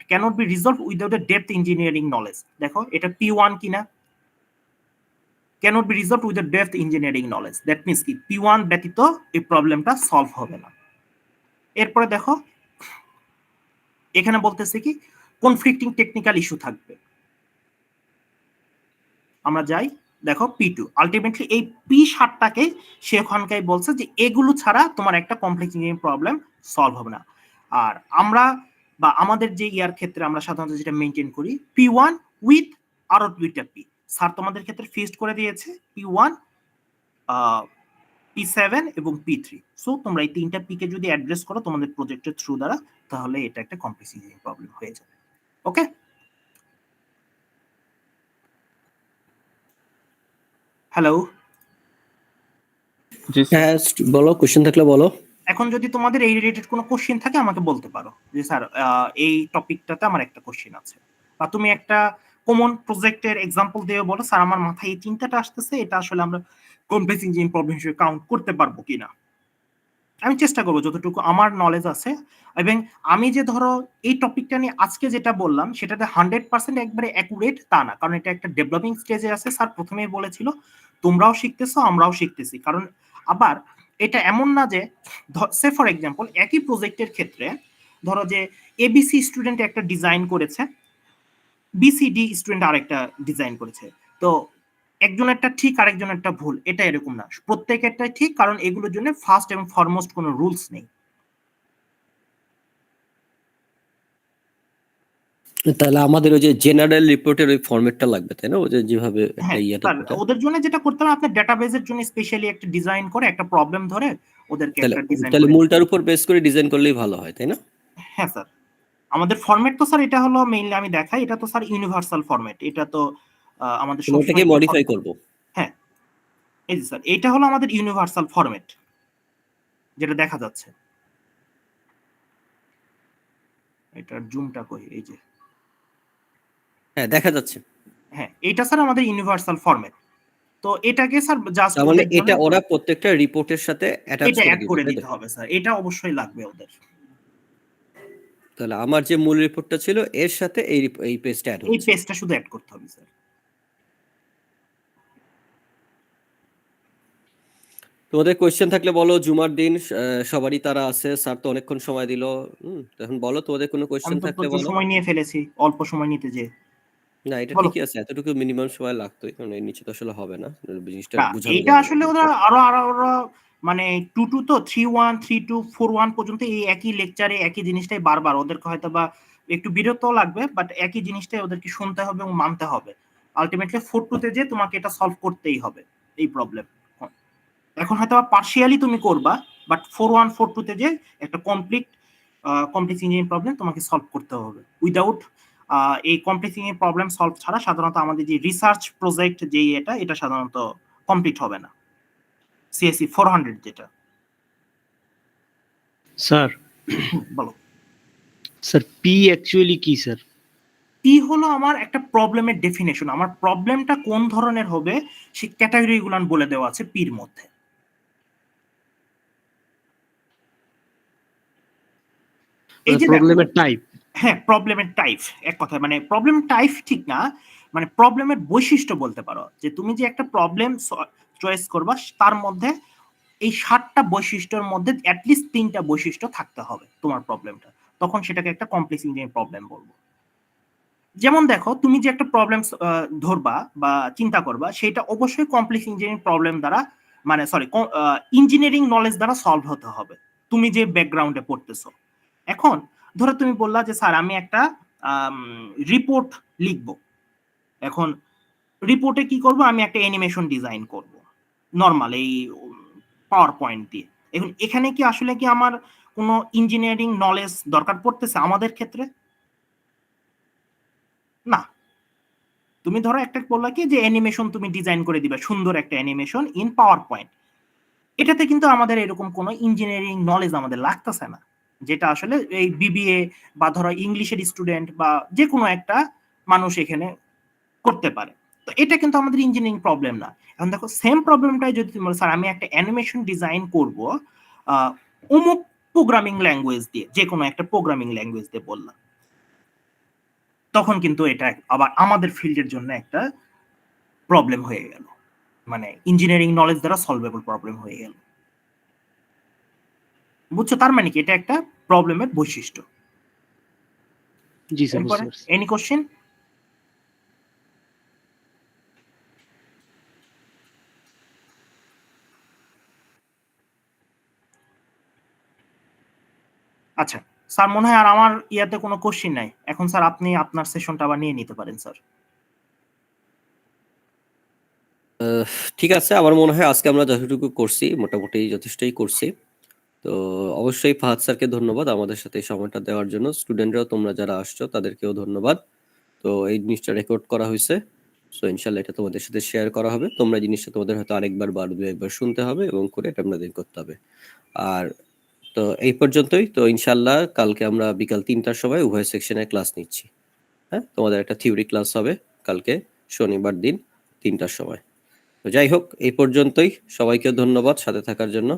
Cannot be resolved without the depth engineering knowledge. দেখো এটা P1 কিনা, cannot be resolved with the depth engineering knowledge, that means কি P1 ব্যতীত এই প্রবলেমটা সলভ হবে না। এরপরে দেখো এখানে বলতেছে কি কনফ্লিক্টিং টেকনিক্যাল ইস্যু থাকবে। আমরা যাই, দেখো P2 আলটিমেটলি এই P7টাকে সে ওখানকাই বলছে যে এগুলো ছাড়া তোমার একটা কমপ্লেক্স ইঞ্জিনিয়ারিং প্রবলেম সলভ হবে না। আর আমরা বা আমাদের যে ইয়ার ক্ষেত্রে আমরা সাধারণত যেটা মেনটেন করি P1 উইথ আরো দুইটা P। স্যার তোমাদের ক্ষেত্রে ফিক্সড করে দিয়েছে P1, P7 এবং P3। সো তোমরা এই তিনটা P কে যদি অ্যাড্রেস করো তোমাদের প্রজেক্টের থ্রু দ্বারা, তাহলে এটা একটা কমপ্লেক্স ইঞ্জিনিয়ারিং প্রবলেম হয়ে যাবে। ওকে, হ্যালো, জি স্যার। হ্যাঁ বলো, কোশ্চেন থাকলে বলো। এখন যদি তোমাদের এই রিলেটেড কোনো কোশ্চেন থাকে আমাকে বলতে পারো যে স্যার এই টপিকটাতে আমার একটা কোশ্চেন আছে, বা তুমি একটা কমন প্রজেক্টের এক্সাম্পল দিয়ে বলো স্যার আমার মাথায় এই চিন্তাটা আসতেছে, এটা আসলে আমরা কমপ্লেক্স ইঞ্জিনিয়ারিং প্রবলেম হিসেবে কাউন্ট করতে পারবো কিনা। আমি চেষ্টা করবো যতটুকু আমার নলেজ আছে, এবং আমি যে ধরো এই টপিকটা নিয়ে আজকে যেটা বললাম সেটাতে 100% একবারে অ্যাকুরেট তা না, কারণ এটা একটা ডেভেলপিং স্টেজে আছে। স্যার প্রথমেই বলেছিল তোমরাও শিখতেছো আমরাও শিখতেছি, কারণ আবার এটা এমন না যে সে ফর এক্সাম্পল একই প্রজেক্টের ক্ষেত্রে ধরো যে এবিসি স্টুডেন্ট একটা ডিজাইন করেছে, বিসিডি স্টুডেন্ট আরেকটা ডিজাইন করেছে, তো একজনেরটা ঠিক আরেকজনেরটা ভুল, এটা এরকম না, প্রত্যেকেরটাই ঠিক, কারণ এগুলোর জন্য ফার্স্ট এবং ফরমোস্ট কোনো রুলস নেই। তাহলে আমাদের ওই যে জেনারেল রিপোর্টের ওই ফরম্যাটটা লাগবে, তাই না? ওই যে যেভাবে একটা হ্যাঁ, ইয়েটা স্যার ওদের জন্য যেটা করতে হবে আপনার ডেটাবেজের জন্য স্পেশালি একটা ডিজাইন করে একটা প্রবলেম ধরে ওদেরকে তাহলে একটা ডিজাইন তাহলে করে। মূলটার উপর বেস করে ডিজাইন করলেই ভালো হয়, তাই না? হ্যাঁ স্যার, আমাদের ফরম্যাট তো স্যার এটা হলো মেইনলি আমি দেখাই, এটা তো স্যার ইউনিভার্সাল ফরম্যাট, এটা তো আমাদের ওটাকে সবসময় মডিফাই করব। হ্যাঁ এই যে স্যার এটা হলো আমাদের ইউনিভার্সাল ফরম্যাট যেটা দেখা যাচ্ছে, এটার জুমটা কই, এই যে হ্যাঁ দেখা যাচ্ছে। হ্যাঁ এটা স্যার আমাদের ইউনিভার্সাল ফরম্যাট। তো এটাকে স্যার জাস্ট তার মানে এটা ওরা প্রত্যেকটা রিপোর্টের সাথে অ্যাটাচ এটা অ্যাড করে করে দিতে হবে স্যার, এটা অবশ্যই লাগবে ওদের। তাহলে আমার যে মূল রিপোর্টটা ছিল এর সাথে এই পেজটা অ্যাড এই হচ্ছে। পেজটা শুধু অ্যাড করতে হবে স্যার। তোমাদের কোশ্চেন থাকলে বলো, জুমার দিন সবারই তারা আছে, স্যার তো অনেকক্ষণ সময় দিল। এখন বলো তোমাদের কোনো আমি কোশ্চেন তো থাকলে প্রচুর বলো। সময় নিয়ে ফেলেছি অল্প সময় নিতে যে। না এটা বলো। ঠিকই আছে, এতটুকু মিনিমাম সময় লাগতোই, কারণ এর নিচে তো আসলে হবে না জিনিসটা না, বোঝানো এটা যাবে আসলে না। ওরা আরো আরো আরো মানে 2 তো 3-1 3-2 4-1 পর্যন্ত এই একই লেকচারে একই জিনিসটাই বারবার, ওদেরকে হয়তো বা একটু বিরক্ত লাগবে, বাট একই জিনিসটাই ওদেরকে শুনতে হবে এবং মানতে হবে। আলটিমেটলি 4-2 তে যে তোমাকে এটা সলভ করতেই হবে এই প্রবলেম। এখন হয়তো পার্শিয়ালি তুমি করবা, বাট 4-1 4-2 তে যে একটা কমপ্লেক্স ইঞ্জিনিয়ারিং প্রবলেম তোমাকে সলভ করতে হবে। উইদাউট এই কমপ্লেক্স ইঞ্জিনিয়ারিং প্রবলেম সলভ ছাড়া সাধারণত আমাদের যে রিসার্চ প্রজেক্ট যে এটা সাধারণত কমপ্লিট হবে না, সিএসসি 400 যেটা। স্যার বলো। স্যার পি অ্যাকচুয়ালি কি স্যার? পি হলো আমার একটা প্রবলেমের ডেফিনেশন, আমার প্রবলেমটা কোন ধরনের হবে সেই ক্যাটাগরিগুলো বলে দেওয়া আছে পির মধ্যে। এই যে প্রবলেমের টাইপ। হ্যাঁ প্রবলেমের টাইপ, এক কথা মানে প্রবলেম টাইপ ঠিক না, মানে প্রবলেমের বৈশিষ্ট্য বলতে পারো, যে তুমি যে একটা প্রবলেম চয়েস করবা তার মধ্যে এই 7টা বৈশিষ্ট্যের মধ্যে অ্যাটলিস্ট 3টা বৈশিষ্ট্য থাকতে হবে তোমার প্রবলেমটা, তখন সেটাকে একটা কমপ্লেক্স ইঞ্জিনিয়ারিং প্রবলেম বলবো। যেমন দেখো তুমি যে একটা প্রবলেম ধরবা বা চিন্তা করবা সেটা অবশ্যই কমপ্লেক্স ইঞ্জিনিয়ারিং প্রবলেম দ্বারা মানে সরি ইঞ্জিনিয়ারিং নলেজ দ্বারা সলভ হতে হবে, তুমি যে ব্যাকগ্রাউন্ডে পড়তেছো। এখন ধরো তুমি বললা যে স্যার আমি একটা রিপোর্ট লিখবো, এখন রিপোর্টে কি করব, আমি একটা অ্যানিমেশন ডিজাইন করব নরমাল এই পাওয়ার পয়েন্ট দিয়ে। এখন এখানে কি আসলে কি আমার কোনো ইঞ্জিনিয়ারিং নলেজ দরকার পড়তেছে আমাদের ক্ষেত্রে? না। তুমি ধরো একটা বললা কি যে অ্যানিমেশন তুমি ডিজাইন করে দিবে, সুন্দর একটা অ্যানিমেশন ইন পাওয়ার পয়েন্ট, এটাতে কিন্তু আমাদের এরকম কোনো ইঞ্জিনিয়ারিং নলেজ আমাদের লাগতেছে না, যেটা আসলে এই বিবিএ বা ধরো ইংলিশের স্টুডেন্ট বা যে কোনো একটা মানুষ এখানে করতে পারে। তো এটা কিন্তু আমাদের ইঞ্জিনিয়ারিং প্রবলেম না। এখন দেখো সেম প্রবলেমটাই যদি তুমি বলো, স্যার আমি একটা অ্যানিমেশন ডিজাইন করব অমুক প্রোগ্রামিং ল্যাঙ্গুয়েজ দিয়ে, যে কোনো একটা প্রোগ্রামিং ল্যাঙ্গুয়েজ দিয়ে বললাম, তখন কিন্তু এটা আবার আমাদের ফিল্ডের জন্য একটা প্রবলেম হয়ে গেল, মানে ইঞ্জিনিয়ারিং নলেজ দ্বারা সলভেবল প্রবলেম হয়ে গেল। বুঝছো? তার মানে কি এটা একটা প্রবলেমের বৈশিষ্ট্য। জি স্যার, বুঝতে পারছি। Any question? আচ্ছা স্যার, মনে হয় আর আমার ইয়াতে কোনো কোশ্চেন নাই। এখন স্যার আপনি আপনার সেশনটা আবার নিয়ে নিতে পারেন স্যার। ঠিক আছে, আমার মনে হয় আজকে আমরা যতটুকু করছি মোটামুটি যথেষ্টই করছি। তো অবশ্যই ফাহাদ স্যারকে ধন্যবাদ আমাদের সাথে এই সময়টা দেওয়ার জন্য। স্টুডেন্টরাও তোমরা যারা আসছো তাদেরকেও ধন্যবাদ। তো এই জিনিসটা রেকর্ড করা হয়েছে, সো ইনশাল্লাহ এটা তোমাদের সাথে শেয়ার করা হবে। তোমরা জিনিসটা তোমাদের হয়তো আরেকবার বা দু একবার শুনতে হবে এবং করে এটা আপনাদের করতে হবে। আর তো এই পর্যন্তই। তো ইনশাল্লাহ কালকে আমরা বিকাল 3টার সময় উভয় সেকশনে ক্লাস নিচ্ছি। হ্যাঁ, তোমাদের একটা থিওরি ক্লাস হবে কালকে শনিবার দিন 3টার সময়। তো যাই হোক, এই পর্যন্তই। সবাইকে ধন্যবাদ সাথে থাকার জন্য।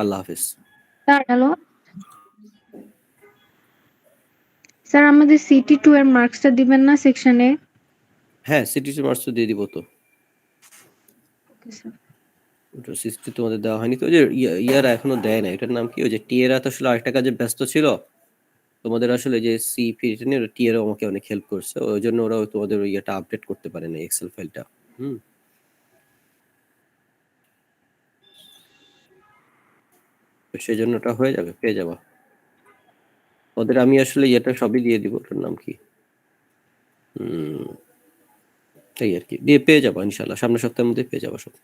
আল্লাহ হাফিজ। স্যার হ্যালো স্যার, আমাদের সিটি 2 এর মার্কসটা দিবেন না সেকশনে? হ্যাঁ, সিটিসি মার্কস তো দিয়ে দিব। তো ওকে স্যার। ওটা সিস্টেম তোমাদের দেওয়া হয়নি তো, ওই যে ইয়ারা এখনো দেয় না। এটার নাম কি? ওই যে টিএরা তো আসলে আরেকটা কাজে ব্যস্ত ছিল। তোমাদের আসলে যে সিপি নিয়ে টিএরা আমাকে অনেক হেল্প করছে, ওই জন্য ওরা তোমাদের ওই ইয়েটা আপডেট করতে পারে না, এক্সেল ফাইলটা। তো সেই জন্য ওটা হয়ে যাবে, পেয়ে যাবা ওদের। আমি আসলে ইয়েটা সবই দিয়ে দিব। ওটার নাম কি এই আর কি, দিয়ে পেয়ে যাবো ইনশাল্লাহ, সামনের সপ্তাহের মধ্যে পেয়ে যাবো সব।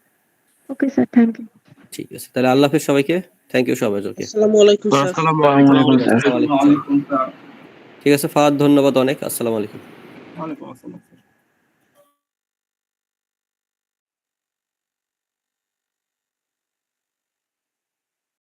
Okay sir, thank you. ঠিক আছে, তাহলে আল্লাহ হাফেজ সবাইকে। থ্যাংক ইউ সবাই। ওকে, আসসালামু আলাইকুম স্যার। আসসালামু আলাইকুম স্যার। ঠিক আছে ফাহাদ, ধন্যবাদ অনেক। আসসালামু আলাইকুম। ওয়ালাইকুম আসসালাম।